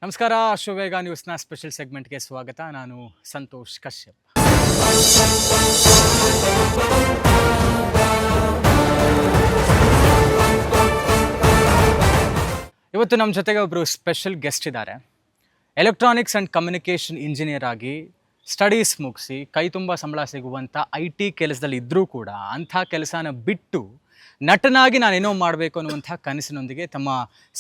ನಮಸ್ಕಾರ. ಅಶ್ವವೇಗ ನ್ಯೂಸ್ನ ಸ್ಪೆಷಲ್ ಸೆಗ್ಮೆಂಟ್ಗೆ ಸ್ವಾಗತ. ನಾನು ಸಂತೋಷ್ ಕಶ್ಯಪ್. ಇವತ್ತು ನಮ್ಮ ಜೊತೆಗೆ ಒಬ್ಬರು ಸ್ಪೆಷಲ್ ಗೆಸ್ಟ್ ಇದ್ದಾರೆ. ಎಲೆಕ್ಟ್ರಾನಿಕ್ಸ್ ಆ್ಯಂಡ್ ಕಮ್ಯುನಿಕೇಷನ್ ಇಂಜಿನಿಯರ್ ಆಗಿ ಸ್ಟಡೀಸ್ ಮುಗಿಸಿ ಕೈ ತುಂಬ ಸಂಬಳ ಸಿಗುವಂಥ IT ಕೆಲಸದಲ್ಲಿ ಇದ್ದರೂ ಕೂಡ ಅಂಥ ಕೆಲಸನ ಬಿಟ್ಟು ನಟನಾಗಿ ನಾನೇನೋ ಮಾಡಬೇಕು ಅನ್ನುವಂಥ ಕನಸಿನೊಂದಿಗೆ ತಮ್ಮ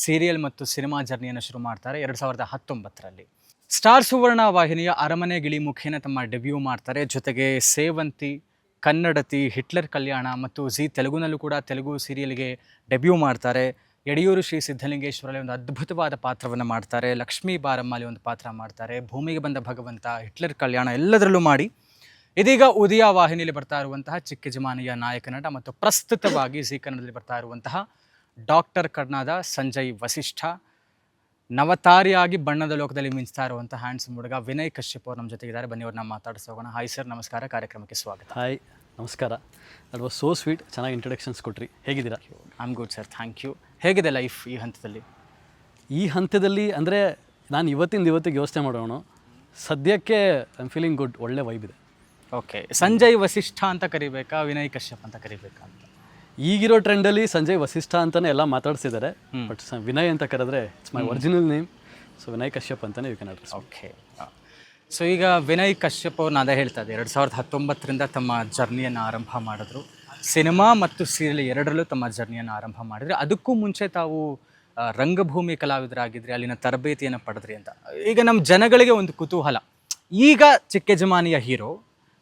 ಸೀರಿಯಲ್ ಮತ್ತು ಸಿನಿಮಾ ಜರ್ನಿಯನ್ನು ಶುರು ಮಾಡ್ತಾರೆ 2019ರಲ್ಲಿ. ಸ್ಟಾರ್ ಸುವರ್ಣ ವಾಹಿನಿಯ ಅರಮನೆ ಗಿಳಿಮುಖೇನ ತಮ್ಮ ಡೆಬ್ಯೂ ಮಾಡ್ತಾರೆ. ಜೊತೆಗೆ ಸೇವಂತಿ, ಕನ್ನಡತಿ, ಹಿಟ್ಲರ್ ಕಲ್ಯಾಣ ಮತ್ತು ಜಿ ತೆಲುಗುನಲ್ಲೂ ಕೂಡ ತೆಲುಗು ಸೀರಿಯಲ್ಗೆ ಡೆಬ್ಯೂ ಮಾಡ್ತಾರೆ. ಯಡಿಯೂರು ಶ್ರೀ ಸಿದ್ಧಲಿಂಗೇಶ್ವರಲ್ಲಿ ಒಂದು ಅದ್ಭುತವಾದ ಪಾತ್ರವನ್ನು ಮಾಡ್ತಾರೆ. ಲಕ್ಷ್ಮೀ ಬಾರಮ್ಮಲ್ಲಿ ಒಂದು ಪಾತ್ರ ಮಾಡ್ತಾರೆ. ಭೂಮಿಗೆ ಬಂದ ಭಗವಂತ, ಹಿಟ್ಲರ್ ಕಲ್ಯಾಣ ಎಲ್ಲದರಲ್ಲೂ ಮಾಡಿ ಇದೀಗ ಉದಯ ವಾಹಿನಿಯಲ್ಲಿ ಬರ್ತಾ ಇರುವಂತಹ ಚಿಕ್ಕ ಜಮಾನೆಯ ನಾಯಕ ನಟ ಮತ್ತು ಪ್ರಸ್ತುತವಾಗಿ ಜಿ ಕನ್ನಡದಲ್ಲಿ ಬರ್ತಾ ಇರುವಂತಹ ಡಾಕ್ಟರ್ ಕರ್ನಾದ ಸಂಜಯ್ ವಸಿಷ್ಠ, ನವತಾರಿಯಾಗಿ ಬಣ್ಣದ ಲೋಕದಲ್ಲಿ ಮಿಂಚ್ತಾ ಇರುವಂತಹ ಹ್ಯಾಂಡ್ಸಮ್ ಹುಡುಗ ವಿನಯ್ ಕಶ್ಯಪ್ ಅವರು ನಮ್ಮ ಜೊತೆಗಿದ್ದಾರೆ. ಬನ್ನಿ ಅವ್ರನ್ನ ಮಾತಾಡಿಸೋಣ. ಹಾಯ್ ಸರ್, ನಮಸ್ಕಾರ. ಕಾರ್ಯಕ್ರಮಕ್ಕೆ ಸ್ವಾಗತ. ಹಾಯ್, ನಮಸ್ಕಾರ. That was so sweet. ಚೆನ್ನಾಗಿ ಇಂಟ್ರೊಡಕ್ಷನ್ಸ್ ಕೊಟ್ರಿ. ಹೇಗಿದ್ದೀರಾ? I am good sir, thank you. ಹೇಗಿದೆ ಲೈಫ್ ಈ ಹಂತದಲ್ಲಿ? ಅಂದರೆ ನಾನು ಇವತ್ತಿಗೆ ಯೋಚನೆ ಮಾಡೋಣ. ಸದ್ಯಕ್ಕೆ ಐ ಆಮ್ ಫೀಲಿಂಗ್ ಗುಡ್. ಒಳ್ಳೆ ವೈಬ್ ಇದೆ. ಓಕೆ, ಸಂಜಯ್ ವಸಿಷ್ಠ ಅಂತ ಕರಿಬೇಕಾ, ವಿನಯ್ ಕಶ್ಯಪ್ ಅಂತ ಕರಿಬೇಕಾ ಅಂತ? ಈಗಿರೋ ಟ್ರೆಂಡಲ್ಲಿ ಸಂಜಯ್ ವಸಿಷ್ಠ ಅಂತಲೇ ಎಲ್ಲ ಮಾತಾಡ್ಸಿದ್ದಾರೆ. ಬಟ್ ವಿನಯ್ ಅಂತ ಕರೆದ್ರೆ it's my original name. So Vinay Kashyap ಅಂತಲೇ you can address. Okay. So ಈಗ ವಿನಯ್ ಕಶ್ಯಪ್ ಅವ್ರನ್ನ ಅದೇ ಹೇಳ್ತಾ ಇದ್ದೆ, 2019ರಿಂದ ತಮ್ಮ ಜರ್ನಿಯನ್ನು ಆರಂಭ ಮಾಡಿದ್ರು. ಸಿನಿಮಾ ಮತ್ತು ಸೀರಿಯಲ್ ಎರಡರಲ್ಲೂ ತಮ್ಮ ಜರ್ನಿಯನ್ನು ಆರಂಭ ಮಾಡಿದ್ರು. ಅದಕ್ಕೂ ಮುಂಚೆ ತಾವು ರಂಗಭೂಮಿ ಕಲಾವಿದರಾಗಿದ್ರಿ, ಅಲ್ಲಿನ ತರಬೇತಿಯನ್ನು ಪಡೆದ್ರಿ ಅಂತ. ಈಗ ನಮ್ಮ ಜನಗಳಿಗೆ ಒಂದು ಕುತೂಹಲ, ಈಗ ಚಿಕ್ಕ ಜಮಾನಿಯ ಹೀರೋ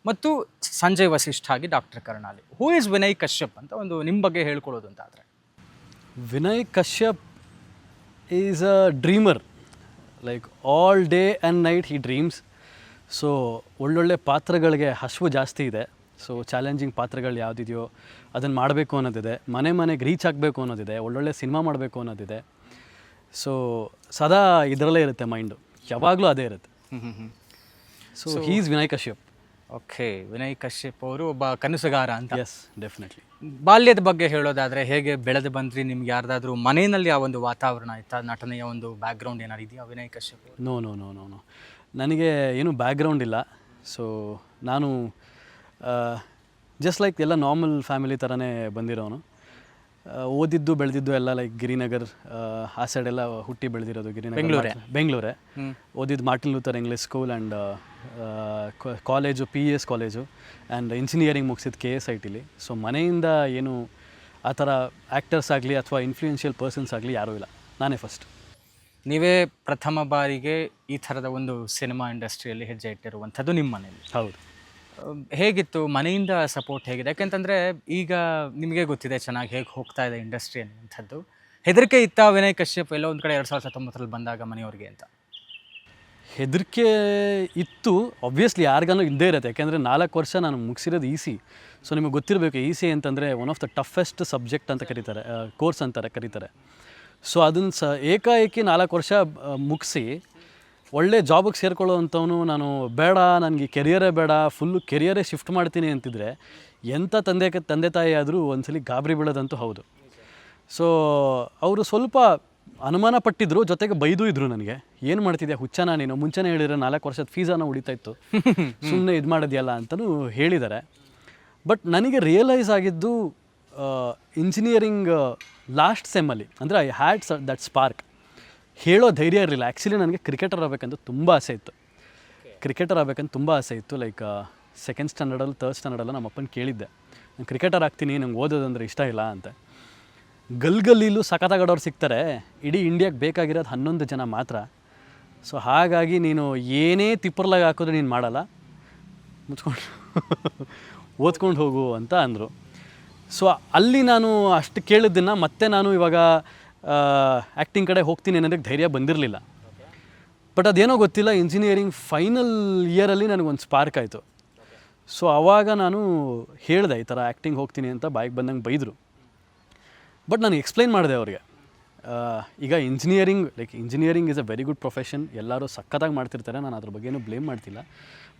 ಮತ್ತು ಸಂಜಯ್ ವಸಿಷ್ಠ ಆಗಿ doctor Karnali, who is Vinay Kashyap ಅಂತ ಒಂದು ನಿಮ್ಮ ಬಗ್ಗೆ ಹೇಳ್ಕೊಳ್ಳೋದು ಅಂತ ಆದರೆ? Vinay Kashyap is a dreamer. Like all day and night he dreams. So ಒಳ್ಳೊಳ್ಳೆ ಪಾತ್ರಗಳಿಗೆ ಹಸಿವು ಜಾಸ್ತಿ ಇದೆ. ಸೊ ಚಾಲೆಂಜಿಂಗ್ ಪಾತ್ರಗಳು ಯಾವುದಿದೆಯೋ ಅದನ್ನು ಮಾಡಬೇಕು ಅನ್ನೋದಿದೆ. ಮನೆಗೆ ರೀಚ್ ಆಗಬೇಕು ಅನ್ನೋದಿದೆ. ಒಳ್ಳೊಳ್ಳೆ ಸಿನಿಮಾ ಮಾಡಬೇಕು ಅನ್ನೋದಿದೆ. ಸೊ ಸದಾ ಇದರಲ್ಲೇ ಇರುತ್ತೆ ಮೈಂಡು, ಯಾವಾಗಲೂ ಅದೇ ಇರುತ್ತೆ. So he is Vinay Kashyap. Okay, Vinay Kashyap ಅವರು ಒಬ್ಬ ಕನಸುಗಾರ ಅಂತ. Yes, definitely. ಬಾಲ್ಯದ ಬಗ್ಗೆ ಹೇಳೋದಾದರೆ ಹೇಗೆ ಬೆಳೆದು ಬಂದ್ರಿ? ನಿಮ್ಗೆ ಯಾರ್ದಾದ್ರೂ ಮನೆಯಲ್ಲಿ ಆ ಒಂದು ವಾತಾವರಣ ಆಯ್ತಾ? ನಟನೆಯ ಒಂದು ಬ್ಯಾಕ್ಗ್ರೌಂಡ್ ಏನಾರು ಇದೆಯಾ ವಿನಯ್ ಕಶ್ಯಪ್? ನೋ. ನನಗೆ ಏನು ಬ್ಯಾಕ್ಗ್ರೌಂಡ್ ಇಲ್ಲ. ಸೊ ನಾನು ಜಸ್ಟ್ ಲೈಕ್ ಎಲ್ಲ ನಾರ್ಮಲ್ ಫ್ಯಾಮಿಲಿ ಥರನೇ ಬಂದಿರೋನು. ಓದಿದ್ದು ಬೆಳೆದಿದ್ದು ಎಲ್ಲ ಲೈಕ್ ಗಿರಿನಗರ್ ಆ ಸೈಡೆಲ್ಲ ಹುಟ್ಟಿ ಬೆಳೆದಿರೋದು. ಬೆಂಗಳೂರೇ. ಓದಿದ್ದು Martin Luther English school and college PES college and engineering ಮುಗಿಸಿದ್ದು KSITಲಿ. ಸೊ ಮನೆಯಿಂದ ಏನು ಆ ಥರ ಆ್ಯಕ್ಟರ್ಸ್ ಆಗಲಿ ಅಥವಾ ಇನ್ಫ್ಲೂಯೆನ್ಷಿಯಲ್ ಪರ್ಸನ್ಸ್ ಆಗಲಿ ಯಾರೂ ಇಲ್ಲ, ನಾನೇ ಫಸ್ಟ್. ನೀವೇ ಪ್ರಥಮ ಬಾರಿಗೆ ಈ ಥರದ ಒಂದು ಸಿನಿಮಾ ಇಂಡಸ್ಟ್ರಿಯಲ್ಲಿ ಹೆಜ್ಜೆ ಇಟ್ಟಿರುವಂಥದ್ದು ನಿಮ್ಮ ಮನೆಯಲ್ಲಿ. ಹೌದು. ಹೇಗಿತ್ತು ಮನೆಯಿಂದ ಸಪೋರ್ಟ್ ಹೇಗಿದೆ? ಯಾಕೆಂತಂದರೆ ಈಗ ನಿಮಗೆ ಗೊತ್ತಿದೆ ಚೆನ್ನಾಗಿ ಹೇಗೆ ಹೋಗ್ತಾ ಇದೆ ಇಂಡಸ್ಟ್ರಿ ಅನ್ನುವಂಥದ್ದು. ಹೆದರಿಕೆ ಇತ್ತಾ ವಿನಯ್ ಕಶ್ಯಪ್ ಎಲ್ಲೋ ಒಂದು ಕಡೆ 2019ರಲ್ಲಿ ಬಂದಾಗ ಮನೆಯವ್ರಿಗೆ ಅಂತ? ಹೆದರಿಕೆ ಇತ್ತು, ಆಬ್ವಿಯಸ್ಲಿ ಯಾರಿಗಾನು ಇದ್ದೇ ಇರುತ್ತೆ. ಯಾಕೆಂದರೆ 4 ವರ್ಷ ನಾನು ಮುಗಿಸಿರೋದು EC. ಸೊ ನಿಮಗೆ ಗೊತ್ತಿರಬೇಕು, EC ಅಂತಂದರೆ one of the toughest subject ಅಂತ ಕರೀತಾರೆ, ಕೋರ್ಸ್ ಅಂತಾರೆ ಕರೀತಾರೆ. ಸೊ ಅದನ್ನು ಏಕಾಏಕಿ 4 ವರ್ಷ ಮುಗಿಸಿ ಒಳ್ಳೆ ಜಾಬಿಗೆ ಸೇರ್ಕೊಳ್ಳೋ ಅಂಥವನು ನಾನು, ಬೇಡ ನನಗೆ ಕೆರಿಯರೇ ಬೇಡ, ಫುಲ್ಲು ಕೆರಿಯರೇ ಶಿಫ್ಟ್ ಮಾಡ್ತೀನಿ ಅಂತಿದ್ರೆ ಎಂಥ ತಂದೆ ತಾಯಿ ಆದರೂ ಒಂದ್ಸಲಿ ಗಾಬರಿ ಬೀಳೋದಂತೂ ಹೌದು. ಸೊ ಅವರು ಸ್ವಲ್ಪ ಅನುಮಾನ ಪಟ್ಟಿದ್ರು, ಜೊತೆಗೆ ಬೈದೂ ಇದ್ರು ನನಗೆ. ಏನು ಮಾಡ್ತಿದ್ಯಾ ಹುಚ್ಚನ ನೀನು, ಮುಂಚೆನೇ ಹೇಳಿದ್ರೆ 4 ವರ್ಷದ ಫೀಸನ್ನು ಉಳಿತಾ ಇತ್ತು, ಸುಮ್ಮನೆ ಇದು ಮಾಡೋದಿಯಲ್ಲ ಅಂತಲೂ ಹೇಳಿದ್ದಾರೆ. ಬಟ್ ನನಗೆ ರಿಯಲೈಸ್ ಆಗಿದ್ದು ಇಂಜಿನಿಯರಿಂಗ್ ಲಾಸ್ಟ್ ಸೆಮ್ಮಲ್ಲಿ, ಅಂದರೆ ಐ ಹ್ಯಾಡ್ ದಟ್ ಸ್ಪಾರ್ಕ್. ಹೇಳೋ ಧೈರ್ಯ ಇರಲಿಲ್ಲ. ಆ್ಯಕ್ಚುಲಿ ನನಗೆ ಕ್ರಿಕೆಟರ್ ಆಗಬೇಕಂತ ತುಂಬ ಆಸೆ ಇತ್ತು. ಲೈಕ್ 2nd ಸ್ಟ್ಯಾಂಡರ್ಡಲ್ಲಿ 3rd ಸ್ಟ್ಯಾಂಡರ್ಡಲ್ಲ ನಮ್ಮ ಅಪ್ಪನ ಕೇಳಿದ್ದೆ, ನಾನು ಕ್ರಿಕೆಟರ್ ಆಗ್ತೀನಿ, ನಂಗೆ ಓದೋದಂದರೆ ಇಷ್ಟ ಇಲ್ಲ ಅಂತ. ಗಲ್ಲಿಲೂ ಸಖತ್ತಾಗೋರು ಸಿಗ್ತಾರೆ, ಇಡೀ ಇಂಡಿಯಾಗೆ ಬೇಕಾಗಿರೋದು 11 ಜನ ಮಾತ್ರ. ಸೊ ಹಾಗಾಗಿ ನೀನು ಏನೇ ತಿಪ್ಪರ್ಲಾಗ ಹಾಕಿದ್ರೆ ನೀನು ಮಾಡಲ್ಲ, ಮುಚ್ಕೊಂಡು ಓದ್ಕೊಂಡು ಹೋಗು ಅಂತ ಅಂದರು. ಸೊ ಅಲ್ಲಿ ನಾನು ಅಷ್ಟು ಕೇಳಿದ್ದನ್ನು ಮತ್ತೆ ನಾನು ಇವಾಗ ಆ್ಯಕ್ಟಿಂಗ್ ಕಡೆ ಹೋಗ್ತೀನಿ ಅನ್ನೋದಕ್ಕೆ ಧೈರ್ಯ ಬಂದಿರಲಿಲ್ಲ. ಬಟ್ ಅದೇನೋ ಗೊತ್ತಿಲ್ಲ, ಇಂಜಿನಿಯರಿಂಗ್ ಫೈನಲ್ ಇಯರಲ್ಲಿ ನನಗೊಂದು ಸ್ಪಾರ್ಕ್ ಆಯಿತು. ಸೊ ಆವಾಗ ನಾನು ಹೇಳಿದೆ ಈ ಥರ ಆ್ಯಕ್ಟಿಂಗ್ ಹೋಗ್ತೀನಿ ಅಂತ. ಬಾಯಿಗೆ ಬಂದಂಗೆ ಬೈದರು. ಬಟ್ ನಾನು ಎಕ್ಸ್ಪ್ಲೈನ್ ಮಾಡಿದೆ ಅವ್ರಿಗೆ, ಈಗ engineering is a very good profession, ಎಲ್ಲರೂ ಸಖತ್ತಾಗಿ ಮಾಡ್ತಿರ್ತಾರೆ, ನಾನು ಅದ್ರ ಬಗ್ಗೆ ಏನೂ ಬ್ಲೇಮ್ ಮಾಡ್ತಿಲ್ಲ.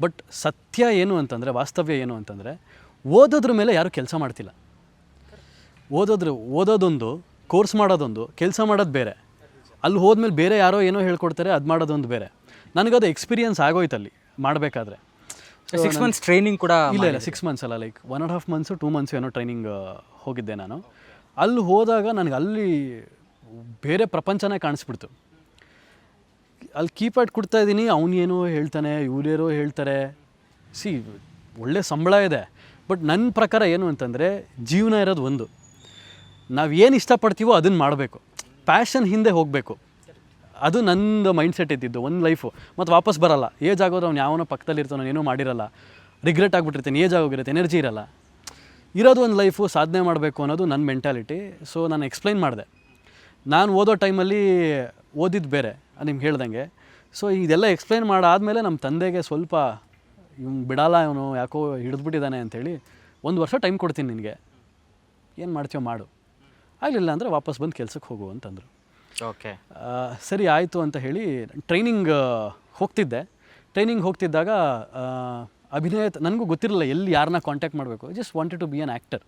ಬಟ್ ಸತ್ಯ ಏನು ಅಂತಂದರೆ, ವಾಸ್ತವ್ಯ ಏನು ಅಂತಂದರೆ, ಓದೋದ್ರ ಮೇಲೆ ಯಾರೂ ಕೆಲಸ ಮಾಡ್ತಿಲ್ಲ. ಓದೋದೊಂದು, ಕೋರ್ಸ್ ಮಾಡೋದೊಂದು, ಕೆಲಸ ಮಾಡೋದು ಬೇರೆ. ಅಲ್ಲಿ ಹೋದ್ಮೇಲೆ ಬೇರೆ ಯಾರೋ ಏನೋ ಹೇಳ್ಕೊಡ್ತಾರೆ, ಅದು ಮಾಡೋದೊಂದು ಬೇರೆ. ನನಗದು ಎಕ್ಸ್ಪೀರಿಯನ್ಸ್ ಆಗೋಯ್ತು ಅಲ್ಲಿ ಮಾಡಬೇಕಾದ್ರೆ. 6 months ಟ್ರೈನಿಂಗ್ ಕೂಡ ಇಲ್ಲ 6 months ಅಲ್ಲ, ಲೈಕ್ 1.5 months 2 months ಏನೋ ಟ್ರೈನಿಂಗ್ ಹೋಗಿದ್ದೆ ನಾನು. ಅಲ್ಲಿ ಹೋದಾಗ ನನಗೆ ಅಲ್ಲಿ ಬೇರೆ ಪ್ರಪಂಚನೇ ಕಾಣಿಸ್ಬಿಡ್ತು. ಅಲ್ಲಿ ಕೀಪ್ಯಾಡ್ ಕೊಡ್ತಾಯಿದ್ದೀನಿ, ಅವನೇನೋ ಹೇಳ್ತಾನೆ, ಇವರೇನೋ ಹೇಳ್ತಾರೆ. ಒಳ್ಳೆ ಸಂಬಳ ಇದೆ, ಬಟ್ ನನ್ನ ಪ್ರಕಾರ ಏನು ಅಂತಂದರೆ ಜೀವನ ಇರೋದು ಒಂದು, ನಾವು ಏನು ಇಷ್ಟಪಡ್ತೀವೋ ಅದನ್ನು ಮಾಡಬೇಕು, ಪ್ಯಾಷನ್ ಹಿಂದೆ ಹೋಗಬೇಕು. ಅದು ನಂದು ಮೈಂಡ್ಸೆಟ್ ಇದ್ದಿದ್ದು. ಒಂದು ಲೈಫು ಮತ್ತು ವಾಪಸ್ ಬರೋಲ್ಲ. ಏಜ್ ಆಗೋದು ಅವ್ನು ಯಾವನೋ ಪಕ್ಕದಲ್ಲಿ ಇರ್ತಾನೋ, ಏನೂ ಮಾಡಿರಲ್ಲ, ರಿಗ್ರೆಟ್ ಆಗಿಬಿಟ್ಟಿರ್ತೀನಿ, ಏಜ್ ಆಗೋಗಿರುತ್ತೆ, ಎನರ್ಜಿ ಇರಲ್ಲ. ಇರೋದು ಒಂದು ಲೈಫು, ಸಾಧನೆ ಮಾಡಬೇಕು ಅನ್ನೋದು ನನ್ನ ಮೆಂಟಾಲಿಟಿ. ಸೊ ನಾನು ಎಕ್ಸ್ಪ್ಲೈನ್ ಮಾಡಿದೆ. ನಾನು ಓದೋ ಟೈಮಲ್ಲಿ ಓದಿದ್ದು ಬೇರೆ, ನಿಮ್ಗೆ ಹೇಳ್ದಂಗೆ. ಸೊ ಇದೆಲ್ಲ ಎಕ್ಸ್ಪ್ಲೈನ್ ಮಾಡಾದಮೇಲೆ ನಮ್ಮ ತಂದೆಗೆ ಸ್ವಲ್ಪ ಇವ್ನು ಬಿಡಲ್ಲ, ಇವನು ಯಾಕೋ ಹಿಡಿದ್ಬಿಟ್ಟಿದ್ದಾನೆ ಅಂಥೇಳಿ, 1 ವರ್ಷ ಟೈಮ್ ಕೊಡ್ತೀನಿ ನಿನಗೆ, ಏನು ಮಾಡ್ತೀವೋ ಮಾಡು, ಆಗಲಿಲ್ಲ ಅಂದರೆ ವಾಪಸ್ ಬಂದು ಕೆಲ್ಸಕ್ಕೆ ಹೋಗು ಅಂತಂದರು. ಓಕೆ, ಸರಿ ಆಯಿತು ಅಂತ ಹೇಳಿ ಟ್ರೈನಿಂಗ್ ಹೋಗ್ತಿದ್ದೆ. ಟ್ರೈನಿಂಗ್ ಹೋಗ್ತಿದ್ದಾಗ ಅಭಿನಯ ನನಗೂ ಗೊತ್ತಿರಲಿಲ್ಲ ಎಲ್ಲಿ ಯಾರನ್ನ ಕಾಂಟ್ಯಾಕ್ಟ್ ಮಾಡಬೇಕು. Just wanted to be an actor.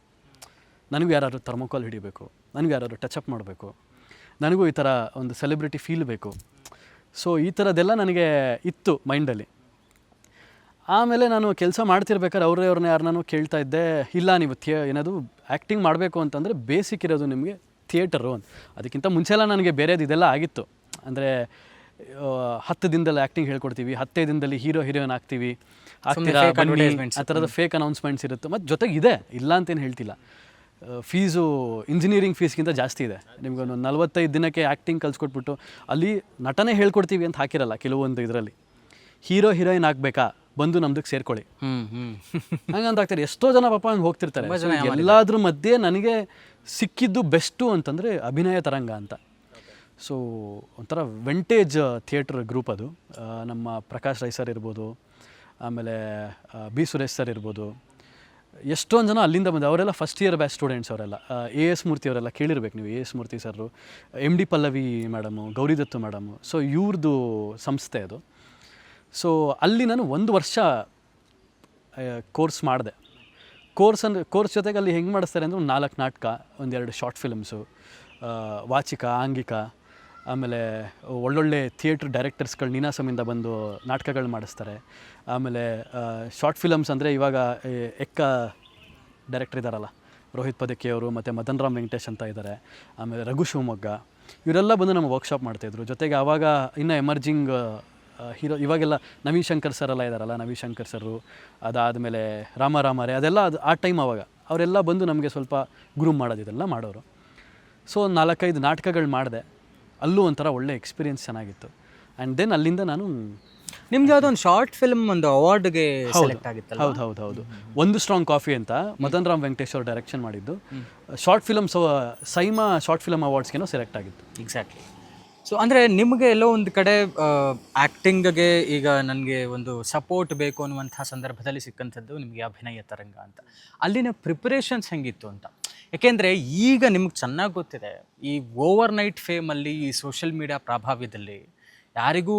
ನನಗೂ ಯಾರಾದ್ರು ಥರ್ಮೋಕಾಲ್ ಹಿಡಿಬೇಕು, ನನಗೂ ಯಾರಾದ್ರು ಟಚಪ್ ಮಾಡಬೇಕು, ನನಗೂ ಈ ಥರ ಒಂದು ಸೆಲೆಬ್ರಿಟಿ ಫೀಲ್ ಬೇಕು. ಸೊ ಈ ಥರದ್ದೆಲ್ಲ ನನಗೆ ಇತ್ತು ಮೈಂಡಲ್ಲಿ. ಆಮೇಲೆ ನಾನು ಕೆಲಸ ಮಾಡ್ತಿರ್ಬೇಕಾದ್ರೆ ಅವ್ರನ್ನ ಯಾರನ್ನೂ ಕೇಳ್ತಾ ಇದ್ದೆ, ಇಲ್ಲ ನೀವು ಏನದು ಆ್ಯಕ್ಟಿಂಗ್ ಮಾಡಬೇಕು ಅಂತಂದರೆ ಬೇಸಿಕ್ ಇರೋದು ನಿಮಗೆ ಥಿಯೇಟರು ಅಂತ. ಅದಕ್ಕಿಂತ ಮುಂಚೆಲ್ಲ ನನಗೆ ಬೇರೆದು ಇದೆಲ್ಲ ಆಗಿತ್ತು. ಅಂದರೆ 10 ದಿನದಲ್ಲಿ ಆ್ಯಕ್ಟಿಂಗ್ ಹೇಳ್ಕೊಡ್ತೀವಿ, 15 ದಿನದಲ್ಲಿ ಹೀರೋಯಿನ್ ಆಗ್ತೀವಿ, ಆಗ್ತೀರಾ ಬನ್ನಿ, ಆ ಥರದ ಫೇಕ್ ಅನೌನ್ಸ್ಮೆಂಟ್ಸ್ ಇರುತ್ತೆ. ಮತ್ತು ಜೊತೆಗೆ ಇದೆ, ಇಲ್ಲ ಅಂತೇನು ಹೇಳ್ತಿಲ್ಲ. ಫೀಸು ಇಂಜಿನಿಯರಿಂಗ್ ಫೀಸ್ಗಿಂತ ಜಾಸ್ತಿ ಇದೆ. ನಿಮ್ಗೊಂದು 45 ದಿನಕ್ಕೆ ಆ್ಯಕ್ಟಿಂಗ್ ಕಲಿಸ್ಕೊಟ್ಬಿಟ್ಟು ಅಲ್ಲಿ ನಟನೆ ಹೇಳ್ಕೊಡ್ತೀವಿ ಅಂತ ಹಾಕಿರಲ್ಲ ಕೆಲವೊಂದು ಇದರಲ್ಲಿ. ಹೀರೋಯಿನ್ ಆಗಬೇಕಾ, ಬಂದು ನಮ್ದಕ್ಕೆ ಸೇರ್ಕೊಳ್ಳಿ ಹಂಗಂತ ಆಗ್ತಾರೆ. ಎಷ್ಟೋ ಜನ ಪಾಪ ಹಂಗೆ ಹೋಗ್ತಿರ್ತಾರೆ. ಎಲ್ಲಾದ್ರ ಮಧ್ಯೆ ನನಗೆ ಸಿಕ್ಕಿದ್ದು ಬೆಸ್ಟು ಅಂತಂದರೆ ಅಭಿನಯ ತರಂಗ ಅಂತ. ಸೊ ಒಂಥರ ವೆಂಟೇಜ್ ಥಿಯೇಟ್ರ್ ಗ್ರೂಪ್ ಅದು. ನಮ್ಮ ಪ್ರಕಾಶ್ ರೈ ಸರ್ ಇರ್ಬೋದು, ಆಮೇಲೆ ಬಿ ಸುರೇಶ್ ಸರ್ ಇರ್ಬೋದು, ಎಷ್ಟೊಂದು ಜನ ಅಲ್ಲಿಂದ ಬಂದು ಅವರೆಲ್ಲ ಫಸ್ಟ್ ಇಯರ್ ಬ್ಯಾಚ್ ಸ್ಟೂಡೆಂಟ್ಸ್. ಅವರೆಲ್ಲ AS ಮೂರ್ತಿ ಅವರೆಲ್ಲ ಕೇಳಿರ್ಬೇಕು ನೀವು. AS Murthy sir, MD Pallavi madam, Gauridatt madam. So ಇವ್ರದ್ದು ಸಂಸ್ಥೆ ಅದು. ಸೊ ಅಲ್ಲಿ ನಾನು 1 ವರ್ಷ ಕೋರ್ಸ್ ಮಾಡಿದೆ. ಕೋರ್ಸ್ ಜೊತೆಗೆ ಅಲ್ಲಿ ಹೆಂಗೆ ಮಾಡಿಸ್ತಾರೆ ಅಂದರೆ 4 ನಾಟಕ, 1-2 ಶಾರ್ಟ್ ಫಿಲ್ಮ್ಸು, ವಾಚಿಕ, ಆಂಗಿಕ, ಆಮೇಲೆ ಒಳ್ಳೊಳ್ಳೆ ಥಿಯೇಟ್ರ್ ಡೈರೆಕ್ಟರ್ಸ್ಗಳು ನೀನಾಸಮಿಂದ ಬಂದು ನಾಟಕಗಳು ಮಾಡಿಸ್ತಾರೆ. ಆಮೇಲೆ ಶಾರ್ಟ್ ಫಿಲಮ್ಸ್ ಅಂದರೆ ಇವಾಗ ಎಕ್ಕ ಡೈರೆಕ್ಟರ್ ಇದ್ದಾರಲ್ಲ, ರೋಹಿತ್ ಪದಕಿ ಅವರು, ಮತ್ತು ಮದನ್ ರಾಮ್ ವೆಂಕಟೇಶ್ ಅಂತ ಇದ್ದಾರೆ, ಆಮೇಲೆ ರಘು ಶಿವಮೊಗ್ಗ, ಇವರೆಲ್ಲ ಬಂದು ನಮ್ಮ ವರ್ಕ್ಶಾಪ್ ಮಾಡ್ತಾಯಿದ್ರು. ಜೊತೆಗೆ ಆವಾಗ ಇನ್ನೂ ಎಮರ್ಜಿಂಗ್ ಹೀರೋ ಇವಾಗೆಲ್ಲ ನವೀನ್ ಶಂಕರ್ ಸರ್ ಎಲ್ಲ ಇದ್ದಾರಲ್ಲ, ನವೀನ್ ಶಂಕರ್ ಸರು, ಅದಾದಮೇಲೆ ರಾಮರೇ, ಅದೆಲ್ಲ ಅದು ಆ ಟೈಮ್ ಆವಾಗ ಅವರೆಲ್ಲ ಬಂದು ನಮಗೆ ಸ್ವಲ್ಪ ಗ್ರೂಮ್ ಮಾಡೋದಿದೆಲ್ಲ ಮಾಡೋರು. ಸೊ 4-5 ನಾಟಕಗಳು ಮಾಡಿದೆ. ಅಲ್ಲೂ ಒಂಥರ ಒಳ್ಳೆ ಎಕ್ಸ್ಪೀರಿಯನ್ಸ್ ಚೆನ್ನಾಗಿತ್ತು. ಆ್ಯಂಡ್ ದೆನ್ ಅಲ್ಲಿಂದ ನಾನು ನಿಮ್ಗೆ ಯಾವುದೋ ಒಂದು ಶಾರ್ಟ್ ಫಿಲ್ಮ್ ಒಂದು ಅವಾರ್ಡ್ಗೆ ಸೆಲೆಕ್ಟ್ ಆಗಿತ್ತಲ್ಲ? ಹೌದು. ಒಂದು ಸ್ಟ್ರಾಂಗ್ ಕಾಫಿ ಅಂತ ಮದನ್ ರಾಮ್ ವೆಂಕಟೇಶ್ ಅವರು ಡೈರೆಕ್ಷನ್ ಮಾಡಿದ್ದು short films, SIIMA short film ಅವಾರ್ಡ್ಸ್ಗೇನೋ ಸೆಲೆಕ್ಟ್ ಆಗಿತ್ತು. ಎಕ್ಸಾಕ್ಟ್ಲಿ. ಸೊ ಅಂದರೆ ನಿಮಗೆ ಎಲ್ಲೋ ಒಂದು ಕಡೆ ಆ್ಯಕ್ಟಿಂಗ್ಗೆ ಈಗ ನನಗೆ ಒಂದು ಸಪೋರ್ಟ್ ಬೇಕು ಅನ್ನುವಂಥ ಸಂದರ್ಭದಲ್ಲಿ ಸಿಕ್ಕಂಥದ್ದು ನಿಮಗೆ ಅಭಿನಯ ತರಂಗ ಅಂತ. ಅಲ್ಲಿನ ಪ್ರಿಪರೇಷನ್ಸ್ ಹೆಂಗಿತ್ತು ಅಂತ? ಯಾಕೆಂದರೆ ಈಗ ನಿಮ್ಗೆ ಚೆನ್ನಾಗಿ ಗೊತ್ತಿದೆ, ಈ ಓವರ್ ನೈಟ್ ಫೇಮಲ್ಲಿ, ಈ ಸೋಷಿಯಲ್ ಮೀಡಿಯಾ ಪ್ರಭಾವದಲ್ಲಿ ಯಾರಿಗೂ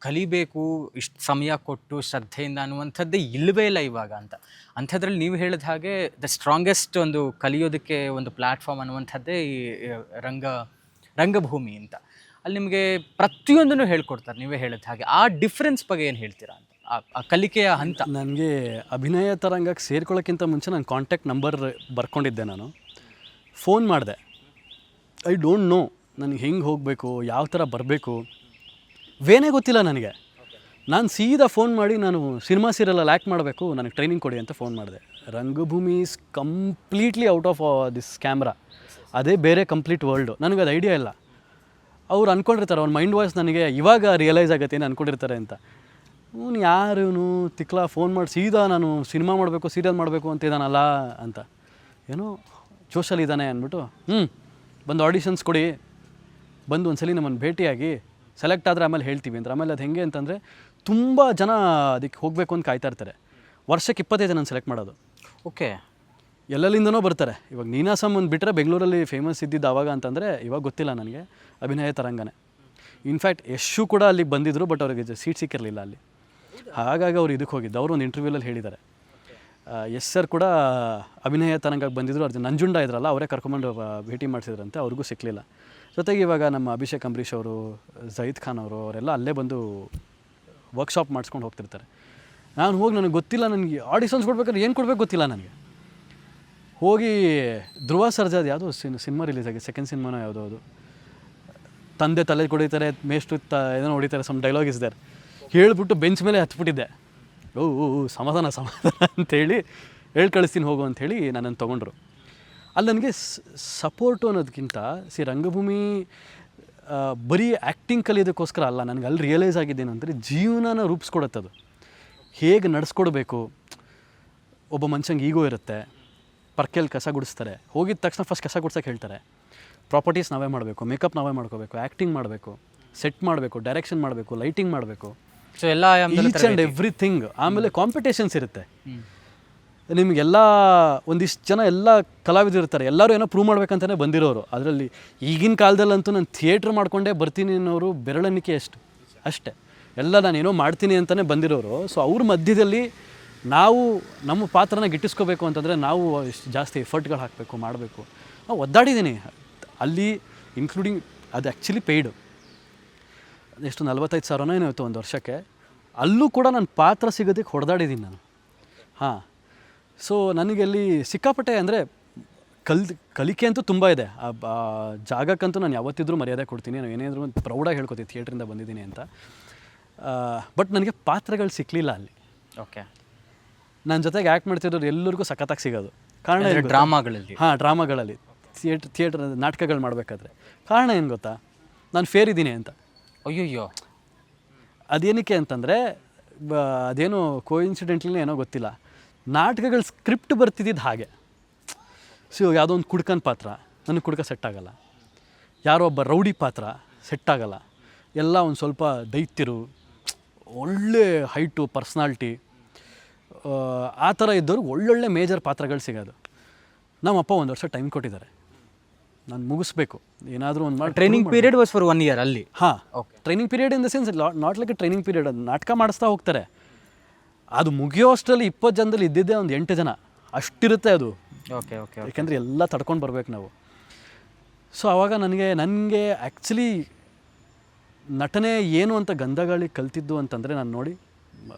ಕಲಿಬೇಕು ಇಷ್ಟು ಸಮಯ ಕೊಟ್ಟು ಶ್ರದ್ಧೆಯಿಂದ ಅನ್ನುವಂಥದ್ದೇ ಇಲ್ಲವೇ ಇಲ್ಲ ಇವಾಗ ಅಂತ. ಅಂಥದ್ರಲ್ಲಿ ನೀವು ಹೇಳಿದ ಹಾಗೆ ದ ಸ್ಟ್ರಾಂಗೆಸ್ಟ್ ಒಂದು ಕಲಿಯೋದಕ್ಕೆ ಒಂದು ಪ್ಲ್ಯಾಟ್ಫಾರ್ಮ್ ಅನ್ನುವಂಥದ್ದೇ ಈ ರಂಗಭೂಮಿ ಅಂತ. ಅಲ್ಲಿ ನಿಮಗೆ ಪ್ರತಿಯೊಂದನ್ನು ಹೇಳ್ಕೊಡ್ತಾರೆ ನೀವೇ ಹೇಳಿದ ಹಾಗೆ. ಆ ಡಿಫ್ರೆನ್ಸ್ ಬಗ್ಗೆ ಏನು ಹೇಳ್ತೀರಾ ಅಂತ, ಆ ಕಲಿಕೆಯ ಹಂತ? ನನಗೆ ಅಭಿನಯ ತರಂಗಕ್ಕೆ ಸೇರ್ಕೊಳ್ಳೋಕ್ಕಿಂತ ಮುಂಚೆ ನಾನು ಕಾಂಟ್ಯಾಕ್ಟ್ ನಂಬರ್ ಬರ್ಕೊಂಡಿದ್ದೆ. ನಾನು ಫೋನ್ ಮಾಡಿದೆ. ಐ ಡೋಂಟ್ ನೋ ನನಗೆ ಹೆಂಗೆ ಹೋಗಬೇಕು, ಯಾವ ಥರ ಬರಬೇಕು, ವೇನೇ ಗೊತ್ತಿಲ್ಲ ನನಗೆ. ನಾನು ಸೀದಾ ಫೋನ್ ಮಾಡಿ, ನಾನು ಸಿನಿಮಾ ಸೀರಿಯಲಲ್ಲಿ ಆ್ಯಕ್ಟ್ ಮಾಡಬೇಕು, ನನಗೆ ಟ್ರೈನಿಂಗ್ ಕೊಡಿ ಅಂತ ಫೋನ್ ಮಾಡಿದೆ. ರಂಗಭೂಮಿ is completely out of this camera, ಅದೇ ಬೇರೆ ಕಂಪ್ಲೀಟ್ ವರ್ಲ್ಡು. ನನಗೆ ಅದು ಐಡಿಯಾ ಇಲ್ಲ. ಅವ್ರು ಅಂದ್ಕೊಂಡಿರ್ತಾರೆ, ಅವ್ನ ಮೈಂಡ್ ವಾಯ್ಸ್ ನನಗೆ ಇವಾಗ ರಿಯಲೈಸ್ ಆಗತ್ತೆ ಏನು ಅಂದ್ಕೊಂಡಿರ್ತಾರೆ ಅಂತ. ಅವ್ನು ಯಾರು ಇವನು ತಿಕ್ಲ, ಫೋನ್ ಮಾಡಿ ಸೀದಾ ನಾನು ಸಿನಿಮಾ ಮಾಡಬೇಕು, ಸೀರಿಯಲ್ ಮಾಡಬೇಕು ಅಂತ ಇದ್ದಾನಲ್ಲ ಅಂತ, ಏನೋ ಜೋಶಲ್ಲಿ ಇದ್ದಾನೆ ಅಂದ್ಬಿಟ್ಟು ಬಂದು ಆಡಿಷನ್ಸ್ ಕೊಡಿ, ಬಂದು ಒಂದ್ಸಲಿ ನಮ್ಮನ್ನು ಭೇಟಿಯಾಗಿ ಸೆಲೆಕ್ಟ್ ಆದರೆ ಆಮೇಲೆ ಹೇಳ್ತೀವಿ ಅಂದ್ರೆ. ಆಮೇಲೆ ಅದು ಹೆಂಗೆ ಅಂತಂದರೆ ತುಂಬ ಜನ ಅದಕ್ಕೆ ಹೋಗಬೇಕು ಅಂತ ಕಾಯ್ತಾ ಇರ್ತಾರೆ. ವರ್ಷಕ್ಕೆ 25 ಜನ ಸೆಲೆಕ್ಟ್ ಮಾಡೋದು. ಓಕೆ, ಎಲ್ಲೆಲ್ಲಿಂದನೋ ಬರ್ತಾರೆ. ಇವಾಗ ನೀನಾಸಮ್ ಒಂದು ಬಿಟ್ಟರೆ ಬೆಂಗಳೂರಲ್ಲಿ ಫೇಮಸ್ ಇದ್ದಿದ್ದು ಆವಾಗ ಅಂತಂದರೆ, ಇವಾಗ ಗೊತ್ತಿಲ್ಲ ನನಗೆ, ಅಭಿನಯ ತರಂಗನೇ. ಇನ್ಫ್ಯಾಕ್ಟ್ ಯಶು ಕೂಡ ಅಲ್ಲಿಗೆ ಬಂದಿದ್ದರು, ಬಟ್ ಅವ್ರಿಗೆ ಸೀಟ್ ಸಿಕ್ಕಿರಲಿಲ್ಲ ಅಲ್ಲಿ. ಹಾಗಾಗಿ ಅವ್ರು ಇದಕ್ಕೆ ಹೋಗಿದ್ದು. ಅವರು ಒಂದು ಇಂಟರ್ವ್ಯೂಲಲ್ಲಿ ಹೇಳಿದ್ದಾರೆ. ಯಶ್ ಸರ್ ಕೂಡ ಅಭಿನಯ ತರಂಗಕ್ಕೆ ಬಂದಿದ್ದರು. ಅದು ನಂಜುಂಡ ಇದ್ರಲ್ಲ, ಅವರೇ ಕರ್ಕೊಂಬಂದು ಭೇಟಿ ಮಾಡಿಸಿದ್ರಂತೆ, ಅವ್ರಿಗೂ ಸಿಕ್ಕಲಿಲ್ಲ. ಜೊತೆಗೆ ಇವಾಗ ನಮ್ಮ ಅಭಿಷೇಕ್ ಅಂಬರೀಷ್ ಅವರು, ಜಯೀದ್ ಖಾನ್ ಅವರು ಅವರೆಲ್ಲ ಅಲ್ಲೇ ಬಂದು ವರ್ಕ್ಶಾಪ್ ಮಾಡಿಸ್ಕೊಂಡು ಹೋಗ್ತಿರ್ತಾರೆ. ನಾನು ಹೋಗಿ ನನಗೆ ಗೊತ್ತಿಲ್ಲ, ನನಗೆ ಆಡಿಷನ್ಸ್ ಕೊಡ್ಬೇಕಾದ್ರೆ ಏನು ಕೊಡಬೇಕು ಗೊತ್ತಿಲ್ಲ ನನಗೆ. ಹೋಗಿ ಧ್ರುವ ಸರ್ಜಾದ್ ಯಾವುದೋ ಸಿನಿಮಾ ರಿಲೀಸ್ ಆಗಿದೆ, ಸೆಕೆಂಡ್ ಸಿನಿಮಾನೋ ಯಾವುದೋ ಅದು, ತಂದೆ ತಲೆ ಹೊಡಿತಾರೆ, ಮೇಷ್ಟು ಏನೋ ಹೊಡಿತಾರೆ, ಸಮ್ ಡೈಲಾಗ್ ಇಸ್ ದೇರ್, ಹೇಳ್ಬಿಟ್ಟು ಬೆಂಚ್ ಮೇಲೆ ಹತ್ಬಿಟ್ಟಿದ್ದೆ. ಓ ಸಮಾಧಾನ ಅಂತೇಳಿ ಹೇಳಿ ಕಳಿಸ್ತೀನಿ ಹೋಗು ಅಂಥೇಳಿ ನನ್ನನ್ನು ತೊಗೊಂಡ್ರು. ಅಲ್ಲಿ ನನಗೆ ಸಪೋರ್ಟು ಅನ್ನೋದಕ್ಕಿಂತ ರಂಗಭೂಮಿ ಬರೀ ಆ್ಯಕ್ಟಿಂಗ್ ಕಲಿಯೋದಕ್ಕೋಸ್ಕರ ಅಲ್ಲ, ನನಗೆ ಅಲ್ಲಿ ರಿಯಲೈಸ್ ಆಗಿದ್ದೇನು ಅಂದರೆ ಜೀವನನ ರೂಪಿಸ್ಕೊಡತ್ತದು, ಹೇಗೆ ನಡೆಸ್ಕೊಡ್ಬೇಕು. ಒಬ್ಬ ಮನುಷ್ಯಂಗೆ ಈಗೋ ಇರುತ್ತೆ, ಪರ್ಕೆಯಲ್ಲಿ ಕಸ ಗುಡಿಸ್ತಾರೆ, ಹೋಗಿದ ತಕ್ಷಣ ಫಸ್ಟ್ ಕಸ ಗುಡ್ಸೋಕೆ ಹೇಳ್ತಾರೆ. ಪ್ರಾಪರ್ಟೀಸ್ ನಾವೇ ಮಾಡಬೇಕು, ಮೇಕಪ್ ನಾವೇ ಮಾಡ್ಕೋಬೇಕು, ಆ್ಯಕ್ಟಿಂಗ್ ಮಾಡಬೇಕು, ಸೆಟ್ ಮಾಡಬೇಕು, ಡೈರೆಕ್ಷನ್ ಮಾಡಬೇಕು, ಲೈಟಿಂಗ್ ಮಾಡಬೇಕು, ಸೊ ಎಲ್ಲ ಈಚ್ ಆ್ಯಂಡ್ ಎವ್ರಿಥಿಂಗ್. ಆಮೇಲೆ ಕಾಂಪಿಟೇಷನ್ಸ್ ಇರುತ್ತೆ. ನಿಮಗೆಲ್ಲ ಒಂದಿಷ್ಟು ಜನ ಎಲ್ಲ ಕಲಾವಿದರು ಇರ್ತಾರೆ, ಎಲ್ಲರೂ ಏನೋ ಪ್ರೂವ್ ಮಾಡ್ಬೇಕಂತಲೇ ಬಂದಿರೋರು. ಅದರಲ್ಲಿ ಈಗಿನ ಕಾಲದಲ್ಲಂತೂ ನಾನು ಥಿಯೇಟ್ರ್ ಮಾಡ್ಕೊಂಡೇ ಬರ್ತೀನಿ ಅನ್ನೋರು ಬೆರಳೆಣಿಕೆ ಅಷ್ಟೇ. ಎಲ್ಲ ನಾನು ಏನೋ ಮಾಡ್ತೀನಿ ಅಂತಲೇ ಬಂದಿರೋರು. ಸೊ ಅವ್ರ ಮಧ್ಯದಲ್ಲಿ ನಾವು ನಮ್ಮ ಪಾತ್ರನ ಗಿಟ್ಟಿಸ್ಕೋಬೇಕು ಅಂತಂದರೆ ನಾವು ಇಷ್ಟು ಜಾಸ್ತಿ ಎಫರ್ಟ್ಗಳು ಹಾಕಬೇಕು, ಮಾಡಬೇಕು. ನಾವು ಒದ್ದಾಡಿದ್ದೀನಿ ಅಲ್ಲಿ, ಇನ್ಕ್ಲೂಡಿಂಗ್ ಅದು ಆ್ಯಕ್ಚುಲಿ ಪೇಯ್ಡು ಎಷ್ಟು 45,000 ಏನೋ ಇತ್ತು ಒಂದು ವರ್ಷಕ್ಕೆ. ಅಲ್ಲೂ ಕೂಡ ನನ್ನ ಪಾತ್ರ ಸಿಗೋದಕ್ಕೆ ಹೊಡೆದಾಡಿದ್ದೀನಿ ನಾನು. ಹಾಂ, ಸೊ ನನಗೆ ಅಲ್ಲಿ ಸಿಕ್ಕಾಪಟ್ಟೆ ಅಂದರೆ ಕಲಿಕೆ ಅಂತೂ ತುಂಬ ಇದೆ. ಆ ಜಾಗಕ್ಕಂತೂ ನಾನು ಯಾವತ್ತಿದ್ರೂ ಮರ್ಯಾದೆ ಕೊಡ್ತೀನಿ. ನಾನು ಏನೇನಾದರೂ ಒಂದು ಪ್ರೌಡಾಗಿ ಹೇಳ್ಕೊತೀನಿ ಥಿಯೇಟ್ರಿಂದ ಬಂದಿದ್ದೀನಿ ಅಂತ. ಬಟ್ ನನಗೆ ಪಾತ್ರಗಳು ಸಿಕ್ಕಲಿಲ್ಲ ಅಲ್ಲಿ. ಓಕೆ, ನನ್ನ ಜೊತೆಗೆ ಆ್ಯಕ್ಟ್ ಮಾಡ್ತಿರೋರು ಎಲ್ಲರಿಗೂ ಸಖತ್ತಾಗಿ ಸಿಗೋದು. ಕಾರಣ ಡ್ರಾಮಾಗಳಲ್ಲಿ, ಹಾಂ ಡ್ರಾಮಾಗಳಲ್ಲಿ, ಥಿಯೇಟ್ರ್ ನಾಟಕಗಳು ಮಾಡಬೇಕಾದ್ರೆ ಕಾರಣ ಏನು ಗೊತ್ತಾ? ನಾನು ಫೇರ್ ಇದ್ದೀನಿ ಅಂತ. ಅಯ್ಯಯ್ಯೋ, ಅದೇನಕ್ಕೆ ಅಂತಂದರೆ ಅದೇನೋ ಕೋಇನ್ಸಿಡೆಂಟ್ಲಿ ಏನೋ ಗೊತ್ತಿಲ್ಲ, ನಾಟಕಗಳ ಸ್ಕ್ರಿಪ್ಟ್ ಬರ್ತಿದ್ದಿದ್ದು ಹಾಗೆ. ಸೊ ಯಾವುದೋ ಒಂದು ಕುಡ್ಕನ ಪಾತ್ರ ನನಗೆ ಕುಡ್ಕ ಸೆಟ್ ಆಗೋಲ್ಲ, ಯಾರೋ ಒಬ್ಬ ರೌಡಿ ಪಾತ್ರ ಸೆಟ್ ಆಗೋಲ್ಲ, ಎಲ್ಲ ಒಂದು ಸ್ವಲ್ಪ ದೈತ್ಯರು, ಒಳ್ಳೆ ಹೈಟು, ಪರ್ಸ್ನಾಲಿಟಿ, ಆ ಥರ ಇದ್ದವ್ರಿಗೆ ಒಳ್ಳೊಳ್ಳೆ ಮೇಜರ್ ಪಾತ್ರಗಳು ಸಿಗೋದು. ನಮ್ಮಪ್ಪ ಒಂದು ವರ್ಷ ಟೈಮ್ ಕೊಟ್ಟಿದ್ದಾರೆ, ನಾನು ಮುಗಿಸ್ಬೇಕು ಏನಾದರೂ ಒಂದು ಮಾಡಿ. Training period was for 1 year ಅಲ್ಲಿ. ಹಾಂ, training period in the sense not like A training period. ಅದು ನಾಟಕ ಮಾಡಿಸ್ತಾ ಹೋಗ್ತಾರೆ, ಅದು ಮುಗಿಯೋ ಅಷ್ಟರಲ್ಲಿ 20 ಜನದಲ್ಲಿ ಇದ್ದಿದ್ದೇ ಒಂದು 8 ಜನ ಅಷ್ಟಿರುತ್ತೆ ಅದು. ಓಕೆ ಓಕೆ, ಯಾಕೆಂದರೆ ಎಲ್ಲ ತಡ್ಕೊಂಡು ಬರ್ಬೇಕು ನಾವು. ಸೊ ಆವಾಗ ನನಗೆ ಆ್ಯಕ್ಚುಲಿ ನಟನೆ ಏನು ಅಂತ ಗಂಧಗಾಳಿ ಕಲ್ತಿದ್ದು ಅಂತಂದರೆ ನಾನು ನೋಡಿ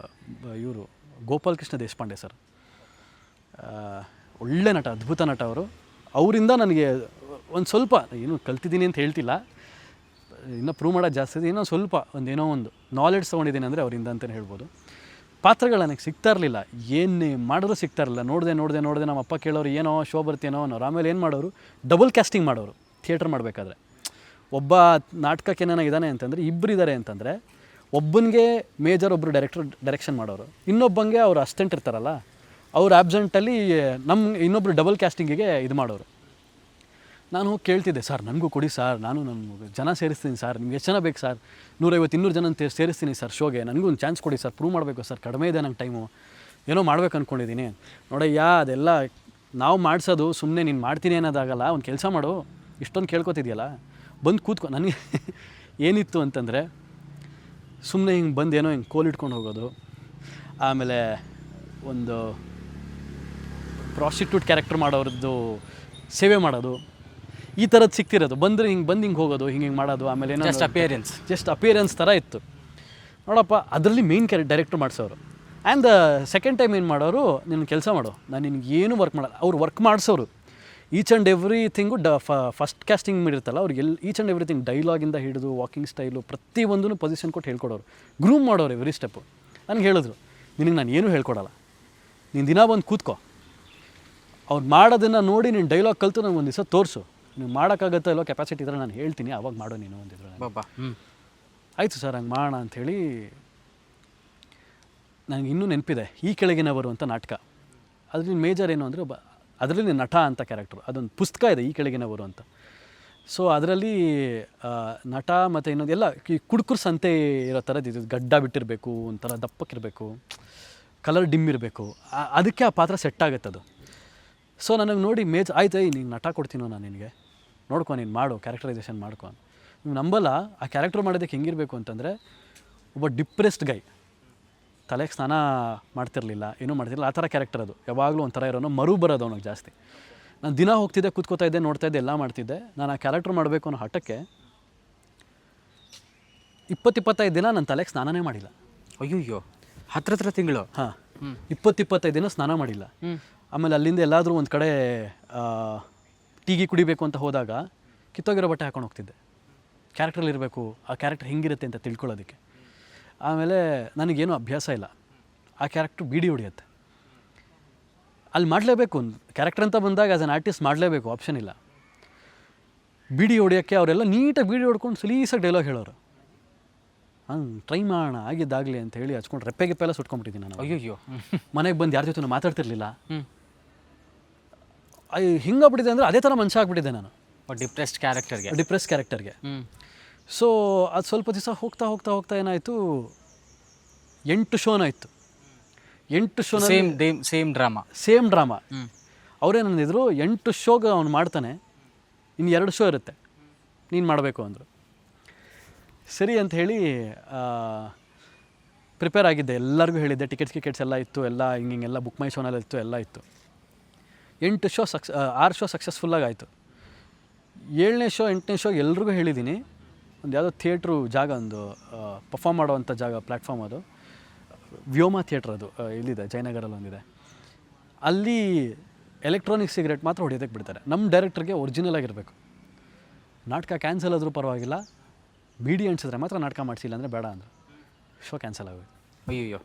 ಇವರು ಗೋಪಾಲ್ ಕೃಷ್ಣ ದೇಶಪಾಂಡೆ ಸರ್, ಒಳ್ಳೆ ನಟ, ಅದ್ಭುತ ನಟ ಅವರು. ಅವರಿಂದ ನನಗೆ ಒಂದು ಸ್ವಲ್ಪ ಏನು ಕಲ್ತಿದ್ದೀನಿ ಅಂತ ಹೇಳ್ತಿಲ್ಲ, ಇನ್ನೂ ಪ್ರೂವ್ ಮಾಡೋದು ಜಾಸ್ತಿ ಇದೆ, ಏನೋ ಸ್ವಲ್ಪ ಏನೋ ಒಂದು ನಾಲೆಡ್ಜ್ ತೊಗೊಂಡಿದ್ದೀನಿ ಅಂದರೆ ಅವರಿಂದ ಅಂತಲೇ ಹೇಳ್ಬೋದು. ಪಾತ್ರಗಳು ನನಗೆ ಸಿಗ್ತಾ ಇರಲಿಲ್ಲ, ಏನು ಮಾಡಿದ್ರೂ ಸಿಗ್ತಾ ಇರಲಿಲ್ಲ. ನೋಡಿದೆ ನಮ್ಮ ಅಪ್ಪ ಕೇಳೋರು ಏನೋ ಶೋ ಬರ್ತೀನೋ ಅನ್ನೋರು. ಆಮೇಲೆ ಏನು ಮಾಡೋರು, ಡಬಲ್ ಕ್ಯಾಸ್ಟಿಂಗ್ ಮಾಡೋರು ಥಿಯೇಟ್ರ್ ಮಾಡಬೇಕಾದ್ರೆ. ಒಬ್ಬ ನಾಟಕಕ್ಕೆ ಏನಾನ ಇದ್ದಾನೆ ಅಂತಂದರೆ, ಇಬ್ಬರು ಇದ್ದಾರೆ ಅಂತಂದರೆ ಒಬ್ಬನಿಗೆ ಮೇಜರ್, ಒಬ್ಬರು ಡೈರೆಕ್ಷನ್ ಮಾಡೋರು, ಇನ್ನೊಬ್ಬಂಗೆ ಅವ್ರು ಅಸಿಸ್ಟೆಂಟ್ ಇರ್ತಾರಲ್ಲ ಅವ್ರು ಆಬ್ಸೆಂಟಲ್ಲಿ ಇನ್ನೊಬ್ಬರು ಡಬಲ್ ಕ್ಯಾಸ್ಟಿಂಗಿಗೆ ಇದು ಮಾಡೋರು. ನಾನು ಹೋಗಿ ಕೇಳ್ತಿದ್ದೆ, ಸರ್ ನನಗೂ ಕೊಡಿ ಸರ್, ನಾನು ನನ್ನ ಜನ ಸೇರಿಸ್ತೀನಿ ಸರ್, ನಿಮ್ಗೆ ಎಷ್ಟು ಜನ ಬೇಕು ಸರ್? 150-200 ಜನ ಸೇರಿಸ್ತೀನಿ ಸರ್ ಶೋಗೆ, ನನಗೂ ಒಂದು ಚಾನ್ಸ್ ಕೊಡಿ ಸರ್, ಪ್ರೂವ್ ಮಾಡಬೇಕು ಸರ್, ಕಡಿಮೆ ಇದೆ ನಂಗೆ ಟೈಮು, ಏನೋ ಮಾಡ್ಬೇಕು ಅಂದ್ಕೊಂಡಿದ್ದೀನಿ. ನೋಡಯ್ಯ, ಅದೆಲ್ಲ ನಾವು ಮಾಡಿಸೋದು ಸುಮ್ಮನೆ ನೀನು ಮಾಡ್ತೀನಿ ಅನ್ನೋದಾಗಲ್ಲ, ಒಂದು ಕೆಲಸ ಮಾಡು, ಇಷ್ಟೊಂದು ಕೇಳ್ಕೊತಿದ್ಯಲ್ಲ, ಬಂದು ಕೂತ್ಕೊ. ನನಗೆ ಏನಿತ್ತು ಅಂತಂದರೆ ಸುಮ್ಮನೆ ಹಿಂಗೆ ಬಂದು ಏನೋ ಹಿಂಗೆ ಕೋಲ್ ಇಟ್ಕೊಂಡು ಹೋಗೋದು, ಆಮೇಲೆ ಒಂದು ಪ್ರಾಸ್ಟಿಟ್ಯೂಟ್ ಕ್ಯಾರೆಕ್ಟರ್ ಮಾಡೋರದ್ದು ಸೇವೆ ಮಾಡೋದು, ಈ ಥರದ್ದು ಸಿಗ್ತಿರೋದು. ಬಂದರೆ ಹಿಂಗೆ ಹೋಗೋದು, ಹಿಂಗೆ ಮಾಡೋದು. ಆಮೇಲೆ ಏನೋ ಜಸ್ಟ್ ಅಪಿಯರೆನ್ಸ್ ಥರ ಇತ್ತು ನೋಡಪ್ಪ. ಅದರಲ್ಲಿ ಮೇಯ್ನ್ ಡೈರೆಕ್ಟ್ರ್ ಮಾಡಿಸೋರು. ಆ್ಯಂಡ್ ಸೆಕೆಂಡ್ ಟೈಮ್ ಏನು ಮಾಡೋರು, ನಿನ್ನ ಕೆಲಸ ಮಾಡು, ನಾನು ನಿನಗೆ ಏನೂ ವರ್ಕ್ ಮಾಡಲ್ಲ. ಅವ್ರು ವರ್ಕ್ ಮಾಡಿಸೋರು each and everything. First casting ಮಾಡಿರ್ತಲ್ಲ ಅವ್ರಿಗೆ ಈಚ್ ಆ್ಯಂಡ್ ಎವ್ರಿಥಿಂಗ್, ಡೈಲಾಗಿಂದ ಹಿಡಿದು ವಾಕಿಂಗ್ ಸ್ಟೈಲು ಪ್ರತಿಯೊಂದೂ ಪೊಸಿಷನ್ ಕೊಟ್ಟು ಹೇಳ್ಕೊಡೋರು, ಗ್ರೂಮ್ ಮಾಡೋರು ಎವ್ರಿ ಸ್ಟೆಪ್ಪು. ನನಗೆ ಹೇಳಿದ್ರು, ನಿನಗೆ ನಾನು ಏನೂ ಹೇಳ್ಕೊಡಲ್ಲ, ನೀನು ದಿನ ಬಂದು ಕೂತ್ಕೋ, ಅವ್ರು ಮಾಡೋದನ್ನು ನೋಡಿ ನೀನು ಡೈಲಾಗ್ ಕಲಿತು ನನಗೆ ಒಂದು ದಿವಸ ತೋರಿಸು, ನೀವು ಮಾಡೋಕ್ಕಾಗತ್ತೋ ಇಲ್ಲೋ ಕೆಪಾಸಿಟಿ ಇದ್ದರೆ ನಾನು ಹೇಳ್ತೀನಿ, ಅವಾಗ ಮಾಡೋ ನೀನು ಅಂದಿದ್ರು. ಆಯಿತು ಸರ್, ಹಂಗೆ ಮಾಡೋಣ ಅಂಥೇಳಿ. ನನಗೆ ಇನ್ನೂ ನೆನಪಿದೆ ಈ ಕೆಳಗಿನ ಬರುವಂಥ ನಾಟಕ. ಅದರಲ್ಲಿ ಮೇಜರ್ ಏನು ಅಂದರೆ ಅದರಲ್ಲಿ ನಟ ಅಂತ ಕ್ಯಾರೆಕ್ಟರ್, ಅದೊಂದು ಪುಸ್ತಕ ಇದೆ ಈ ಕೆಳಗಿನ ಬರುವಂಥ. ಸೊ ಅದರಲ್ಲಿ ನಟ ಮತ್ತು ಇನ್ನೊಂದು ಎಲ್ಲ ಈ ಕುಡ್ಕುರು ಸಂತೆ ಇರೋ ಥರದ್ದು ಇದು, ಗಡ್ಡ ಬಿಟ್ಟಿರಬೇಕು, ಒಂಥರ ದಪ್ಪಕ್ಕಿರಬೇಕು, ಕಲರ್ ಡಿಮ್ ಇರಬೇಕು, ಅದಕ್ಕೆ ಆ ಪಾತ್ರ ಸೆಟ್ ಆಗುತ್ತೆ ಅದು. ಸೊ ನನಗೆ ನೋಡಿ ಆಯ್ತು ನೀನು ನಟ ಕೊಡ್ತೀನೋ ನಾನು ನಿನಗೆ, ನೋಡ್ಕೊ, ನೀನು ಮಾಡು, ಕ್ಯಾರೆಕ್ಟರೈಸೇಷನ್ ಮಾಡ್ಕೊ. ನೀವು ನಂಬಲ್ಲ, ಆ ಕ್ಯಾರೆಕ್ಟರ್ ಮಾಡೋದಕ್ಕೆ ಹೆಂಗಿರಬೇಕು ಅಂತಂದರೆ, ಒಬ್ಬ ಡಿಪ್ರೆಸ್ಡ್ ಗೈ, ತಲೆಗೆ ಸ್ನಾನ ಮಾಡ್ತಿರಲಿಲ್ಲ, ಏನೂ ಮಾಡ್ತಿರಲಿಲ್ಲ, ಆ ಥರ ಕ್ಯಾರೆಕ್ಟರ್ ಅದು. ಯಾವಾಗಲೂ ಒಂಥರ ಇರೋನು, ಮರು ಬರೋದು ಅವನಿಗೆ ಜಾಸ್ತಿ. ನಾನು ದಿನ ಹೋಗ್ತಿದ್ದೆ, ಕೂತ್ಕೋತಾ ಇದ್ದೆ, ನೋಡ್ತಾ ಇದ್ದೆ, ಎಲ್ಲ ಮಾಡ್ತಿದ್ದೆ. ನಾನು ಆ ಕ್ಯಾರೆಕ್ಟರ್ ಮಾಡಬೇಕು ಅನ್ನೋ ಹಠಕ್ಕೆ 20-25 ದಿನ ನನ್ನ ತಲೆಗೆ ಸ್ನಾನನೇ ಮಾಡಿಲ್ಲ. ಅಯ್ಯೋ, ಹತ್ರ ತಿಂಗಳು. ಹಾಂ, 20-25 ದಿನ ಸ್ನಾನ ಮಾಡಿಲ್ಲ. ಆಮೇಲೆ ಅಲ್ಲಿಂದ ಎಲ್ಲಾದರೂ ಒಂದು ಕಡೆ ಟೀಗಿ ಕುಡಿಬೇಕು ಅಂತ ಹೋದಾಗ ಕಿತ್ತೋಗಿರೋ ಬಟ್ಟೆ ಹಾಕೊಂಡು ಹೋಗ್ತಿದ್ದೆ. ಕ್ಯಾರೆಕ್ಟ್ರಲ್ಲಿ ಇರಬೇಕು, ಆ ಕ್ಯಾರೆಕ್ಟರ್ ಹೆಂಗಿರುತ್ತೆ ಅಂತ ತಿಳ್ಕೊಳ್ಳೋದಕ್ಕೆ. ಆಮೇಲೆ ನನಗೇನು ಅಭ್ಯಾಸ ಇಲ್ಲ. ಆ ಕ್ಯಾರೆಕ್ಟ್ರು ಬೀಡಿ ಹೊಡಿಯುತ್ತೆ. ಅಲ್ಲಿ ಮಾಡಲೇಬೇಕು, ಕ್ಯಾರೆಕ್ಟರ್ ಅಂತ ಬಂದಾಗ ಆ್ಯಸ್ ಅನ್ ಆರ್ಟಿಸ್ಟ್ ಮಾಡಲೇಬೇಕು, ಆಪ್ಷನ್ ಇಲ್ಲ. ಬೀಡಿ ಹೊಡಿಯೋಕ್ಕೆ ಅವರೆಲ್ಲ ನೀಟಾಗಿ ಬೀಡಿ ಹೊಡ್ಕೊಂಡು ಸಲೀಸಾಗಿ ಡೈಲಾಗ್ ಹೇಳೋರು. ಟ್ರೈ ಮಾಡೋಣ ಆಗಿದ್ದಾಗಲಿ ಅಂತ ಹೇಳಿ ಹಚ್ಕೊಂಡು ರೆಪ್ಪೆಗೆಲ್ಲ ಸುಟ್ಕೊಂಡ್ಬಿಟ್ಟಿದ್ದೀನಿ ನಾನು. ಅಯ್ಯೋ, ಮನೆಗೆ ಬಂದು ಯಾರ ಜೊತೆ ಮಾತಾಡ್ತಿರ್ಲಿಲ್ಲ. ಹಿಂಗಾಗ್ಬಿಟ್ಟಿದೆ ಅಂದರೆ ಅದೇ ಥರ ಮನುಷ್ಯ ಆಗ್ಬಿಟ್ಟಿದ್ದೆ ನಾನು, ಡಿಪ್ರೆಸ್ ಕ್ಯಾರೆಕ್ಟರ್ಗೆ. ಸೊ ಅದು ಸ್ವಲ್ಪ ದಿವಸ ಹೋಗ್ತಾ ಏನಾಯಿತು, 8 ಶೋನ ಇತ್ತು. 8 ಶೋನ ಸೇಮ್ ಡ್ರಾಮಾ. ಅವರೇನಂದಿದ್ರು 8 ಶೋಗೆ ಅವ್ನು ಮಾಡ್ತಾನೆ, ಇನ್ನು 2 ಶೋ ಇರುತ್ತೆ, ನೀನು ಮಾಡಬೇಕು ಅಂದರು. ಸರಿ ಅಂತ ಹೇಳಿ ಪ್ರಿಪೇರ್ ಆಗಿದ್ದೆ, ಎಲ್ಲರಿಗೂ ಹೇಳಿದ್ದೆ, ಟಿಕೆಟ್ಸ್ ಎಲ್ಲ ಇತ್ತು, ಎಲ್ಲ ಹಿಂಗೆಲ್ಲ ಬುಕ್ ಮೈ ಶೋನಲ್ಲಿ ಇತ್ತು, ಎಲ್ಲ ಇತ್ತು. 6 ಶೋ ಸಕ್ಸಸ್ಫುಲ್ಲಾಗಿ ಆಯಿತು. 7ನೇ ಶೋ 8ನೇ ಶೋ ಎಲ್ರಿಗೂ ಹೇಳಿದ್ದೀನಿ. ಒಂದು ಯಾವುದೋ ಥಿಯೇಟ್ರು ಜಾಗ, ಒಂದು ಪರ್ಫಾರ್ಮ್ ಮಾಡೋವಂಥ ಜಾಗ, ಪ್ಲ್ಯಾಟ್ಫಾರ್ಮ್, ಅದು ವ್ಯೋಮ ಥಿಯೇಟ್ರ್, ಅದು ಇಲ್ಲಿದೆ, ಜಯನಗರಲ್ಲಿ ಒಂದಿದೆ. ಅಲ್ಲಿ ಎಲೆಕ್ಟ್ರಾನಿಕ್ ಸಿಗರೇಟ್ ಮಾತ್ರ ಹೊಡಿಯೋದಕ್ಕೆ ಬಿಡ್ತಾರೆ. ನಮ್ಮ ಡೈರೆಕ್ಟರ್ಗೆ ಒರಿಜಿನಲ್ ಆಗಿರಬೇಕು. ನಾಟಕ ಕ್ಯಾನ್ಸಲ್ ಆದರೂ ಪರವಾಗಿಲ್ಲ, ಬೀಡಿ ಅಂಟಿಸಿದ್ರೆ ಮಾತ್ರ ನಾಟಕ ಮಾಡಿಸಿಲ್ಲ ಅಂದರೆ ಬೇಡ ಅಂದರು. ಶೋ ಕ್ಯಾನ್ಸಲ್ ಆಗೋಯ್ತು. ಅಯ್ಯೋ,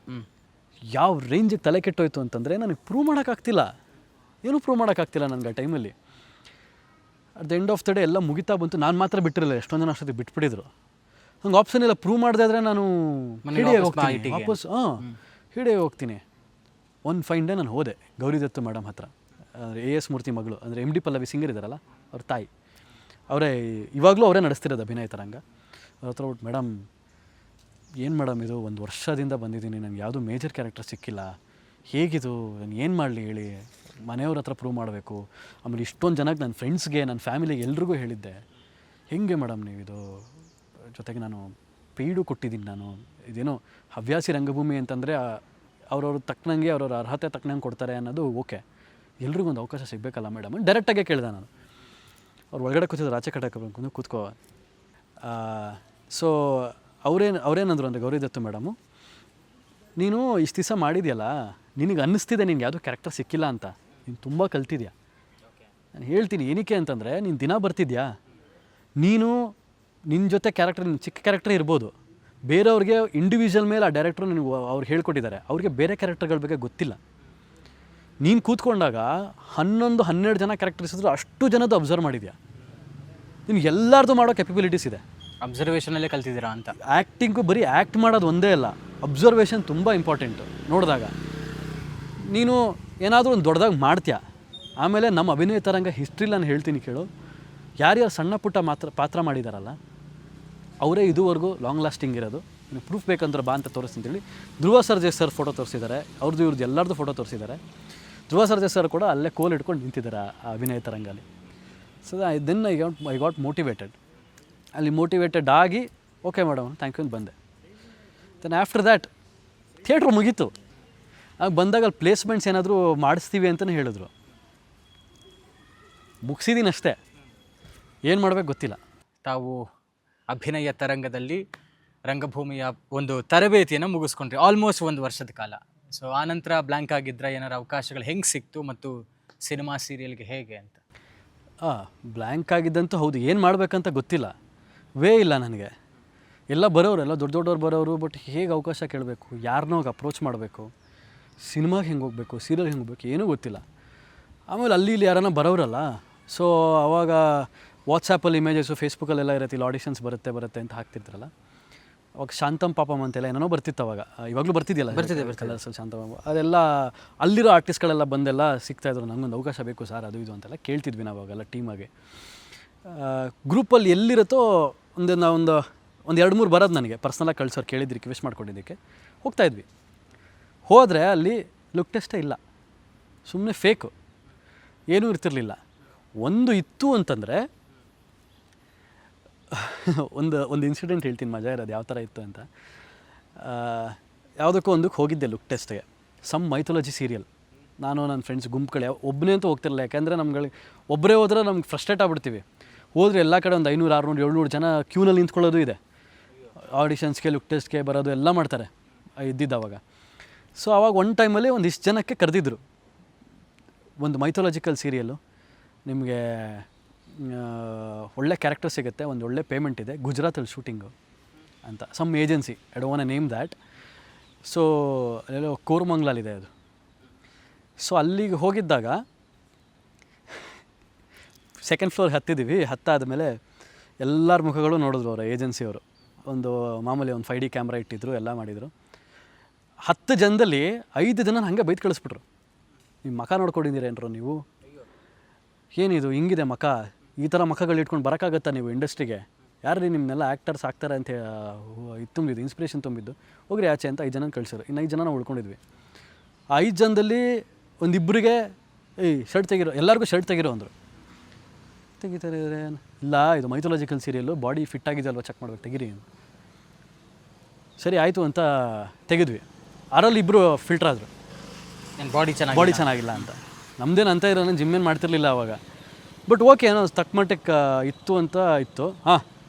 ಯಾವ ರೇಂಜಿಗೆ ತಲೆ ಕೆಟ್ಟೋಯ್ತು ಅಂತಂದರೆ ನನಗೆ ಪ್ರೂವ್ ಮಾಡೋಕ್ಕಾಗ್ತಿಲ್ಲ, ಏನೂ ಪ್ರೂವ್ ಮಾಡೋಕ್ಕಾಗ್ತಿಲ್ಲ ನನಗೆ ಆ ಟೈಮಲ್ಲಿ. At the end of the day ಎಲ್ಲ ಮುಗಿತಾ ಬಂತು. ನಾನು ಮಾತ್ರ ಬಿಟ್ಟಿರಲಿಲ್ಲ, ಎಷ್ಟೊಂದು ಜನ ಅಷ್ಟೊತ್ತಿಗೆ ಬಿಟ್ಬಿಟ್ಟಿದ್ರು. ಹಂಗೆ ಆಪ್ಷನ್ ಇಲ್ಲ, ಪ್ರೂವ್ ಮಾಡದೇ ಇದ್ದರೆ ನಾನು ವಾಪಸ್ ಹಿಡಿಯೇ ಹೋಗ್ತೀನಿ. ಒಂದು ಫೈನ್ ಡೇ ನಾನು ಹೋದೆ ಗೌರಿ ದತ್ತು ಮೇಡಮ್ ಹತ್ರ, ಅಂದರೆ AS ಮೂರ್ತಿ ಮಗಳು, ಅಂದರೆ MD ಪಲ್ಲವಿ ಸಿಂಗರ್ ಇದ್ದಾರಲ್ಲ ಅವ್ರ ತಾಯಿ, ಇವಾಗಲೂ ಅವರೇ ನಡೆಸ್ತಿರೋದು ಅಭಿನಯ ತರಂಗ. ಅವ್ರ ಹತ್ರ ಬಿಟ್ಟು, ಮೇಡಮ್ ಏನು ಮೇಡಮ್ ಇದು, 1 ವರ್ಷದಿಂದ ಬಂದಿದ್ದೀನಿ, ನನಗೆ ಯಾವುದೂ ಮೇಜರ್ ಕ್ಯಾರೆಕ್ಟರ್ ಸಿಕ್ಕಿಲ್ಲ, ಹೇಗಿದು, ನಾನು ಏನು ಮಾಡಲಿ ಹೇಳಿ, ಮನೆಯವ್ರ ಹತ್ರ ಪ್ರೂವ್ ಮಾಡಬೇಕು, ಆಮೇಲೆ ಇಷ್ಟೊಂದು ಜನಕ್ಕೆ, ನನ್ನ ಫ್ರೆಂಡ್ಸ್ಗೆ, ನನ್ನ ಫ್ಯಾಮಿಲಿಗೆ ಎಲ್ರಿಗೂ ಹೇಳಿದ್ದೆ, ಹೇಗೆ ಮೇಡಮ್ ನೀವಿದು, ಜೊತೆಗೆ ನಾನು ಪೇಯ್ಡು ಕೊಟ್ಟಿದ್ದೀನಿ, ನಾನು ಇದೇನೋ ಹವ್ಯಾಸಿ ರಂಗಭೂಮಿ ಅಂತಂದರೆ ಅವ್ರವ್ರ ತಕ್ಕನಂಗೆ, ಅವ್ರವ್ರ ಅರ್ಹತೆ ತಕ್ಕನಂಗೆ ಕೊಡ್ತಾರೆ ಅನ್ನೋದು ಓಕೆ, ಎಲ್ರಿಗೂ ಒಂದು ಅವಕಾಶ ಸಿಗಬೇಕಲ್ಲ ಮೇಡಮ್, ಡೈರೆಕ್ಟಾಗೆ ಕೇಳಿದೆ ನಾನು. ಅವ್ರು ಒಳಗಡೆ ಕೂತಿದ್ರು, ಆಚೆ ಕಡೆ ಕೂತ್ಕೋ. ಸೊ ಅವರೇನಂದ್ರು ಅಂದರೆ, ಗೌರಿ ದತ್ತು ಮೇಡಮು, ನೀನು ಇಷ್ಟು ದಿವಸ ಮಾಡಿದ್ಯಲ್ಲ, ನಿನಗೆ ಅನ್ನಿಸ್ತಿದೆ ನಿನ್ಗೆ ಯಾವುದೂ ಕ್ಯಾರೆಕ್ಟರ್ ಸಿಕ್ಕಿಲ್ಲ ಅಂತ, ನೀನು ತುಂಬ ಕಲ್ತಿದ್ಯಾ. ನಾನು ಹೇಳ್ತೀನಿ ಏನಕ್ಕೆ ಅಂತಂದರೆ, ನೀನು ದಿನ ಬರ್ತಿದ್ಯಾ, ನಿನ್ನ ಜೊತೆ ಕ್ಯಾರೆಕ್ಟರ್, ಚಿಕ್ಕ ಕ್ಯಾರೆಕ್ಟರ್ ಇರ್ಬೋದು, ಬೇರೆಯವ್ರಿಗೆ ಇಂಡಿವಿಜುವಲ್ ಮೇಲೆ ಆ ಡೈರೆಕ್ಟ್ರು ನಿನಗೆ ಅವ್ರು ಹೇಳ್ಕೊಟ್ಟಿದ್ದಾರೆ, ಅವ್ರಿಗೆ ಬೇರೆ ಕ್ಯಾರೆಕ್ಟರ್ಗಳ ಬಗ್ಗೆ ಗೊತ್ತಿಲ್ಲ. ನೀನು ಕೂತ್ಕೊಂಡಾಗ 11-12 ಜನ ಕ್ಯಾರೆಕ್ಟರ್ಸ್ ಇದ್ದರೂ ಅಷ್ಟು ಜನದ್ದು ಅಬ್ಸರ್ವ್ ಮಾಡಿದ್ಯಾ, ನಿನ್ಗೆ ಎಲ್ಲರದು ಮಾಡೋ ಕೆಪಬಿಲಿಟೀಸ್ ಇದೆ. ಅಬ್ಸರ್ವೇಷನಲ್ಲೇ ಕಲ್ತಿದ್ದೀರಾ ಅಂತ. ಆ್ಯಕ್ಟಿಂಗು ಬರೀ ಆ್ಯಕ್ಟ್ ಮಾಡೋದು ಒಂದೇ ಅಲ್ಲ, ಅಬ್ಸರ್ವೇಷನ್ ತುಂಬ ಇಂಪಾರ್ಟೆಂಟು. ನೋಡಿದಾಗ ನೀನು ಏನಾದರೂ ಒಂದು ದೊಡ್ಡದಾಗಿ ಮಾಡ್ತೀಯ, ಆಮೇಲೆ ನಮ್ಮ ಅಭಿನಯ ತರಂಗ ಹಿಸ್ಟ್ರಿಲಿ ನಾನು ಹೇಳ್ತೀನಿ ಕೇಳು, ಯಾರ್ಯಾರು ಸಣ್ಣ ಪುಟ್ಟ ಪಾತ್ರ ಮಾಡಿದಾರಲ್ಲ ಅವರೇ ಇದುವರೆಗೂ ಲಾಂಗ್ ಲಾಸ್ಟಿಂಗ್ ಇರೋದು. ನೀವು ಪ್ರೂಫ್ ಬೇಕಂದ್ರೆ ಬಾ ಅಂತ ತೋರಿಸ್ತೀನಿ ಅಂತೇಳಿ ಧ್ರುವ ಸರ್ಜಾ ಸರ್ ಫೋಟೋ ತೋರಿಸಿದ್ದಾರೆ, ಇವ್ರದ್ದು ಎಲ್ಲರದ್ದು ಫೋಟೋ ತೋರಿಸಿದ್ದಾರೆ. ಧ್ರುವ ಸರ್ಜಾ ಸರ್ ಕೂಡ ಅಲ್ಲೇ ಕೋಲ್ ಇಟ್ಕೊಂಡು ನಿಂತಿದ್ದಾರೆ ಆ ಅಭಿನಯ ತರಂಗಲ್ಲಿ. So then I got motivated. ಅಲ್ಲಿ ಮೋಟಿವೇಟೆಡ್ ಆಗಿ ಓಕೆ ಮೇಡಮ್ ಥ್ಯಾಂಕ್ ಯು ಅಂತ ಬಂದೆ. ದೆನ್ ಆಫ್ಟರ್ ದ್ಯಾಟ್ ಥಿಯೇಟ್ರ್ ಮುಗೀತು. ಆಗ ಬಂದಾಗ ಅಲ್ಲಿ ಪ್ಲೇಸ್ಮೆಂಟ್ಸ್ ಏನಾದರೂ ಮಾಡಿಸ್ತೀವಿ ಅಂತಲೇ ಹೇಳಿದ್ರು. ಮುಗಿಸಿದ್ದೀನಿ ಅಷ್ಟೇ, ಏನು ಮಾಡಬೇಕು ಗೊತ್ತಿಲ್ಲ. ತಾವು ಅಭಿನಯ ತರಂಗದಲ್ಲಿ ರಂಗಭೂಮಿಯ ಒಂದು ತರಬೇತಿಯನ್ನು ಮುಗಿಸ್ಕೊಂಡ್ರಿ ಆಲ್ಮೋಸ್ಟ್ 1 ವರ್ಷದ ಕಾಲ. ಸೊ ಆನಂತರ ಬ್ಲ್ಯಾಂಕ್ ಆಗಿದ್ದರೆ ಏನಾರು ಅವಕಾಶಗಳು ಹೆಂಗೆ ಸಿಕ್ತು ಮತ್ತು ಸಿನಿಮಾ ಸೀರಿಯಲ್ಗೆ ಹೇಗೆ ಅಂತ? ಬ್ಲ್ಯಾಂಕ್ ಆಗಿದ್ದಂತೂ ಹೌದು, ಏನು ಮಾಡಬೇಕಂತ ಗೊತ್ತಿಲ್ಲ, ವೇ ಇಲ್ಲ ನನಗೆ. ಎಲ್ಲ ಬರೋರು, ಎಲ್ಲ ದೊಡ್ಡವ್ರು ಬರೋರು, ಬಟ್ ಹೇಗೆ ಅವಕಾಶ ಕೇಳಬೇಕು, ಯಾರನ್ನೋ ಹೋಗಿ ಅಪ್ರೋಚ್ ಮಾಡಬೇಕು, ಸಿನಿಮಾಗೆ ಹೆಂಗೆ ಹೋಗಬೇಕು, ಸೀರಿಯಲ್ ಹೆಂಗೆ ಹೋಗ್ಬೇಕು ಏನೂ ಗೊತ್ತಿಲ್ಲ. ಆಮೇಲೆ ಅಲ್ಲಿ ಇಲ್ಲಿ ಯಾರನ್ನ ಬರೋರಲ್ಲ, ಸೊ ಆವಾಗ ವಾಟ್ಸಾಪಲ್ಲಿ ಇಮೇಜಸ್ಸು, ಫೇಸ್ಬುಕ್ಕಲ್ಲೆಲ್ಲ ಇರುತ್ತೆ, ಇಲ್ಲಿ ಆಡಿಷನ್ಸ್ ಬರುತ್ತೆ ಅಂತ ಹಾಕ್ತಿರ್ತಾರಲ್ಲ. ಅವಾಗ ಶಾಂತಮ್ ಪಾಪಮ್ ಅಂತೆಲ್ಲ ಏನೇನೋ ಬರ್ತಿತ್ತು ಅವಾಗ, ಇವಾಗಲೂ ಬರ್ತಿದೆಯಲ್ಲ, ಬರ್ತಿದೆ ಶಾಂತಮ್. ಅದೆಲ್ಲ ಅಲ್ಲಿರೋ ಆರ್ಟಿಸ್ಟ್ಗಳೆಲ್ಲ ಬಂದೆಲ್ಲ ಸಿಗ್ತಾಯಿದ್ರು, ನನಗೊಂದು ಅವಕಾಶ ಬೇಕು ಸರ್ ಅದು ಇದು ಅಂತೆಲ್ಲ ಕೇಳ್ತಿದ್ವಿ ನಾವು ಅವಾಗೆಲ್ಲ ಟೀಮಾಗೆ. ಗ್ರೂಪಲ್ಲಿ ಎಲ್ಲಿರುತ್ತೋ ಒಂದು 2-3 ಬರೋದು ನನಗೆ ಪರ್ಸ್ನಲಾಗಿ ಕಳ್ಸೋರು, ಕೇಳಿದ್ದು ರಿಕ್ವೆಸ್ಟ್ ಮಾಡ್ಕೊಂಡಿದ್ದಕ್ಕೆ ಹೋಗ್ತಾಯಿದ್ವಿ. ಹೋದರೆ ಅಲ್ಲಿ ಲುಕ್ ಟೆಸ್ಟೇ ಇಲ್ಲ, ಸುಮ್ಮನೆ ಫೇಕು, ಏನೂ ಇರ್ತಿರ್ಲಿಲ್ಲ. ಒಂದು ಇತ್ತು ಅಂತಂದರೆ ಒಂದು ಇನ್ಸಿಡೆಂಟ್ ಹೇಳ್ತೀನಿ, ಮಜಾ ಇರೋದು ಯಾವ ಥರ ಇತ್ತು ಅಂತ. ಯಾವುದಕ್ಕೂ ಒಂದಕ್ಕೆ ಹೋಗಿದ್ದೆ ಲುಕ್ ಟೆಸ್ಟ್ಗೆ, ಸಮ್ ಮೈಥಾಲಜಿ ಸೀರಿಯಲ್. ನಾನು ನನ್ನ ಫ್ರೆಂಡ್ಸ್ ಗುಂಪುಗಳು ಒಬ್ಬನೇ ಅಂತೂ ಹೋಗ್ತಿರಲಿಲ್ಲ, ಯಾಕೆಂದರೆ ನಮ್ಗಳಿಗೆ ಒಬ್ಬರೇ ಹೋದ್ರೆ ನಮ್ಗೆ ಫ್ರಸ್ಟ್ರೇಟ್ ಆಗ್ಬಿಡ್ತೀವಿ. ಹೋದರೆ ಎಲ್ಲ ಕಡೆ ಒಂದು 500, 600, 700 ಜನ ಕ್ಯೂನಲ್ಲಿ ನಿಂತ್ಕೊಳ್ಳೋದು ಇದೆ. ಆಡಿಷನ್ಸ್ಗೆ, ಲುಕ್ ಟೆಸ್ಟ್ಗೆ ಬರೋದು ಎಲ್ಲ ಮಾಡ್ತಾರೆ ಇದ್ದಿದ್ದು. ಸೊ ಆವಾಗ ಒಂದು ಟೈಮಲ್ಲಿ ಒಂದಿಷ್ಟು ಜನಕ್ಕೆ ಕರೆದಿದ್ರು. ಒಂದು ಮೈಥಾಲಜಿಕಲ್ ಸೀರಿಯಲ್ಲು, ನಿಮಗೆ ಒಳ್ಳೆ ಕ್ಯಾರೆಕ್ಟರ್ ಸಿಗುತ್ತೆ, ಒಂದು ಒಳ್ಳೆ ಪೇಮೆಂಟ್ ಇದೆ, ಗುಜರಾತಲ್ಲಿ ಶೂಟಿಂಗು ಅಂತ, some agency, I don't want to name that. So ಅಲ್ಲೆಲ್ಲೋ ಕೋರಮಂಗ್ಲಲ್ಲಿದೆ ಅದು. ಸೊ ಅಲ್ಲಿಗೆ ಹೋಗಿದ್ದಾಗ ಸೆಕೆಂಡ್ ಫ್ಲೋರ್ ಹತ್ತಿದ್ದೀವಿ. ಹತ್ತಾದಮೇಲೆ ಎಲ್ಲರ ಮುಖಗಳು ನೋಡಿದ್ರು ಅವರ ಏಜೆನ್ಸಿಯವರು. ಒಂದು ಮಾಮೂಲಿ ಒಂದು 5D ಕ್ಯಾಮ್ರಾ ಇಟ್ಟಿದ್ರು, ಎಲ್ಲ ಮಾಡಿದರು. 10 ಜನದಲ್ಲಿ 5 ಜನ ಹಾಗೆ ಬೈದು ಕಳಿಸ್ಬಿಟ್ರು. ನಿಮ್ಮ ಮಖ ನೋಡ್ಕೊಂಡಿದ್ದೀರೇನ್ರು ನೀವು, ಏನಿದು ಹಿಂಗಿದೆ ಮಖ, ಈ ಥರ ಮಖಗಳು ಇಟ್ಕೊಂಡು ಬರೋಕ್ಕಾಗತ್ತಾ ನೀವು ಇಂಡಸ್ಟ್ರಿಗೆ, ಯಾರು ನಿಮ್ಮನ್ನೆಲ್ಲ ಆ್ಯಕ್ಟರ್ಸ್ ಆಗ್ತಾರೆ ಅಂತ ಇದು ತುಂಬಿದ್ದು, ಇನ್ಸ್ಪಿರೇಷನ್ ತುಂಬಿದ್ದು, ಹೋಗ್ರಿ ಆಚೆ ಅಂತ 5 ಜನ ಕಳಿಸಿದ್ರು. ಇನ್ನು 5 ಜನ ನಾವು ಉಳ್ಕೊಂಡಿದ್ವಿ. ಆ 5 ಜನದಲ್ಲಿ ಒಂದಿಬ್ಬರಿಗೆ ಶರ್ಟ್ ತೆಗಿರೋ, ಎಲ್ಲರಿಗೂ ಶರ್ಟ್ ತೆಗಿರೋ ಅಂದರು. ತೆಗಿತಾರೆ ಇಲ್ಲ, ಇದು ಮೈಥಾಲಜಿಕಲ್ ಸೀರಿಯಲ್ಲು, ಬಾಡಿ ಫಿಟ್ ಆಗಿದೆ ಅಲ್ವಾ ಚೆಕ್ ಮಾಡ್ಬೇಕು, ತೆಗಿರಿ. ಸರಿ ಆಯಿತು ಅಂತ ತೆಗೆದ್ವಿ. ಅದರಲ್ಲಿ ಇಬ್ಬರು ಫಿಲ್ಟರ್ ಆದರು, ಬಾಡಿ ಚೆನ್ನಾಗಿಲ್ಲ ಅಂತ. ನಮ್ಮದೇನು ಅಂತ ಇರೋ, ನಾನು ಜಿಮ್ ಏನು ಮಾಡ್ತಿರ್ಲಿಲ್ಲ ಆವಾಗ. ಬಟ್ ಓಕೆ, ಏನೋ ತಕ್ಕ ಮಟ್ಟಕ್ಕೆ ಇತ್ತು ಅಂತ ಇತ್ತು. ಹಾಂ,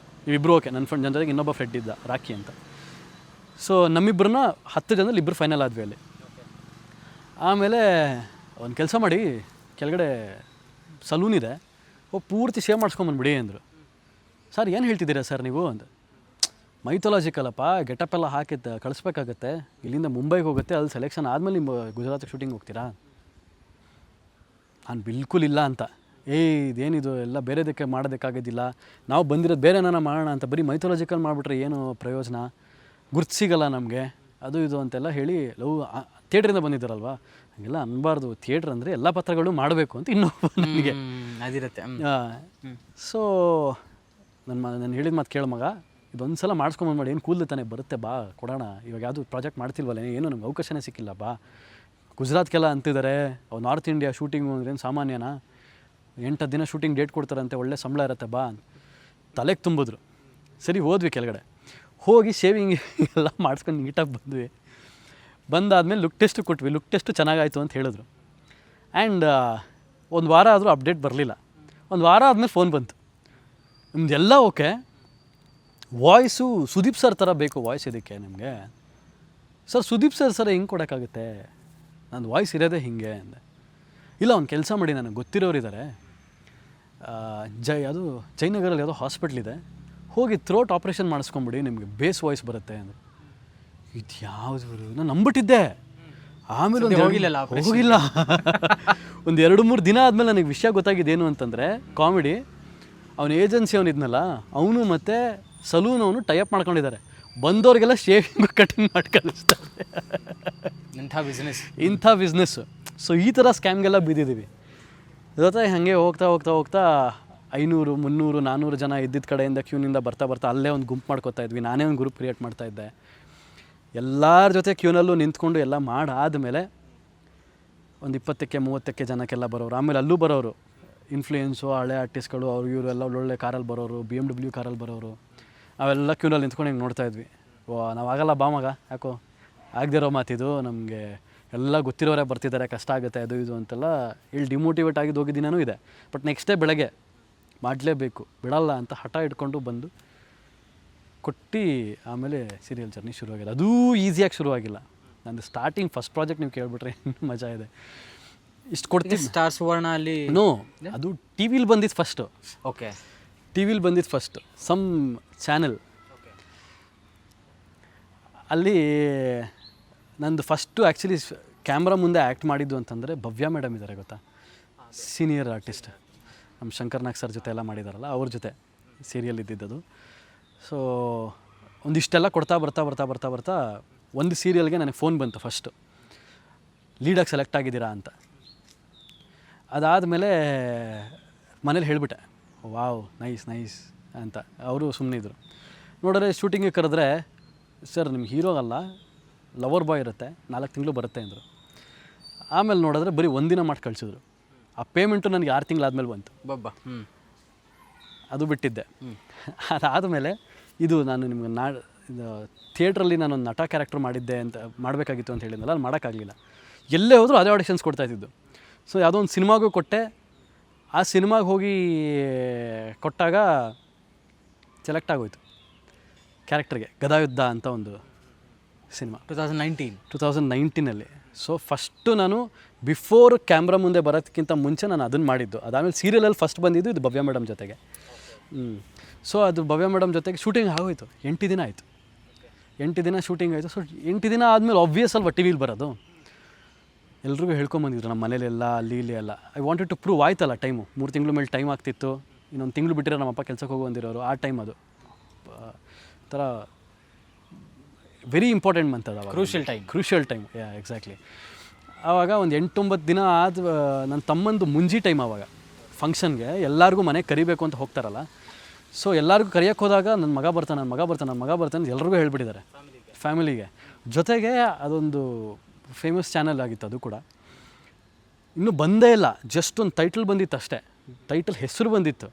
ಇವಿಬ್ಬರು ಓಕೆ. ನನ್ನ ಫ್ರೆಂಡ್ ಜೊತೆಗೆ ಇನ್ನೊಬ್ಬ ಫ್ರೆಂಡ್ ಇದ್ದ, ರಾಕಿ ಅಂತ. ಸೊ ನಮ್ಮಿಬ್ಬರನ್ನ 10 ಜನದಲ್ಲಿ ಇಬ್ಬರು ಫೈನಲ್ ಆದ್ವಿ ಅಲ್ಲಿ. ಆಮೇಲೆ ಒಂದು ಕೆಲಸ ಮಾಡಿ, ಕೆಳಗಡೆ ಸಲೂನ್ ಇದೆ, ಪೂರ್ತಿ ಶೇವ್ ಮಾಡಿಸ್ಕೊಂಬಂದ್ಬಿಡಿ ಅಂದರು. ಸರ್ ಏನು ಹೇಳ್ತಿದ್ದೀರಾ ಸರ್ ನೀವು ಅಂತ. ಮೈಥಾಲಜಿಕಲಪ್ಪ, ಗೆಟಪ್ ಎಲ್ಲ ಹಾಕಿ ಕಳಿಸ್ಬೇಕಾಗತ್ತೆ, ಇಲ್ಲಿಂದ ಮುಂಬೈಗೆ ಹೋಗುತ್ತೆ, ಅಲ್ಲಿ ಸೆಲೆಕ್ಷನ್ ಆದಮೇಲೆ ನಿಮ್ಮ ಗುಜರಾತಿಗೆ ಶೂಟಿಂಗ್ ಹೋಗ್ತೀರಾ? ನಾನು ಬಿಲ್ಕುಲ್ ಇಲ್ಲ ಅಂತ. ಇದೇನಿದು ಎಲ್ಲ ಬೇರೆದಕ್ಕೆ ಮಾಡೋದಕ್ಕಾಗೋದಿಲ್ಲ, ನಾವು ಬಂದಿರೋದು ಬೇರೆ ಏನಾರ ಮಾಡೋಣ ಅಂತ, ಬರೀ ಮೈಥಾಲಜಿಕಲ್ ಮಾಡಿಬಿಟ್ರೆ ಏನು ಪ್ರಯೋಜನ, ಗುರ್ತು ಸಿಗಲ್ಲ ನಮಗೆ, ಅದು ಇದು ಅಂತೆಲ್ಲ ಹೇಳಿ. ಥಿಯೇಟ್ರಿಂದ ಬಂದಿದ್ದಾರಲ್ವ, ಹಂಗೆಲ್ಲ ಅನ್ಬಾರ್ದು, ಥಿಯೇಟ್ರ್ ಅಂದರೆ ಎಲ್ಲ ಪಾತ್ರಗಳು ಮಾಡಬೇಕು ಅಂತ ಇನ್ನೊಬ್ಬ ನನಗೆ ಅದಿರುತ್ತೆ. ಸೊ ನಾನು ಹೇಳಿದ ಮಾತು ಕೇಳು ಮಗ, ಇದೊಂದು ಸಲ ಮಾಡಿಸ್ಕೊಂಬಂದು ಮಾಡಿ, ಏನು ಕೂದಲು ತಾನೇ ಬರುತ್ತೆ, ಬಾ ಕೊಡೋಣ, ಇವಾಗ ಯಾವುದು ಪ್ರಾಜೆಕ್ಟ್ ಮಾಡ್ತಿಲ್ವಲ್ಲ, ಏನು ನಮ್ಗೆ ಅವಕಾಶನೇ ಸಿಕ್ಕಿಲ್ಲ, ಬಾ. ಗುಜರಾತ್ಗೆಲ್ಲ ಅಂತಿದ್ದಾರೆ, ನಾರ್ತ್ ಇಂಡಿಯಾ ಶೂಟಿಂಗು ಅಂದ್ರೇನು ಸಾಮಾನ್ಯನಾ, 8 ದಿನ ಶೂಟಿಂಗ್ ಡೇಟ್ ಕೊಡ್ತಾರಂತೆ, ಒಳ್ಳೆ ಸಂಬಳ ಇರುತ್ತೆ, ಬಾ. ತಲೆಗೆ ತುಂಬಿದ್ರು. ಸರಿ ಹೋದ್ವಿ ಕೆಳಗಡೆ, ಹೋಗಿ ಶೇವಿಂಗ್ ಎಲ್ಲ ಮಾಡಿಸ್ಕೊಂಡು ನೀಟಾಗಿ ಬಂದ್ವಿ. ಬಂದಾದಮೇಲೆ ಲುಕ್ ಟೆಸ್ಟ್ ಕೊಟ್ವಿ. ಲುಕ್ ಟೆಸ್ಟು ಚೆನ್ನಾಗಾಯಿತು ಅಂತ ಹೇಳಿದ್ರು. ಆ್ಯಂಡ್ ಒಂದು ವಾರ ಆದರೂ ಅಪ್ಡೇಟ್ ಬರಲಿಲ್ಲ. ಒಂದು ವಾರ ಆದಮೇಲೆ ಫೋನ್ ಬಂತು, ನಿಮ್ದೆಲ್ಲ ಓಕೆ, ವಾಯ್ಸು ಸುದೀಪ್ ಸರ್ ಥರ ಬೇಕು ವಾಯ್ಸ್ ಇದಕ್ಕೆ ನಿಮಗೆ. ಸರ್ ಸುದೀಪ್ ಸರ್ ಹಿಂಗೆ ಕೊಡೋಕ್ಕಾಗುತ್ತೆ, ನಂದು ವಾಯ್ಸ್ ಇರೋದೇ ಹೀಗೆ ಅಂದೆ. ಇಲ್ಲ, ಒಂದು ಕೆಲಸ ಮಾಡಿ, ನನಗೆ ಗೊತ್ತಿರೋರಿದ್ದಾರೆ, ಅದು ಜಯನಗರಲ್ಲಿ ಯಾವುದೋ ಹಾಸ್ಪಿಟ್ಲ್ ಇದೆ, ಹೋಗಿ ಥ್ರೋಟ್ ಆಪ್ರೇಷನ್ ಮಾಡಿಸ್ಕೊಂಬಿಡಿ, ನಿಮಗೆ ಬೇಸ್ ವಾಯ್ಸ್ ಬರುತ್ತೆ ಅಂದರು. ಇದು ಯಾವುದು, ನಾನು ನಂಬಿಟ್ಟಿದ್ದೆ. ಆಮೇಲೆ ಹೋಗಿಲ್ಲ. ಒಂದು 2-3 ದಿನ ಆದಮೇಲೆ ನನಗೆ ವಿಷಯ ಗೊತ್ತಾಗಿದ್ದೇನು ಅಂತಂದರೆ, ಕಾಮಿಡಿ, ಅವನ ಏಜೆನ್ಸಿ ಅವನಿದ್ನಲ್ಲ, ಅವನು ಮತ್ತು ಸಲೂನ್ ಅವನು ಟೈಅಪ್ ಮಾಡ್ಕೊಂಡಿದ್ದಾರೆ, ಬಂದವ್ರಿಗೆಲ್ಲ ಶೇವಿಂಗ್ ಕಟಿಂಗ್ ಮಾಡಿ ಕಳಿಸ್ತಾರೆ. ಇಂಥ ಬಿಸ್ನೆಸ್ಸು. ಸೊ ಈ ಥರ ಸ್ಕ್ಯಾಮ್ಗೆಲ್ಲ ಬಿದ್ದಿದ್ದೀವಿ. ಜೊತೆ ಹಾಗೆ ಹೋಗ್ತಾ 500, 300, 400 ಜನ ಇದ್ದಿದ್ದ ಕಡೆಯಿಂದ ಕ್ಯೂನಿಂದ ಬರ್ತಾ ಅಲ್ಲೇ ಒಂದು ಗುಂಪು ಮಾಡ್ಕೋತಾ ಇದ್ವಿ. ನಾನೇ ಒಂದು ಗ್ರೂಪ್ ಕ್ರಿಯೇಟ್ ಮಾಡ್ತಾಯಿದ್ದೆ. ಎಲ್ಲರ ಜೊತೆ ಕ್ಯೂನಲ್ಲೂ ನಿಂತ್ಕೊಂಡು ಎಲ್ಲ ಮಾಡಾದಮೇಲೆ ಒಂದು 20-30 ಜನಕ್ಕೆಲ್ಲ ಬರೋರು. ಆಮೇಲೆ ಅಲ್ಲೂ ಬರೋರು ಇನ್ಫ್ಲೂಯೆನ್ಸು, ಹಳೆ ಆರ್ಟಿಸ್ಟ್ಗಳು, ಅವರು ಇವರು ಎಲ್ಲ ಒಳ್ಳೊಳ್ಳೆ ಕಾರಲ್ಲಿ ಬರೋರು, BMW ಕಾರಲ್ಲಿ ಬರೋರು. ಅವೆಲ್ಲ ಕ್ಯೂನಲ್ಲಿ ನಿಂತ್ಕೊಂಡು ಹಿಂಗೆ ನೋಡ್ತಾಯಿದ್ವಿ. ನಾವು ಆಗಲ್ಲ ಬಾ ಮಗ, ಯಾಕೋ ಆಗದಿರೋ ಮಾತಿದು, ನಮಗೆ ಎಲ್ಲ ಗೊತ್ತಿರೋರೇ ಬರ್ತಿದ್ದಾರೆ, ಕಷ್ಟ ಆಗುತ್ತೆ, ಅದು ಇದು ಅಂತೆಲ್ಲ ಇಲ್ಲಿ ಡಿಮೋಟಿವೇಟ್ ಆಗಿದ್ದು ಹೋಗಿದ್ದ ದಿನವೂ ಇದೆ. ಬಟ್ ನೆಕ್ಸ್ಟ್ ಡೇ ಬೆಳಗ್ಗೆ ಮಾಡಲೇಬೇಕು, ಬಿಡಲ್ಲ ಅಂತ ಹಠ ಇಟ್ಕೊಂಡು ಬಂದು ಕೊಟ್ಟು ಆಮೇಲೆ ಸೀರಿಯಲ್ ಜರ್ನಿ ಶುರುವಾಗಿಲ್ಲ. ಅದೂ ಈಸಿಯಾಗಿ ಶುರುವಾಗಿಲ್ಲ. ನಂದು ಸ್ಟಾರ್ಟಿಂಗ್ ಫಸ್ಟ್ ಪ್ರಾಜೆಕ್ಟ್ ನೀವು ಕೇಳಿಬಿಟ್ರೆ ಇನ್ನೂ ಮಜಾ ಇದೆ. ಇಷ್ಟು ಕೊಡ್ತೀನಿ. ಸ್ಟಾರ್ ಸುವರ್ಣ ಅಲ್ಲಿ ನೋ, ಅದು ಟಿ ವಿಲಿ ಬಂದಿದ್ದು ಫಸ್ಟು. ಓಕೆ, ಟಿ ವಿಲಿ ಬಂದಿದ್ದು ಫಸ್ಟ್, ಸಮ್ ಚಾನೆಲ್. ಅಲ್ಲಿ ನಂದು ಫಸ್ಟು ಆ್ಯಕ್ಚುಲಿ ಕ್ಯಾಮ್ರಾ ಮುಂದೆ ಆ್ಯಕ್ಟ್ ಮಾಡಿದ್ದು ಅಂತಂದರೆ ಭವ್ಯ ಮೇಡಮ್ ಇದ್ದಾರೆ, ಗೊತ್ತಾ, ಸೀನಿಯರ್ ಆರ್ಟಿಸ್ಟ್, ನಮ್ಮ ಶಂಕರ್ನಾಗ್ ಸರ್ ಜೊತೆ ಎಲ್ಲ ಮಾಡಿದಾರಲ್ಲ, ಅವ್ರ ಜೊತೆ ಸೀರಿಯಲ್ ಇದ್ದಿದ್ದದು. ಸೊ ಒಂದಿಷ್ಟೆಲ್ಲ ಕೊಡ್ತಾ ಬರ್ತಾ ಒಂದು ಸೀರಿಯಲ್ಗೆ ನನಗೆ ಫೋನ್ ಬಂತು ಫಸ್ಟು, ಲೀಡಾಗಿ ಸೆಲೆಕ್ಟ್ ಆಗಿದ್ದೀರಾ ಅಂತ. ಅದಾದಮೇಲೆ ಮನೇಲಿ ಹೇಳಿಬಿಟ್ಟೆ, ವಾವ್ ನೈಸ್ ಅಂತ. ಅವರು ಸುಮ್ಮನೆ ಇದ್ದರು. ನೋಡಿದ್ರೆ ಶೂಟಿಂಗಿಗೆ ಕರೆದ್ರೆ, ಸರ್ ನಿಮ್ಗೆ ಹೀರೋ ಅಲ್ಲ, ಲವರ್ ಬಾಯ್ ಇರುತ್ತೆ, 4 ತಿಂಗಳು ಬರುತ್ತೆ ಅಂದರು. ಆಮೇಲೆ ನೋಡಿದ್ರೆ ಬರೀ 1 ದಿನ ಮಾಡಿ ಕಳಿಸಿದ್ರು. ಆ ಪೇಮೆಂಟು ನನಗೆ 6 ತಿಂಗಳಾದ್ಮೇಲೆ ಬಂತು. ಅದು ಬಿಟ್ಟಿದ್ದೆ. ಅದಾದಮೇಲೆ ಇದು ನಾನು ನಿಮ್ಗೆ ಥಿಯೇಟ್ರಲ್ಲಿ ನಾನೊಂದು ನಟ ಕ್ಯಾರೆಕ್ಟರ್ ಮಾಡಿದ್ದೆ ಅಂತ ಮಾಡಬೇಕಾಗಿತ್ತು ಅಂತ ಹೇಳಿದ್ನಲ್ಲ, ಅದು ಮಾಡೋಕ್ಕಾಗಲಿಲ್ಲ. ಎಲ್ಲೇ ಹೋದರೂ ಅದೇ ಆಡಿಷನ್ಸ್ ಕೊಡ್ತಾ ಇದ್ದಿದ್ದು. ಸೊ ಯಾವುದೋ ಒಂದು ಸಿನಿಮಾಗೂ ಕೊಟ್ಟೆ. ಆ ಸಿನಿಮಾಗೆ ಹೋಗಿ ಕೊಟ್ಟಾಗ ಸೆಲೆಕ್ಟ್ ಆಗೋಯ್ತು ಕ್ಯಾರೆಕ್ಟರ್ಗೆ. ಗದಾಯುದ್ಧ ಅಂತ ಒಂದು ಸಿನಿಮಾ 2019 ಸೊ ಫಸ್ಟು ನಾನು ಬಿಫೋರ್ ಕ್ಯಾಮ್ರಾ ಮುಂದೆ ಬರೋದಕ್ಕಿಂತ ಮುಂಚೆ ನಾನು ಅದನ್ನು ಮಾಡಿದ್ದು. ಅದಾದಮೇಲೆ ಸೀರಿಯಲಲ್ಲಿ ಫಸ್ಟ್ ಬಂದಿದ್ದು ಇದು ಭವ್ಯ ಮೇಡಮ್ ಜೊತೆಗೆ. ಸೊ ಅದು ಭವ್ಯ ಮೇಡಮ್ ಜೊತೆಗೆ ಶೂಟಿಂಗ್ ಆಗೋಯ್ತು. 8 ದಿನ ಆಯಿತು. 8 ದಿನ ಶೂಟಿಂಗ್ ಆಯಿತು. ಸೊ 8 ದಿನ ಆದಮೇಲೆ ಆಬ್ವಿಯಸ್ ಅಲ್ವಾ ಟಿ ವಿಲಿ ಬರೋದು. ಎಲ್ರಿಗೂ ಹೇಳ್ಕೊಂಬಂದಿದ್ರು ನಮ್ಮ ಮನೇಲೆಲ್ಲ, ಅಲ್ಲಿ ಇಲ್ಲಿ ಎಲ್ಲ. ಐ ವಾಂಟೆಡ್ ಟು ಪ್ರೂವ್ ಆಯ್ತಲ್ಲ ಟೈಮು. 3 ತಿಂಗಳ ಮೇಲೆ ಟೈಮ್ ಆಗ್ತಿತ್ತು. ಇನ್ನೊಂದು ತಿಂಗಳು ಬಿಟ್ಟಿರೋ ನಮ್ಮಪ್ಪ ಕೆಲಸಕ್ಕೆ ಹೋಗಿ ಬಂದಿರೋರು. ಆ ಟೈಮ್ ಅದು ಥರ ವೆರಿ ಇಂಪಾರ್ಟೆಂಟ್ ಮಂತ್ ಅದು. Crucial time exactly. ಆವಾಗ ಒಂದು 8-9 ದಿನ ಆದ ನನ್ನ ತಮ್ಮಂದು ಮುಂಜಿ ಟೈಮ್. ಆವಾಗ ಫಂಕ್ಷನ್ಗೆ ಎಲ್ಲರಿಗೂ ಮನೆಗೆ ಕರಿಬೇಕು ಅಂತ ಹೋಗ್ತಾರಲ್ಲ. ಸೊ ಎಲ್ಲರಿಗೂ ಕರಿಯೋಕ್ಕೆ ಹೋದಾಗ ನನ್ನ ಮಗ ಬರ್ತಾನೆ ಎಲ್ರಿಗೂ ಹೇಳ್ಬಿಟ್ಟಿದ್ದಾರೆ ಫ್ಯಾಮಿಲಿಗೆ. ಜೊತೆಗೆ ಅದೊಂದು ಫೇಮಸ್ ಚಾನಲ್ ಆಗಿತ್ತು ಅದು ಕೂಡ. ಇನ್ನೂ ಬಂದೇ ಇಲ್ಲ, ಜಸ್ಟ್ ಒಂದು ಟೈಟಲ್ ಬಂದಿತ್ತು ಅಷ್ಟೇ. ಟೈಟಲ್ ಹೆಸರು ಬಂದಿತ್ತು.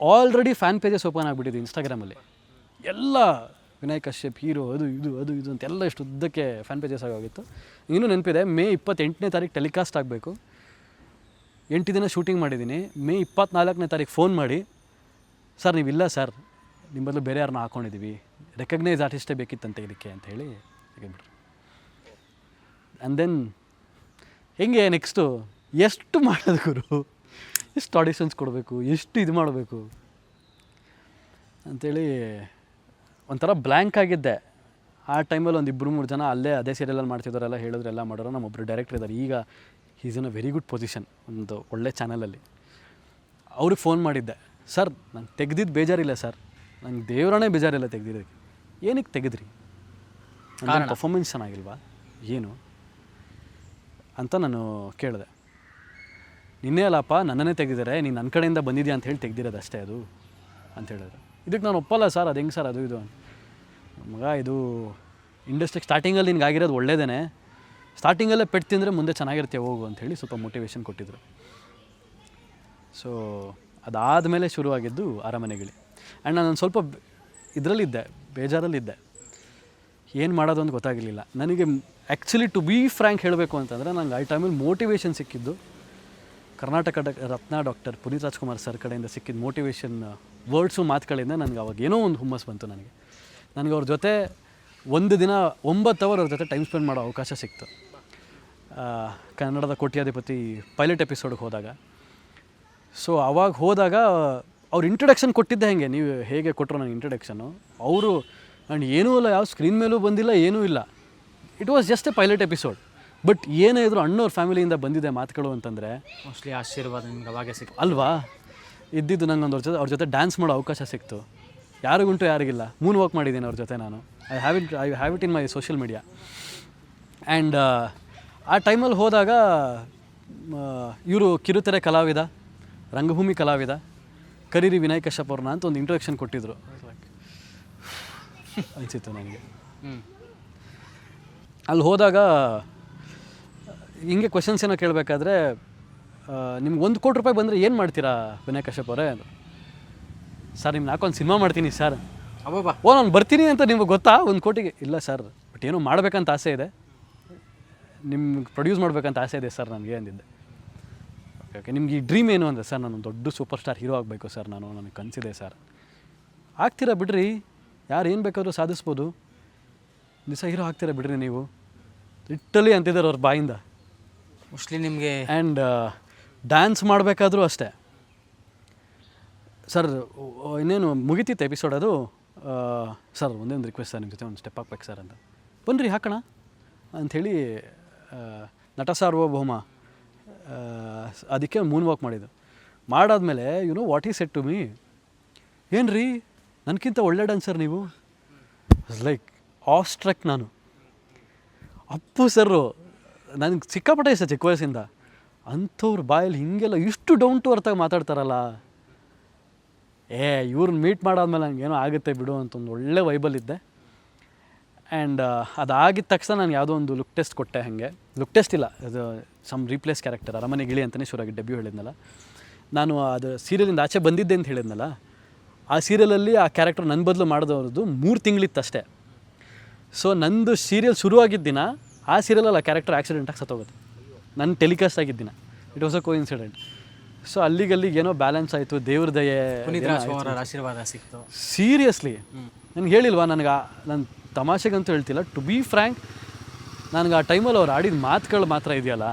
ಆಲ್ರೆಡಿ ಫ್ಯಾನ್ ಪೇಜಸ್ ಓಪನ್ ಆಗಿಬಿಟ್ಟಿದ್ದು ಇನ್ಸ್ಟಾಗ್ರಾಮಲ್ಲಿ. ಎಲ್ಲ ವಿನಾಯಕ್ ಕಶ್ಯಪ್ ಹೀರೋ, ಅದು ಇದು ಅಂತೆಲ್ಲ ಎಷ್ಟು ಉದ್ದಕ್ಕೆ ಫ್ಯಾನ್ ಪೇಜಸ್ ಆಗೋಗಿತ್ತು. ಇನ್ನೂ ನೆನಪಿದೆ, ಮೇ 28ನೇ ತಾರೀಕು ಟೆಲಿಕಾಸ್ಟ್ ಆಗಬೇಕು. 8 ದಿನ ಶೂಟಿಂಗ್ ಮಾಡಿದ್ದೀನಿ. ಮೇ 24ನೇ ತಾರೀಕು ಫೋನ್ ಮಾಡಿ, ಸರ್ ನೀವಿಲ್ಲ ಸರ್, ನಿಮ್ಮ ಬದಲು ಬೇರೆ ಯಾರನ್ನ ಹಾಕ್ಕೊಂಡಿದ್ದೀವಿ, ರೆಕಗ್ನೈಸ್ ಆರ್ಟಿಸ್ಟೇ ಬೇಕಿತ್ತಂತೆ ಇದಕ್ಕೆ ಅಂತ ಹೇಳಿ ತೆಗೆದ್ಬಿಟ್ರು. ಆ್ಯಂಡ್ ದೆನ್ ಹೆಂಗೆ ನೆಕ್ಸ್ಟು ಎಷ್ಟು ಮಾಡೋದು ಗುರು, ಎಷ್ಟು ಆಡಿಷನ್ಸ್ ಕೊಡಬೇಕು, ಎಷ್ಟು ಇದು ಮಾಡಬೇಕು ಅಂಥೇಳಿ ಒಂಥರ ಬ್ಲ್ಯಾಂಕ್ ಆಗಿದ್ದೆ. ಆ ಟೈಮಲ್ಲಿ ಒಂದು 2-3 ಜನ ಅಲ್ಲೇ ಅದೇ ಸೀರಿಯಲಲ್ಲಿ ಮಾಡ್ತಿದ್ದವರೆಲ್ಲ ಹೇಳಿದ್ರೆಲ್ಲ ಮಾಡೋರು. ನಮ್ಮೊಬ್ಬರು ಡೈರೆಕ್ಟರ್ ಇದ್ದಾರೆ, ಈಗ is in a very good position ಒಂದು ಒಳ್ಳೆ ಚಾನಲಲ್ಲಿ. ಅವ್ರಿಗೆ ಫೋನ್ ಮಾಡಿದ್ದೆ, ಸರ್ ನಂಗೆ ತೆಗ್ದಿದ್ದು ಬೇಜಾರಿಲ್ಲ ಸರ್, ನಂಗೆ ದೇವರೇ ಬೇಜಾರಿಲ್ಲ ತೆಗ್ದಿದ್ದಕ್ಕೆ, ಏನಕ್ಕೆ ತೆಗೆದ್ರಿ, ನನ್ನ ಪರ್ಫಾರ್ಮೆನ್ಸ್ ಚೆನ್ನಾಗಿಲ್ವಾ ಏನು ಅಂತ ನಾನು ಕೇಳಿದೆ. ನಿನ್ನೆ ಅಲ್ಲಪ್ಪ ನನ್ನನ್ನೇ ತೆಗೆದಿದ್ದಾರೆ, ನೀನು ನನ್ನ ಕಡೆಯಿಂದ ಬಂದಿದ್ಯಾ ಅಂತ ಹೇಳಿ ತೆಗ್ದಿರೋದು ಅಷ್ಟೇ ಅದು ಅಂತ ಹೇಳಿದ್ರು. ಇದಕ್ಕೆ ನಾನು ಒಪ್ಪಲ್ಲ ಸರ್, ಅದು ಹೆಂಗೆ ಸರ್ ಅದು ಇದು ಮಗ, ಇದು ಇಂಡಸ್ಟ್ರಿಗೆ ಸ್ಟಾರ್ಟಿಂಗಲ್ಲಿ ನಿನ್ಗೆ ಆಗಿರೋದು ಒಳ್ಳೇದೇ, ಸ್ಟಾರ್ಟಿಂಗಲ್ಲೇ ಪೆಟ್ಟು ತಿಂದರೆ ಮುಂದೆ ಚೆನ್ನಾಗಿರುತ್ತೆ ಹೋಗು ಅಂಥೇಳಿ ಸ್ವಲ್ಪ ಮೋಟಿವೇಶನ್ ಕೊಟ್ಟಿದ್ರು. ಸೊ ಅದಾದಮೇಲೆ ಶುರುವಾಗಿದ್ದು ಅರಮನೆಗಿಳಿ. ಆ್ಯಂಡ್ ನಾನು ಸ್ವಲ್ಪ ಇದರಲ್ಲಿದ್ದೆ, ಬೇಜಾರಲ್ಲಿದ್ದೆ, ಏನು ಮಾಡೋದು ಅಂತ ಗೊತ್ತಾಗಿರಲಿಲ್ಲ ನನಗೆ. ಆ್ಯಕ್ಚುಲಿ ಟು ಬಿ ಫ್ರ್ಯಾಂಕ್ ಹೇಳಬೇಕು ಅಂತಂದರೆ ನಂಗೆ ಆ ಟೈಮಲ್ಲಿ ಮೋಟಿವೇಶನ್ ಸಿಕ್ಕಿದ್ದು ಕರ್ನಾಟಕ ರತ್ನ ಡಾಕ್ಟರ್ ಪುನೀತ್ ರಾಜ್ಕುಮಾರ್ ಸರ್ ಕಡೆಯಿಂದ ಸಿಕ್ಕಿದ್ದು ಮೋಟಿವೇಶನ್ ವರ್ಡ್ಸು ಮಾತುಗಳಿಂದ ನನಗೆ ಅವಾಗ ಏನೋ ಒಂದು ಹುಮ್ಮಸ್ ಬಂತು. ನನಗೆ ಅವ್ರ ಜೊತೆ ಒಂದು ದಿನ 9 ಅವರ್ ಅವ್ರ ಜೊತೆ ಟೈಮ್ ಸ್ಪೆಂಡ್ ಮಾಡೋ ಅವಕಾಶ ಸಿಕ್ತು. ಕನ್ನಡದ ಕೋಟ್ಯಾಧಿಪತಿ ಪೈಲಟ್ ಎಪಿಸೋಡ್ಗೆ ಹೋದಾಗ. ಸೊ ಅವಾಗ ಹೋದಾಗ ಅವ್ರು ಇಂಟ್ರೊಡಕ್ಷನ್ ಕೊಟ್ಟಿದ್ದೆ ಹೆಂಗೆ, ನೀವು ಹೇಗೆ ಕೊಟ್ಟರು ನನಗೆ ಇಂಟ್ರೊಡಕ್ಷನು, ಅವರು ಆ್ಯಂಡ್ ಏನೂ ಇಲ್ಲ, ಯಾವ ಸ್ಕ್ರೀನ್ ಮೇಲೂ ಬಂದಿಲ್ಲ, ಏನೂ ಇಲ್ಲ. It was just A pilot episode. But ಏನೇ ಇದ್ರು ಅಣ್ಣವ್ರ ಫ್ಯಾಮಿಲಿಯಿಂದ ಬಂದಿದೆ ಮಾತುಗಳು ಅಂತಂದರೆ ಮೋಸ್ಟ್ಲಿ ಆಶೀರ್ವಾದ ನಿಮ್ಗೆ ಅವಾಗೇ ಸಿಕ್ತು ಅಲ್ವಾ. ಇದ್ದಿದ್ದು ನಂಗೆ ಅವ್ರ ಜೊತೆ ಡ್ಯಾನ್ಸ್ ಮಾಡೋ ಅವಕಾಶ ಸಿಕ್ತು. ಯಾರಿಗುಂಟು ಯಾರಿಗಿಲ್ಲ, ಮೂನ್ ವಾಕ್ ಮಾಡಿದ್ದೀನಿ ಅವ್ರ ಜೊತೆ ನಾನು. I have it in my social media. And ಆ ಟೈಮಲ್ಲಿ ಹೋದಾಗ ಇವರು ಕಿರುತೆರೆ ಕಲಾವಿದ, ರಂಗಭೂಮಿ ಕಲಾವಿದ, ಕರೀರಿ ವಿನಾಯಕ್ ಕಶ್ಯಪ್ ಅವ್ರನ್ನ ಅಂತ ಒಂದು ಇಂಟ್ರೊಡಕ್ಷನ್ ಕೊಟ್ಟಿದ್ರು. ಅನಿಸಿತ್ತು ನನಗೆ. ಅಲ್ಲಿ ಹೋದಾಗ ಹಿಂಗೆ ಕ್ವೆಶನ್ಸ್ ಏನೋ ಕೇಳಬೇಕಾದ್ರೆ, ನಿಮ್ಗೆ 1 ಕೋಟಿ ರೂಪಾಯಿ ಬಂದರೆ ಏನು ಮಾಡ್ತೀರಾ ವಿನಾಯಕ್ ಕಶ್ಯಪ್ ಅವರೇ? ಸರ್ ನಿಮ್ಗೆ ನಾಕೊಂದು ಸಿನಿಮಾ ಮಾಡ್ತೀನಿ ಸರ್. ಅಬ್ಬಬ್ಬಾ, ಓ ನಾನು ಬರ್ತೀನಿ ಅಂತ ನಿಮ್ಗೆ ಗೊತ್ತಾ 1 ಕೋಟಿಗೆ? ಇಲ್ಲ ಸರ್, ಬಟ್ ಏನೋ ಮಾಡಬೇಕಂತ ಆಸೆ ಇದೆ, ನಿಮ್ಗೆ ಪ್ರೊಡ್ಯೂಸ್ ಮಾಡಬೇಕಂತ ಆಸೆ ಇದೆ ಸರ್ ನನಗೆ ಅಂದಿದ್ದೆ. ಓಕೆ ನಿಮ್ಗೆ ಈ ಡ್ರೀಮ್ ಏನು ಅಂದರೆ, ಸರ್ ನಾನು ದೊಡ್ಡ ಸೂಪರ್ ಸ್ಟಾರ್ ಹೀರೋ ಆಗಬೇಕು ಸರ್, ನನಗೆ ಕನಸಿದೆ ಸರ್. ಆಗ್ತೀರಾ ಬಿಡ್ರಿ, ಯಾರು ಏನು ಬೇಕಾದರೂ ಸಾಧಿಸ್ಬೋದು, ದಿವಸ ಹೀರೋ ಆಗ್ತೀರಾ ಬಿಡ್ರಿ ನೀವು, ಲಿಟ್ಟಲಿ ಅಂತಿದ್ದಾರೆ ಅವ್ರ ಬಾಯಿಂದ. ಮೋಸ್ಟ್ಲಿ ನಿಮಗೆ. ಆ್ಯಂಡ್ ಡ್ಯಾನ್ಸ್ ಮಾಡಬೇಕಾದ್ರೂ ಅಷ್ಟೇ, ಸರ್ ಇನ್ನೇನು ಮುಗಿತಿತ್ತು ಎಪಿಸೋಡ್ ಅದು, ಸರ್ ಒಂದೇ ಒಂದು ರಿಕ್ವೆಸ್ಟ್ ಸರ್, ನಿಮ್ಮ ಜೊತೆ ಒಂದು ಸ್ಟೆಪ್ ಹಾಕ್ಬೇಕು ಸರ್ ಅಂತ. ಬನ್ನಿರಿ ಹಾಕೋಣ ಅಂಥೇಳಿ ನಟ ಸಾರ್ವಭೌಮ ಅದಕ್ಕೆ ಮೂನ್ ವಾಕ್ ಮಾಡಿದ್ದು. ಮಾಡಾದ್ಮೇಲೆ no what is set to me, ಏನು ರೀ ನನಗಿಂತ ಒಳ್ಳೆ ಡ್ಯಾನ್ಸರ್ ನೀವು, ಲೈಕ್ ಆಸ್ಟ್ರಕ್ ನಾನು. ಅಪ್ಪು ಸರ್ರು ನನಗೆ ಸಿಕ್ಕಾಪಟ್ಟೆ ಇಷ್ಟ ಚಿಕ್ಕ ವಯಸ್ಸಿಂದ. ಅಂಥವ್ರ ಬಾಯಲ್ಲಿ ಹೀಗೆಲ್ಲ ಇಷ್ಟು ಡೌನ್ ಟು ಅರ್ಥಾಗಿ ಮಾತಾಡ್ತಾರಲ್ಲ, ಇವ್ರನ್ನ ಮೀಟ್ ಮಾಡಾದ್ಮೇಲೆ ನನಗೇನೋ ಆಗುತ್ತೆ ಬಿಡು ಅಂತ ಒಂದು ಒಳ್ಳೆ ವೈಬಲ್ಲಿದ್ದೆ. ಆ್ಯಂಡ್ ಅದಾಗಿದ್ದ ತಕ್ಷಣ ನಾನು ಯಾವುದೋ ಒಂದು ಲುಕ್ ಟೆಸ್ಟ್ ಕೊಟ್ಟೆ. ಹಾಗೆ ಲುಕ್ ಟೆಸ್ಟ್ ಇಲ್ಲ, ಅದು ಸಮ್ ರೀಪ್ಲೇಸ್ ಕ್ಯಾರೆಕ್ಟರ್, ಅರಮನೆ ಗಿಳಿ ಅಂತಲೇ ಶುರುವಾಗಿ ಡೆಬ್ಯೂ ಹೇಳಿದ್ನಲ್ಲ ನಾನು. ಅದು ಸೀರಿಯಲಿಂದ ಆಚೆ ಬಂದಿದ್ದೆ ಅಂತ ಹೇಳಿದ್ನಲ್ಲ, ಆ ಸೀರಿಯಲಲ್ಲಿ ಆ ಕ್ಯಾರೆಕ್ಟರ್ ನನ್ನ ಬದಲು ಮಾಡಿದವ್ರದ್ದು 3 ತಿಂಗಳಿತ್ತು ಅಷ್ಟೇ. ಸೊ ನಂದು ಸೀರಿಯಲ್ ಶುರುವಾಗಿದ್ದ ದಿನ ಆ ಸೀರಿಯಲಲ್ಲಿ ಆ ಕ್ಯಾರೆಕ್ಟರ್ ಆಕ್ಸಿಡೆಂಟಾಗಿ ಸತ್ತೋಗುತ್ತೆ. ನಾನು ಟೆಲಿಕಾಸ್ಟ್ ಆಗಿದ್ದಿನ, it was a coincident. So ಅಲ್ಲಿಗೆ ಏನೋ ಬ್ಯಾಲೆನ್ಸ್ ಆಯಿತು, ದೇವ್ರ ದಯೆ, ಪುನೀತ್ ರಾಜ್ಕುಮಾರ್ ಅವರ ಆಶೀರ್ವಾದ ಸಿಕ್ತು. ಸೀರಿಯಸ್ಲಿ ನನಗೆ ಹೇಳಿಲ್ವಾ, ನನಗೆ ನಾನು ತಮಾಷೆಗಂತೂ ಹೇಳ್ತಿಲ್ಲ, ಟು ಬಿ ಫ್ರ್ಯಾಂಕ್, ನನಗೆ ಆ ಟೈಮಲ್ಲಿ ಅವ್ರು ಆಡಿದ ಮಾತುಗಳು ಮಾತ್ರ ಇದೆಯಲ್ಲ,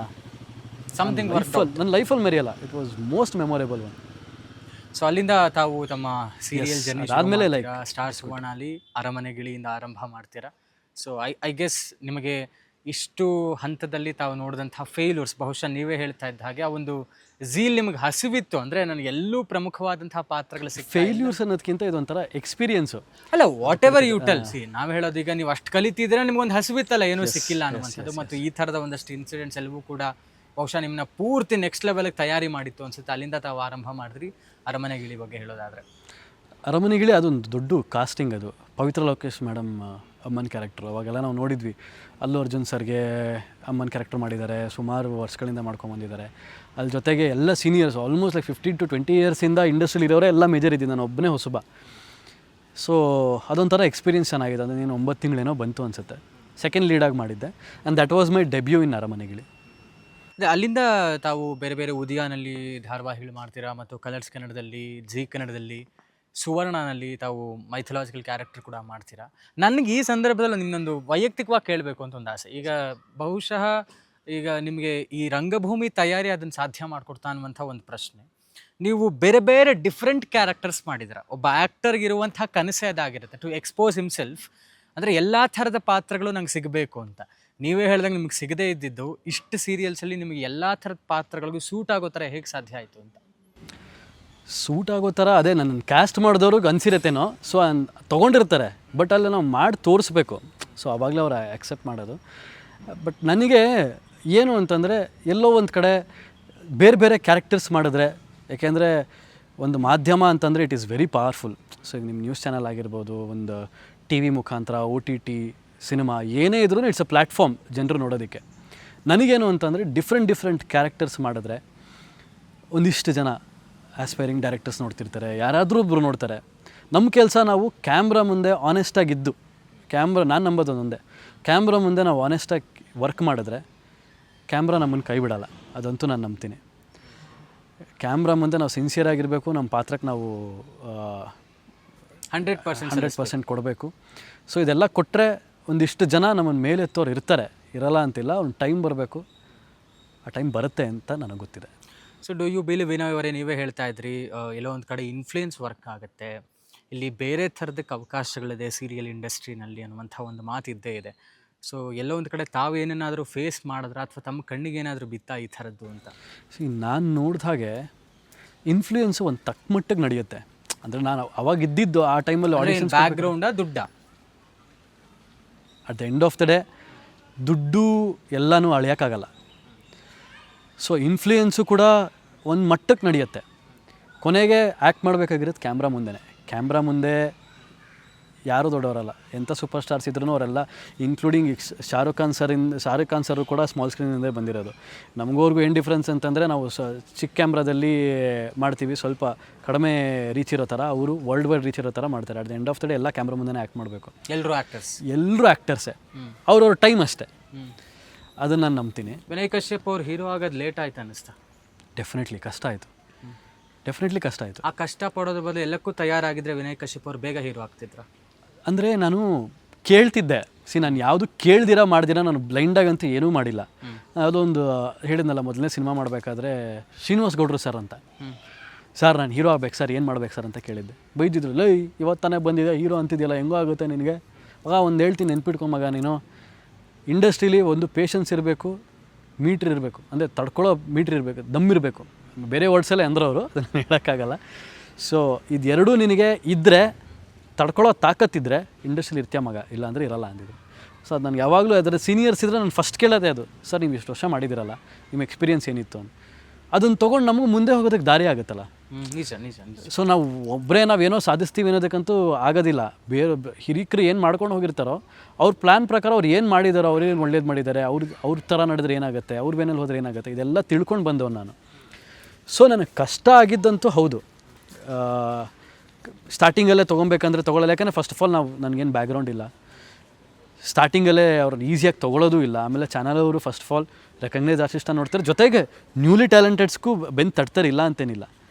ಸಮಥಿಂಗ್ ನನ್ನ ಲೈಫಲ್ಲಿ ಮರೆಯಲ್ಲ. It was most memorable one. So ಅಲ್ಲಿಂದ ತಾವು ತಮ್ಮ ಸೀರಿಯಲ್ ಜರ್ನಿ ಅದಾದ್ಮೇಲೆ ಸ್ಟಾರ್ ಸುವರ್ಣಲ್ಲಿ ಅರಮನೆ ಗಿಳಿಯಿಂದ ಆರಂಭ ಮಾಡ್ತೀರಾ. ಸೊ ಐ ಗೆಸ್ ನಿಮಗೆ ಇಷ್ಟು ಹಂತದಲ್ಲಿ ತಾವು ನೋಡಿದಂತಹ ಫೇಲ್ಯೂರ್ಸ್, ಬಹುಶಃ ನೀವೇ ಹೇಳ್ತಾ ಇದ್ದ ಹಾಗೆ ಆ ಒಂದು ಝೀಲ್ ನಿಮಗೆ ಹಸಿವಿತ್ತು, ಅಂದರೆ ನನಗೆ ಎಲ್ಲೂ ಪ್ರಮುಖವಾದಂತಹ ಪಾತ್ರಗಳು ಫೇಲ್ಯೂರ್ಸ್ ಅನ್ನೋದಕ್ಕಿಂತ ಇದೊಂಥರ ಎಕ್ಸ್ಪೀರಿಯನ್ಸು. ಅಲ್ಲ, whatever you tell. See, ನಾವು ಹೇಳೋದು ಈಗ ನೀವು ಅಷ್ಟು ಕಲಿತಿದ್ರೆ ನಿಮ್ಗೊಂದು ಹಸಿವಿತ್ತಲ್ಲ, ಏನೂ ಸಿಕ್ಕಿಲ್ಲ ಅನ್ನುವಂಥದ್ದು. ಮತ್ತು ಈ ಥರದ ಒಂದಷ್ಟು ಇನ್ಸಿಡೆಂಟ್ಸ್ ಎಲ್ಲವೂ ಕೂಡ ಬಹುಶಃ ನಿಮ್ಮನ್ನ ಪೂರ್ತಿ ನೆಕ್ಸ್ಟ್ ಲೆವೆಲ್ಗೆ ತಯಾರಿ ಮಾಡಿತ್ತು ಅನ್ಸುತ್ತೆ. ಅಲ್ಲಿಂದ ತಾವು ಆರಂಭ ಮಾಡಿದ್ರಿ. ಅರಮನೆ ಗಿಳಿ ಬಗ್ಗೆ ಹೇಳೋದಾದರೆ, ಅರಮನೆ ಗಿಳಿ ಅದೊಂದು ದೊಡ್ಡ ಕಾಸ್ಟಿಂಗ್. ಅದು ಪವಿತ್ರ ಲೋಕೇಶ್ ಮೇಡಮ್ ಅಮ್ಮನ ಕ್ಯಾರೆಕ್ಟ್ರು. ಅವಾಗೆಲ್ಲ ನಾವು ನೋಡಿದ್ವಿ. ಅಲ್ಲು ಅರ್ಜುನ್ ಸರ್ಗೆ ಅಮ್ಮನ ಕ್ಯಾರೆಕ್ಟರ್ ಮಾಡಿದ್ದಾರೆ, ಸುಮಾರು ವರ್ಷಗಳಿಂದ ಮಾಡ್ಕೊಂಬಂದಿದ್ದಾರೆ. ಅಲ್ಲಿ ಜೊತೆಗೆ ಎಲ್ಲ ಸೀನಿಯರ್ಸ್, ಆಲ್ಮೋಸ್ಟ್ ಲೈಕ್ 15 to 20 ಇಯರ್ಸಿಂದ ಇಂಡಸ್ಟ್ರಿಲಿ ಇರೋರೇ ಎಲ್ಲ ಮೇಜರ್ ಇದ್ದೀನಿ, ನಾನು ಒಬ್ಬನೇ ಹೊಸಬ. ಸೊ ಅದೊಂಥರ ಎಕ್ಸ್ಪೀರಿಯನ್ಸ್ ಚೆನ್ನಾಗಿದೆ. ಅದು ನೀನು 9 ತಿಂಗಳೇನೋ ಬಂತು ಅನಿಸುತ್ತೆ. ಸೆಕೆಂಡ್ ಲೀಡಾಗಿ ಮಾಡಿದ್ದೆ, and that was my debut in Aramane Gili. ಅಲ್ಲಿಂದ ತಾವು ಬೇರೆ ಬೇರೆ ಉದಯಾನಲ್ಲಿ ಧಾರಾವಾಹಿಗಳು ಮಾಡ್ತೀರಾ, ಮತ್ತು ಕಲರ್ಸ್ ಕನ್ನಡದಲ್ಲಿ, ಜಿ ಕನ್ನಡದಲ್ಲಿ, ಸುವರ್ಣನಲ್ಲಿ ತಾವು ಮೈಥಲಾಜಿಕಲ್ ಕ್ಯಾರೆಕ್ಟರ್ ಕೂಡ ಮಾಡ್ತೀರಾ. ನನಗೆ ಈ ಸಂದರ್ಭದಲ್ಲಿ ನಿಮ್ಮೊಂದು ವೈಯಕ್ತಿಕವಾಗಿ ಕೇಳಬೇಕು ಅಂತ ಒಂದು ಆಸೆ. ಈಗ ಬಹುಶಃ ಈಗ ನಿಮಗೆ ಈ ರಂಗಭೂಮಿ ತಯಾರಿ ಅದನ್ನು ಸಾಧ್ಯ ಮಾಡಿಕೊಡ್ತಾ ಅನ್ನುವಂಥ ಒಂದು ಪ್ರಶ್ನೆ. ನೀವು ಬೇರೆ ಬೇರೆ ಡಿಫ್ರೆಂಟ್ ಕ್ಯಾರೆಕ್ಟರ್ಸ್ ಮಾಡಿದ್ರ. ಒಬ್ಬ ಆ್ಯಕ್ಟರ್ಗೆ ಇರುವಂಥ ಕನಸೇ ಅದಾಗಿರುತ್ತೆ, ಟು ಎಕ್ಸ್ಪೋಸ್ ಹಿಮ್ಸೆಲ್ಫ್. ಅಂದರೆ ಎಲ್ಲ ಥರದ ಪಾತ್ರಗಳು ನಂಗೆ ಸಿಗಬೇಕು ಅಂತ. ನೀವೇ ಹೇಳ್ದಂಗೆ ನಿಮಗೆ ಸಿಗದೇ ಇದ್ದಿದ್ದು ಇಷ್ಟು ಸೀರಿಯಲ್ಸಲ್ಲಿ ನಿಮಗೆ ಎಲ್ಲ ಥರದ ಪಾತ್ರಗಳಿಗೂ ಸೂಟ್ ಆಗೋ ಥರ ಹೇಗೆ ಸಾಧ್ಯ ಆಯಿತು ಅಂತ? ಸೂಟ್ ಆಗೋ ಥರ ಅದೇ ನನ್ನ ಕ್ಯಾಸ್ಟ್ ಮಾಡಿದವ್ರಿಗೆ ಅನಿಸಿರತ್ತೇನೋ. ಸೊ ತೊಗೊಂಡಿರ್ತಾರೆ, ಬಟ್ ಅಲ್ಲಿ ನಾವು ಮಾಡಿ ತೋರಿಸ್ಬೇಕು. ಸೊ ಆವಾಗಲೇ ಅವ್ರು ಆ್ಯಕ್ಸೆಪ್ಟ್ ಮಾಡೋದು. ಬಟ್ ನನಗೆ ಏನು ಅಂತಂದರೆ, ಎಲ್ಲೋ ಒಂದು ಕಡೆ ಬೇರೆ ಬೇರೆ ಕ್ಯಾರೆಕ್ಟರ್ಸ್ ಮಾಡಿದ್ರೆ, ಯಾಕೆಂದರೆ ಒಂದು ಮಾಧ್ಯಮ ಅಂತಂದರೆ it is very powerful. So ಈಗ ನಿಮ್ಮ ನ್ಯೂಸ್ ಚಾನಲ್ ಆಗಿರ್ಬೋದು, ಒಂದು ಟಿ ವಿ ಮುಖಾಂತರ, OTT, ಸಿನಿಮಾ, ಏನೇ ಇದ್ರೂ ಇಟ್ಸ್ ಅ ಪ್ಲ್ಯಾಟ್ಫಾರ್ಮ್ ಜನರು ನೋಡೋದಕ್ಕೆ. ನನಗೇನು ಅಂತಂದರೆ ಡಿಫ್ರೆಂಟ್ ಕ್ಯಾರೆಕ್ಟರ್ಸ್ ಮಾಡಿದ್ರೆ ಒಂದಿಷ್ಟು ಜನ ಆಸ್ಪೈರಿಂಗ್ ಡೈರೆಕ್ಟರ್ಸ್ ನೋಡ್ತಿರ್ತಾರೆ, ಯಾರಾದರೂ ಒಬ್ಬರು ನೋಡ್ತಾರೆ. ನಮ್ಮ ಕೆಲಸ ನಾವು ಕ್ಯಾಮ್ರಾ ಮುಂದೆ ಆನೆಸ್ಟಾಗಿದ್ದು, ನಾನು ನಂಬೋದು ಒಂದೇ, ಕ್ಯಾಮ್ರಾ ಮುಂದೆ ನಾವು ಆನೆಸ್ಟಾಗಿ ವರ್ಕ್ ಮಾಡಿದ್ರೆ ಕ್ಯಾಮ್ರಾ ನಮ್ಮನ್ನು ಕೈ ಬಿಡಲ್ಲ. ಅದಂತೂ ನಾನು ನಂಬ್ತೀನಿ. ಕ್ಯಾಮ್ರಾ ಮುಂದೆ ನಾವು ಸಿನ್ಸಿಯರ್ ಆಗಿರಬೇಕು, ನಮ್ಮ ಪಾತ್ರಕ್ಕೆ ನಾವು 100% ಕೊಡಬೇಕು. ಸೊ ಇದೆಲ್ಲ ಕೊಟ್ಟರೆ ಒಂದಿಷ್ಟು ಜನ ನಮ್ಮನ್ನು ಮೇಲೆತ್ತೋರು ಇರ್ತಾರೆ, ಇರಲ್ಲ ಅಂತಿಲ್ಲ. ಒಂದು ಟೈಮ್ ಬರಬೇಕು, ಆ ಟೈಮ್ ಬರುತ್ತೆ ಅಂತ ನನಗೆ ಗೊತ್ತಿದೆ. ಸೊ ಡೂ ಯು ಬಿಲೀವ್, ವಿನಯವರೇ ನೀವೇ ಹೇಳ್ತಾ ಇದ್ರಿ, ಎಲ್ಲೋ ಒಂದು ಕಡೆ ಇನ್ಫ್ಲೂಯೆನ್ಸ್ ವರ್ಕ್ ಆಗುತ್ತೆ, ಇಲ್ಲಿ ಬೇರೆ ಥರದಕ್ಕೆ ಅವಕಾಶಗಳಿದೆ ಸೀರಿಯಲ್ ಇಂಡಸ್ಟ್ರಿನಲ್ಲಿ ಅನ್ನುವಂಥ ಒಂದು ಮಾತು ಇದ್ದೇ ಇದೆ. ಸೊ ಎಲ್ಲೋ ಒಂದು ಕಡೆ ತಾವು ಏನೇನಾದರೂ ಫೇಸ್ ಮಾಡಿದ್ರೆ, ಅಥವಾ ತಮ್ಮ ಕಣ್ಣಿಗೆ ಏನಾದರೂ ಬಿತ್ತಾ ಈ ಥರದ್ದು ಅಂತ? ನಾನು ನೋಡಿದ ಹಾಗೆ ಇನ್ಫ್ಲೂಯೆನ್ಸು ಒಂದು ತಕ್ಕ ಮಟ್ಟಿಗೆ ನಡೆಯುತ್ತೆ. ಅಂದರೆ ನಾನು ಅವಾಗ ಇದ್ದಿದ್ದು ಆ ಟೈಮಲ್ಲಿ ಆಡಿಷನ್ ಬ್ಯಾಕ್ಗ್ರೌಂಡ ದುಡ್ಡ, at the end of the day ದುಡ್ಡು ಎಲ್ಲನೂ ಅಳಿಯೋಕ್ಕಾಗಲ್ಲ. ಸೊ ಇನ್ಫ್ಲೂಯೆನ್ಸು ಕೂಡ ಒಂದು ಮಟ್ಟಕ್ಕೆ ನಡೆಯುತ್ತೆ. ಕೊನೆಗೆ ಆ್ಯಕ್ಟ್ ಮಾಡಬೇಕಾಗಿರೋದು ಕ್ಯಾಮ್ರಾ ಮುಂದೆ ಯಾರೂ ದೊಡ್ಡವರಲ್ಲ. ಎಂಥ ಸೂಪರ್ ಸ್ಟಾರ್ಸ್ ಇದ್ರೂ ಅವರೆಲ್ಲ, ಇನ್ಕ್ಲೂಡಿಂಗ್ ಶಾರುಖ್ ಖಾನ್ ಸರು ಕೂಡ ಸ್ಮಾಲ್ ಸ್ಕ್ರೀನಿಂದ ಬಂದಿರೋದು. ನಮಗೋರ್ಗೂ ಏನು ಡಿಫ್ರೆನ್ಸ್ ಅಂತಂದರೆ, ನಾವು ಚಿಕ್ಕ ಕ್ಯಾಮ್ರಾದಲ್ಲಿ ಮಾಡ್ತೀವಿ, ಸ್ವಲ್ಪ ಕಡಿಮೆ ರೀಚ್ ಇರೋ ಥರ, ಅವರು ವರ್ಲ್ಡ್ ವೈಡ್ ರೀಚ್ ಇರೋ ಥರ ಮಾಡ್ತಾರೆ. At the end of the day ಎಲ್ಲ ಕ್ಯಾಮ್ರಾ ಮುಂದೆ ಆ್ಯಕ್ಟ್ ಮಾಡಬೇಕು. ಎಲ್ಲರೂ ಆ್ಯಕ್ಟರ್ಸೇ, ಅವ್ರವ್ರ ಟೈಮ್ ಅಷ್ಟೇ. ಅದನ್ನು ನಾನು ನಂಬ್ತೀನಿ. ವಿನಯ್ ಕಶ್ಯಪ್ ಅವ್ರು ಹೀರೋ ಆಗೋದು ಲೇಟ್ ಆಯ್ತು ಅನ್ನಿಸ್ತಾ? ಡೆಫಿನೆಟ್ಲಿ ಕಷ್ಟ ಆಯಿತು. ಆ ಕಷ್ಟ ಪಡೋದ್ರ ಬದಲು ಎಲ್ಲಕ್ಕೂ ತಯಾರಾಗಿದ್ದರೆ ವಿನಯ್ ಕಶ್ಯಪ್ ಅವ್ರು ಬೇಗ ಹೀರೋ ಆಗ್ತಿದ್ರ? ಅಂದರೆ ನಾನು ಕೇಳ್ತಿದ್ದೆ. ನಾನು ಯಾವುದು ಕೇಳ್ದಿರ ಮಾಡ್ದಿರ ನಾನು ಬ್ಲೈಂಡಾಗಂತೂ ಏನೂ ಮಾಡಿಲ್ಲ. ಅದೊಂದು ಹೇಳಿದ್ನಲ್ಲ, ಮೊದಲನೇ ಸಿನಿಮಾ ಮಾಡಬೇಕಾದ್ರೆ ಶ್ರೀನಿವಾಸ್ ಗೌಡ್ರು ಸರ್ ಅಂತ, ಸರ್ ನಾನು ಹೀರೋ ಆಗ್ಬೇಕು ಸರ್, ಏನು ಮಾಡ್ಬೇಕು ಸರ್ ಅಂತ ಕೇಳಿದ್ದೆ. ಬೈದಿದ್ರು, ಲೈ ಇವತ್ತಾನೆ ಬಂದಿದೆ ಹೀರೋ ಅಂತಿದೆಯಲ್ಲ, ಹೆಂಗೋ ಆಗುತ್ತೆ ನಿನಗೆ. ಒಂದು ಹೇಳ್ತೀನಿ, ನೆನ್ಪಿಟ್ಕೊಂಬಾಗ, ನೀನು ಇಂಡಸ್ಟ್ರೀಲಿ ಒಂದು ಪೇಷನ್ಸ್ ಇರಬೇಕು, ಮೀಟ್ರ್ ಇರಬೇಕು, ಅಂದರೆ ತಡ್ಕೊಳ್ಳೋ ಮೀಟ್ರ್ ಇರಬೇಕು, ದಮ್ ಇರಬೇಕು. ಬೇರೆ ವರ್ಡ್ಸಲ್ಲೇ ಅಂದ್ರವರು, ಅದನ್ನು ಹೇಳೋಕ್ಕಾಗಲ್ಲ. ಸೊ ಇದೆರಡೂ ನಿನಗೆ ಇದ್ದರೆ, ತಡ್ಕೊಳ್ಳೋ ತಾಕತ್ತಿದ್ದರೆ ಇಂಡಸ್ಟ್ರಿಲಿ ಇರ್ತೀಯ ಮಗ, ಇಲ್ಲಾಂದರೆ ಇರಲ್ಲ ಅಂದಿದ್ರು. ಸೊ ಅದು ನನಗೆ ಯಾವಾಗಲೂ ಅದರ ಸೀನಿಯರ್ಸ್ ಇದ್ದರೆ ನಾನು ಫಸ್ಟ್ ಕೇಳೋದೇ ಅದು, ಸರ್ ನೀವು ಇಷ್ಟು ವರ್ಷ ಮಾಡಿದಿರಲ್ಲ, ನಿಮ್ಮ ಎಕ್ಸ್ಪೀರಿಯನ್ಸ್ ಏನಿತ್ತು ಅಂತ. ಅದನ್ನು ತೊಗೊಂಡು ನಮಗೂ ಮುಂದೆ ಹೋಗೋದಕ್ಕೆ ದಾರಿ ಆಗುತ್ತಲ್ಲ. ನಿಜ. ಸೊ ನಾವು ಒಬ್ಬರೇ ನಾವೇನೋ ಸಾಧಿಸ್ತೀವಿ ಅನ್ನೋದಕ್ಕಂತೂ ಆಗೋದಿಲ್ಲ. ಬೇರೆ ಹಿರಿಕರು ಏನು ಮಾಡ್ಕೊಂಡು ಹೋಗಿರ್ತಾರೋ ಅವ್ರ ಪ್ಲ್ಯಾನ್ ಪ್ರಕಾರ ಅವ್ರು ಏನು ಮಾಡಿದಾರೋ, ಅವ್ರೇನು ಒಳ್ಳೇದು ಮಾಡಿದ್ದಾರೆ, ಅವ್ರ ಥರ ನಡೆದ್ರೆ ಏನಾಗುತ್ತೆ, ಅವ್ರ ಬೇನಲ್ಲಿ ಹೋದರೆ ಏನಾಗುತ್ತೆ, ಇದೆಲ್ಲ ತಿಳ್ಕೊಂಡು ಬಂದವನು ನಾನು. ಸೊ ನನಗೆ ಕಷ್ಟ ಆಗಿದ್ದಂತೂ ಹೌದು. ಸ್ಟಾರ್ಟಿಂಗಲ್ಲೇ ತೊಗೊಬೇಕಂದ್ರೆ ತೊಗೊಳ್ಳಲ್ಲ, ಯಾಕಂದರೆ ಫಸ್ಟ್ ಆಫ್ ಆಲ್ ನನಗೇನು ಬ್ಯಾಕ್ಗ್ರೌಂಡ್ ಇಲ್ಲ. ಸ್ಟಾರ್ಟಿಂಗಲ್ಲೇ ಅವ್ರನ್ನ ಈಸಿಯಾಗಿ ತೊಗೊಳ್ಳೋದು ಇಲ್ಲ. ಆಮೇಲೆ ಚಾನಲ್ ಅವರು first of all recognise artist ನೋಡ್ತಾರೆ, ಜೊತೆಗೆ ನ್ಯೂಲಿ ಟ್ಯಾಲೆಂಟೆಡ್ಸ್ಗೂ ಬೆನ್ನು ತಟ್ತಾರೆ, ಇಲ್ಲ ಅಂತೇನಿಲ್ಲ.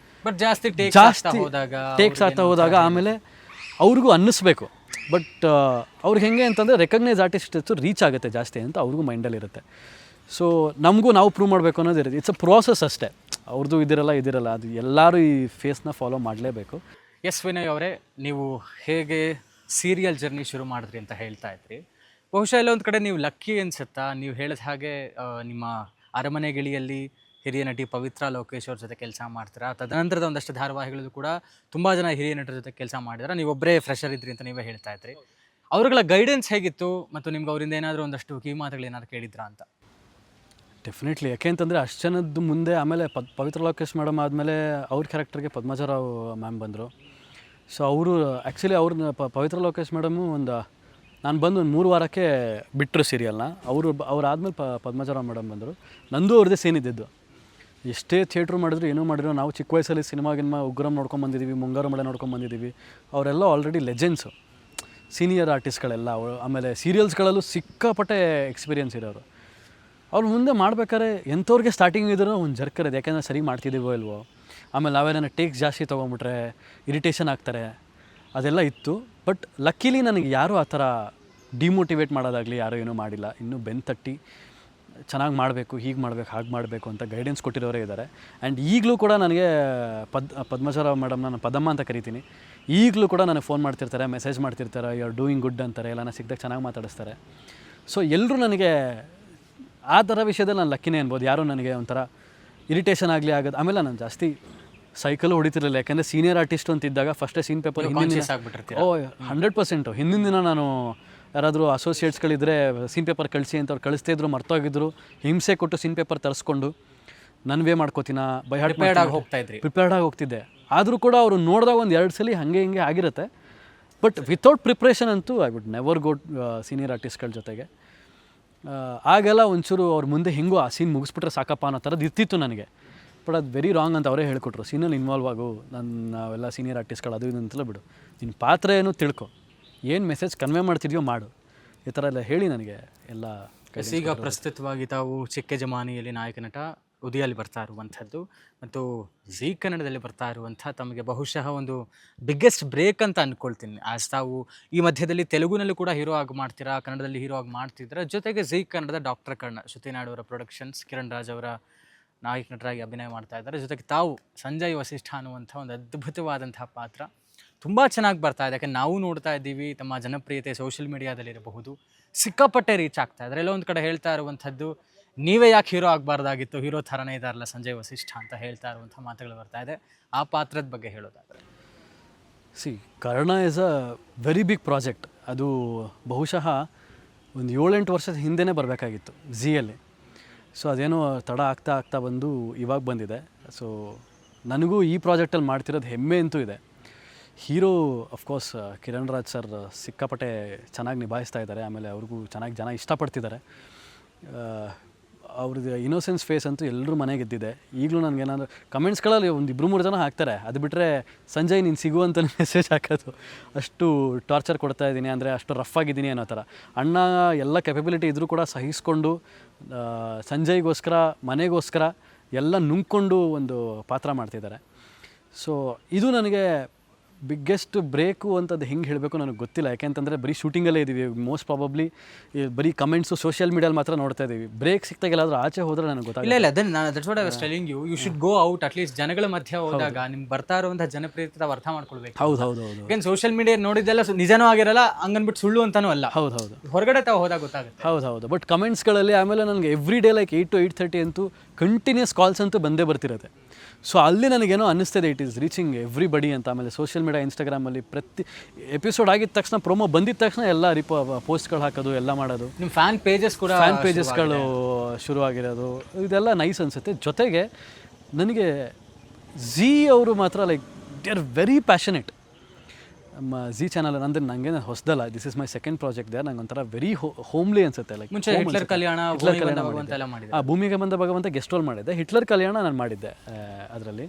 ಬಟ್ ಜಾಸ್ತಿ ಟೇಕ್ಸ್ ಆಗ್ತಾ ಹೋದಾಗ ಆಮೇಲೆ ಅವ್ರಿಗೂ ಅನ್ನಿಸ್ಬೇಕು. ಬಟ್ ಅವ್ರಿಗೆ ಹೆಂಗೆ ಅಂತಂದರೆ ರೆಕಗ್ನೈಸ್ ಆರ್ಟಿಸ್ಟ್ ರೀಚ್ ಆಗುತ್ತೆ ಜಾಸ್ತಿ ಅಂತ ಅವ್ರಿಗೂ ಮೈಂಡಲ್ಲಿರುತ್ತೆ. ಸೊ ನಮಗೂ ನಾವು ಪ್ರೂವ್ ಮಾಡಬೇಕು ಅನ್ನೋದು ಇರುತ್ತೆ. ಇಟ್ಸ್ ಅ ಪ್ರೋಸೆಸ್ ಅಷ್ಟೇ, ಅವ್ರದ್ದು ಇದಿರಲ್ಲ, ಅದು ಎಲ್ಲರೂ ಈ ಫೇಸ್ನ ಫಾಲೋ ಮಾಡಲೇಬೇಕು. ಎಸ್ ವಿನಯ್ ಅವರೇ, ನೀವು ಹೇಗೆ ಸೀರಿಯಲ್ ಜರ್ನಿ ಶುರು ಮಾಡಿದ್ರಿ ಅಂತ ಹೇಳ್ತಾ ಇದ್ರಿ. ಬಹುಶಃ ಎಲ್ಲ ಒಂದು ಕಡೆ ನೀವು ಲಕ್ಕಿ ಅನ್ಸುತ್ತಾ? ನೀವು ಹೇಳಿದ ಹಾಗೆ ನಿಮ್ಮ ಅರಮನೆ ಗಿಳಿಯಲ್ಲಿ ಹಿರಿಯ ನಟಿ ಪವಿತ್ರ ಲೋಕೇಶ್ ಅವ್ರ ಜೊತೆ ಕೆಲಸ ಮಾಡ್ತೀರಾ. ತದನಂತರದ ಒಂದಷ್ಟು ಧಾರಾವಾಹಿಗಳಲ್ಲೂ ಕೂಡ ತುಂಬ ಜನ ಹಿರಿಯ ನಟರ ಜೊತೆ ಕೆಲಸ ಮಾಡಿದಾರೆ. ನೀವೊಬ್ಬರೇ ಫ್ರೆಶರ್ ಇದ್ರಿ ಅಂತ ನೀವೇ ಹೇಳ್ತಾ ಇದ್ರಿ. ಅವ್ರಗಳ ಗೈಡೆನ್ಸ್ ಹೇಗಿತ್ತು ಮತ್ತು ನಿಮ್ಗೆ ಅವರಿಂದ ಏನಾದರೂ ಒಂದಷ್ಟು ಕಿವಿಮಾತುಗಳು ಏನಾದ್ರು ಕೇಳಿದ್ರಾ ಅಂತ? ಡೆಫಿನೆಟ್ಲಿ. ಯಾಕೆ ಅಂತಂದರೆ ಅಷ್ಟು ಜನದ ಮುಂದೆ ಆಮೇಲೆ ಪವಿತ್ರ ಲೋಕೇಶ್ ಮೇಡಮ್ ಆದಮೇಲೆ ಅವ್ರ ಕ್ಯಾರೆಕ್ಟರ್ಗೆ ಪದ್ಮಜರಾವ್ ಮ್ಯಾಮ್ ಬಂದರು. ಸೊ ಅವರು ಆ್ಯಕ್ಚುಲಿ ಅವ್ರನ್ನ ಪವಿತ್ರ ಲೋಕೇಶ್ ಮೇಡಮು ನಾನು ಬಂದು ಒಂದು 3 ವಾರಕ್ಕೆ ಬಿಟ್ಟರು ಸೀರಿಯಲ್ನ. ಅವ್ರಾದ್ಮೇಲೆ ಪದ್ಮಜರಾವ್ ಮೇಡಮ್ ಬಂದರು. ನಂದು ಅವ್ರದ್ದೇ ಸೀನ್ ಇದ್ದಿದ್ದು. ಎಷ್ಟೇ ಥಿಯೇಟ್ರ್ ಮಾಡಿದ್ರು ಏನೋ ಮಾಡಿದ್ರು, ನಾವು ಚಿಕ್ಕ ವಯಸ್ಸಲ್ಲಿ ಸಿನಿಮಾಗಿನ್ಮ ಉಗ್ರಂ ನೋಡ್ಕೊಂಬಂದಿದ್ದೀವಿ, ಮುಂಗಾರು ಮಳೆ ನೋಡ್ಕೊಂಬಂದಿದ್ದೀವಿ. ಅವರೆಲ್ಲ ಆಲ್ರೆಡಿ ಲೆಜೆಂಡ್ಸು, ಸೀನಿಯರ್ ಆರ್ಟಿಸ್ಟ್ಗಳೆಲ್ಲ. ಆಮೇಲೆ ಸೀರಿಯಲ್ಸ್ಗಳಲ್ಲೂ ಸಿಕ್ಕಾಪಟ್ಟೆ ಎಕ್ಸ್ಪೀರಿಯನ್ಸ್ ಇರೋರು. ಅವ್ರು ಮುಂದೆ ಮಾಡ್ಬೇಕಾದ್ರೆ ಎಂಥವ್ರಿಗೆ ಸ್ಟಾರ್ಟಿಂಗ್ ಇದ್ರೂ ಒಂದು ಜರ್ಕರದು, ಯಾಕೆಂದರೆ ಸರಿ ಮಾಡ್ತಿದ್ದೀವೋ ಇಲ್ವೋ. ಆಮೇಲೆ ನಾವೇನೋ ಟೇಕ್ಸ್ ಜಾಸ್ತಿ ತೊಗೊಂಬಿಟ್ರೆ ಇರಿಟೇಷನ್ ಆಗ್ತಾರೆ, ಅದೆಲ್ಲ ಇತ್ತು. ಬಟ್ ಲಕ್ಕಿಲಿ ನನಗೆ ಯಾರೂ ಆ ಥರ ಡಿಮೋಟಿವೇಟ್ ಮಾಡೋದಾಗಲಿ ಯಾರೂ ಏನೂ ಮಾಡಿಲ್ಲ. ಇನ್ನೂ ಬೆನ್ನು ತಟ್ಟಿ ಚೆನ್ನಾಗಿ ಮಾಡಬೇಕು, ಹೀಗೆ ಮಾಡಬೇಕು, ಹಾಗೆ ಮಾಡಬೇಕು ಅಂತ ಗೈಡೆನ್ಸ್ ಕೊಟ್ಟಿರೋರೇ ಇದ್ದಾರೆ. ಆ್ಯಂಡ್ ಈಗಲೂ ಕೂಡ ನನಗೆ ಪದ್ಮಜರಾವ್ ಮೇಡಮ್ನ ನಾನು ಪದಮ್ಮ ಅಂತ ಕರಿತೀನಿ. ಈಗಲೂ ಕೂಡ ನನಗೆ ಫೋನ್ ಮಾಡ್ತಿರ್ತಾರೆ, ಮೆಸೇಜ್ ಮಾಡ್ತಿರ್ತಾರೆ, ಯು ಆರ್ ಡೂಯಿಂಗ್ ಗುಡ್ ಅಂತಾರೆ, ಎಲ್ಲ ಸಿಕ್ಕಿದಾಗ ಚೆನ್ನಾಗಿ ಮಾತಾಡಿಸ್ತಾರೆ. ಸೊ ಎಲ್ಲರೂ ನನಗೆ ಆ ಥರ ವಿಷಯದಲ್ಲಿ ನಾನು ಲಕ್ಕಿನೇ ಅನ್ಬೋದು. ಯಾರೂ ನನಗೆ ಒಂಥರ ಇರಿಟೇಷನ್ ಆಗಲಿ ಆಗೋದು. ಆಮೇಲೆ ನಾನು ಜಾಸ್ತಿ ಸೈಕಲ್ ಹೊಡಿತಿರಲಿಲ್ಲ, ಯಾಕೆಂದರೆ ಸೀನಿಯರ್ ಆರ್ಟಿಸ್ಟ್ ಅಂತ ಇದ್ದಾಗ ಫಸ್ಟೇ ಸೀನ್ ಪೇಪರ್ 100% ಹಿಂದಿನ ದಿನ ನಾನು ಯಾರಾದರೂ ಅಸೋಸಿಯೇಟ್ಸ್ಗಳಿದ್ದರೆ ಸೀನ್ ಪೇಪರ್ ಕಳಿಸಿ ಅಂತ ಅವ್ರು ಕಳಿಸ್ತಾ ಇದ್ರು, ಮರ್ತೋಗಿದ್ರು, ಹಿಂಸೆ ಕೊಟ್ಟು ಸೀನ್ ಪೇಪರ್ ತರಿಸ್ಕೊಂಡು ನನ್ವೇ ಮಾಡ್ಕೋತೀನ ಪ್ರಿಪೇರ್ಡ್ ಆಗಿ ಹೋಗ್ತಿದ್ದೆ. ಆದರೂ ಕೂಡ ಅವರು ನೋಡಿದಾಗ ಒಂದು 2 ಸಲ ಹಾಗೆ ಹಿಂಗೆ ಆಗಿರುತ್ತೆ. ಬಟ್ ವಿತೌಟ್ ಪ್ರಿಪ್ರೇಷನ್ ಅಂತೂ I would never go senior ಆರ್ಟಿಸ್ಟ್ಗಳ ಜೊತೆಗೆ. ಆಗೆಲ್ಲ ಒಂಚೂರು ಅವ್ರ ಮುಂದೆ ಹೆಂಗೋ ಆ ಸೀನ್ ಮುಗಿಸ್ಬಿಟ್ರೆ ಸಾಕಪ್ಪ ಅನ್ನೋ ಥರದ್ದು ಇರ್ತಿತ್ತು ನನಗೆ. ಬಟ್ ಅದು ವೆರಿ ರಾಂಗ್ ಅಂತ ಅವರೇ ಹೇಳ್ಕೊಟ್ರು. ಸೀನಲ್ಲಿ ಇನ್ವಾಲ್ವ್ ಆಗು, ನಾವೆಲ್ಲ ಸೀನಿಯರ್ ಆರ್ಟಿಸ್ಟ್ಗಳು ಅದು ಇದು ಅಂತಲೇ ಬಿಡು, ನಿನ್ನ ಪಾತ್ರ ಏನು ತಿಳ್ಕೊ, ಏನು ಮೆಸೇಜ್ ಕನ್ವೆ ಮಾಡ್ತಿದ್ಯೋ ಮಾಡು, ಈ ಥರ ಎಲ್ಲ ಹೇಳಿ ನನಗೆ ಎಲ್ಲ. ಈಗ ಪ್ರಸ್ತುತವಾಗಿ ತಾವು ಚಿಕ್ಕ ಜಮಾನಿಯಲ್ಲಿ ನಾಯಕ ನಟ ಉದಯಲ್ಲಿ ಬರ್ತಾ ಇರುವಂಥದ್ದು ಮತ್ತು ಝೀ ಕನ್ನಡದಲ್ಲಿ ಬರ್ತಾ ಇರುವಂಥ ತಮಗೆ ಬಹುಶಃ ಒಂದು ಬಿಗ್ಗೆಸ್ಟ್ ಬ್ರೇಕ್ ಅಂತ ಅಂದ್ಕೊಳ್ತೀನಿ. ಆಸ್ ತಾವು ಈ ಮಧ್ಯದಲ್ಲಿ ತೆಲುಗುನಲ್ಲೂ ಕೂಡ ಹೀರೋ ಆಗಿ ಮಾಡ್ತೀರಾ, ಕನ್ನಡದಲ್ಲಿ ಹೀರೋ ಆಗಿ ಮಾಡ್ತಿದ್ದೀರಾ. ಜೊತೆಗೆ ಝೀ ಕನ್ನಡದ ಡಾಕ್ಟರ್ ಕರ್ಣ, ಶ್ರುತಿ ನಾಯ್ಡು ಅವರ ಪ್ರೊಡಕ್ಷನ್ಸ್, ಕಿರಣ್ ರಾಜ್ ಅವರ ನಾಯಕ ನಟರಾಗಿ ಅಭಿನಯ ಮಾಡ್ತಾ ಇದ್ದಾರೆ. ಜೊತೆಗೆ ತಾವು ಸಂಜಯ್ ವಸಿಷ್ಠ ಅನ್ನುವಂಥ ಒಂದು ಅದ್ಭುತವಾದಂತಹ ಪಾತ್ರ ತುಂಬ ಚೆನ್ನಾಗಿ ಬರ್ತಾ ಇದೆ. ಯಾಕೆ ನಾವು ನೋಡ್ತಾ ಇದ್ದೀವಿ, ತಮ್ಮ ಜನಪ್ರಿಯತೆ ಸೋಷಿಯಲ್ ಮೀಡಿಯಾದಲ್ಲಿ ಇರಬಹುದು ಸಿಕ್ಕಾಪಟ್ಟೆ ರೀಚ್ ಆಗ್ತಾ ಇದ್ದಾರೆ. ಎಲ್ಲ ಒಂದು ಕಡೆ ಹೇಳ್ತಾ ಇರುವಂಥದ್ದು, ನೀವೇ ಯಾಕೆ ಹೀರೋ ಆಗಬಾರ್ದಾಗಿತ್ತು, ಹೀರೋ ಥರನೇ ಇದ್ದಾರಲ್ಲ ಸಂಜಯ್ ವಸಿಷ್ಠ ಅಂತ ಹೇಳ್ತಾ ಇರುವಂಥ ಮಾತುಗಳು ಬರ್ತಾ ಇದೆ. ಆ ಪಾತ್ರದ ಬಗ್ಗೆ ಹೇಳೋದಾದರೆ, Karna is a very big project. ಅದು ಬಹುಶಃ ಒಂದು 7-8 ವರ್ಷದ ಹಿಂದೆನೇ ಬರಬೇಕಾಗಿತ್ತು ಝೀಯಲ್ಲಿ. ಸೊ ಅದೇನೋ ತಡ ಆಗ್ತಾ ಬಂದು ಇವಾಗ ಬಂದಿದೆ. ಸೊ ನನಗೂ ಈ ಪ್ರಾಜೆಕ್ಟಲ್ಲಿ ಮಾಡ್ತಿರೋದು ಹೆಮ್ಮೆ ಅಂತೂ ಇದೆ. Hero of course Kiran Raj sir ಸಿಕ್ಕಾಪಟ್ಟೆ ಚೆನ್ನಾಗಿ ನಿಭಾಯಿಸ್ತಾ ಇದ್ದಾರೆ. ಆಮೇಲೆ ಅವ್ರಿಗೂ ಚೆನ್ನಾಗಿ ಜನ ಇಷ್ಟಪಡ್ತಿದ್ದಾರೆ. ಅವ್ರದ್ದು ಇನ್ನೋಸೆನ್ಸ್ ಫೇಸ್ ಅಂತೂ ಎಲ್ಲರೂ ಮನೆಗೆ ಗೆದ್ದಿದೆ. ಈಗಲೂ ನನಗೇನಾದರೂ ಕಮೆಂಟ್ಸ್ಗಳಲ್ಲಿ 1-2-3 ಜನ ಹಾಕ್ತಾರೆ, ಅದು ಬಿಟ್ಟರೆ ಸಂಜಯ್ ನೀನು ಸಿಗುವಂತ ಮೆಸೇಜ್ ಹಾಕೋದು. ಅಷ್ಟು ಟಾರ್ಚರ್ ಕೊಡ್ತಾ ಇದ್ದೀನಿ, ಅಂದರೆ ಅಷ್ಟು ರಫ್ ಆಗಿದ್ದೀನಿ ಅನ್ನೋ ಥರ. ಅಣ್ಣ ಎಲ್ಲ ಕೆಪಬಿಲಿಟಿ ಇದ್ದರೂ ಕೂಡ ಸಹಿಸ್ಕೊಂಡು ಸಂಜಯ್ಗೋಸ್ಕರ, ಮನೆಗೋಸ್ಕರ ಎಲ್ಲ ನುಂಗ್ಕೊಂಡು ಒಂದು ಪಾತ್ರ ಮಾಡ್ತಿದ್ದಾರೆ. ಸೊ ಇದು ನನಗೆ ಬಿಗ್ಗೆಸ್ಟ್ ಬ್ರೇಕು ಅಂತದ್ದು ಹೆಂಗೆ ಹೇಳಬೇಕು ನನಗೆ ಗೊತ್ತಿಲ್ಲ. ಯಾಕೆಂತಂದರೆ ಬರೀ ಶೂಟಿಂಗಲ್ಲೇ ಇದ್ದೀವಿ, ಮೋಸ್ಟ್ ಪ್ರಾಬಬ್ಲಿ ಬರೀ ಕಮೆಂಟ್ಸು ಸೋಷಿಯಲ್ ಮೀಡಿಯಲ್ಲಿ ಮಾತ್ರ ನೋಡ್ತಾ ಇದ್ದೀವಿ. ಬ್ರೇಕ್ ಸಿಕ್ತಾಗ ಎಲ್ಲಾದರೂ ಆಚೆ ಹೋದರೆ ನನಗೆ ಗೊತ್ತಾಗಿಲ್ಲ. ಇಲ್ಲ ಅದನ್ನು ನಾನು that's what I was telling you should go out. At least ಜನಗಳ ಮಧ್ಯೆ ಹೋದಾಗ ನಿಮ್ಗೆ ಬರ್ತಾ ಇರುವಂಥ ಜನಪ್ರಿಯತೆ ಅರ್ಥ ಮಾಡ್ಕೊಳ್ಬೇಕು. ಹೌದು. ಏನು ಸೋಷಿಯಲ್ ಮೀಡಿಯಾ ನೋಡಿದ್ದೆಲ್ಲ ನಿಜನೂ ಆಗಿರಲ್ಲ, ಹಂಗನ್ಬಿಟ್ಟು ಸುಳ್ಳು ಅಂತಾನೂ ಅಲ್ಲ. ಹೌದು ಹೊರಗಡೆ ತಾವು ಹೋದಾಗ ಗೊತ್ತಾಗುತ್ತೆ. ಹೌದು. ಬಟ್ ಕಮೆಂಟ್ಸ್ಗಳಲ್ಲಿ ಆಮೇಲೆ ನನಗೆ ಎವ್ರಿ ಡೇ ಲೈಕ್ 8 to 8:30 ಅಂತೂ ಕಂಟಿನ್ಯೂಸ್ ಕಾಲ್ಸ್ ಅಂತೂ ಬಂದೇ ಬರ್ತಿರುತ್ತೆ. ಸೊ ಅಲ್ಲಿ ನನಗೇನೋ ಅನ್ನಿಸ್ತಿದೆ, ಇಟ್ ಈಸ್ ರೀಚಿಂಗ್ ಎವ್ರಿಬಡಿ ಅಂತ. ಆಮೇಲೆ ಸೋಷಿಯಲ್ ಮೀಡಿಯಾ, ಇನ್ಸ್ಟಾಗ್ರಾಮಲ್ಲಿ ಪ್ರತಿ ಎಪಿಸೋಡ್ ಆಗಿದ ತಕ್ಷಣ, ಪ್ರೋಮೋ ಬಂದಿದ ತಕ್ಷಣ ಎಲ್ಲ ಪೋಸ್ಟ್ಗಳು ಹಾಕೋದು, ಎಲ್ಲ ಮಾಡೋದು. ನಿಮ್ಮ ಫ್ಯಾನ್ ಪೇಜಸ್ಗಳು ಶುರು ಆಗಿರೋದು, ಇದೆಲ್ಲ ನೈಸ್ ಅನಿಸುತ್ತೆ. ಜೊತೆಗೆ ನನಗೆ ಝೀ ಅವರು ಮಾತ್ರ like they are very passionate. ನಮ್ಮ ಝೀ ಚಾನಲ್ ಅಂದರೆ ನನಗೆ ಹೊಸದಲ್ಲ, this is my second project there. ನಂಗೆ ಒಂಥರ ವೆರಿ ಹೋಮ್ಲಿ ಅನ್ಸುತ್ತೆ. ಲೈಕ್ ಹಿಟ್ಲರ್ ಕಲ್ಯಾಣ ಭೂಮಿಗೆ ಬಂದ ಭಗವಂತ ಗೆಸ್ಟ್ ರೋಲ್ ಮಾಡಿದ್ದೆ. ಹಿಟ್ಲರ್ ಕಲ್ಯಾಣ ನಾನು ಮಾಡಿದ್ದೆ ಅದರಲ್ಲಿ.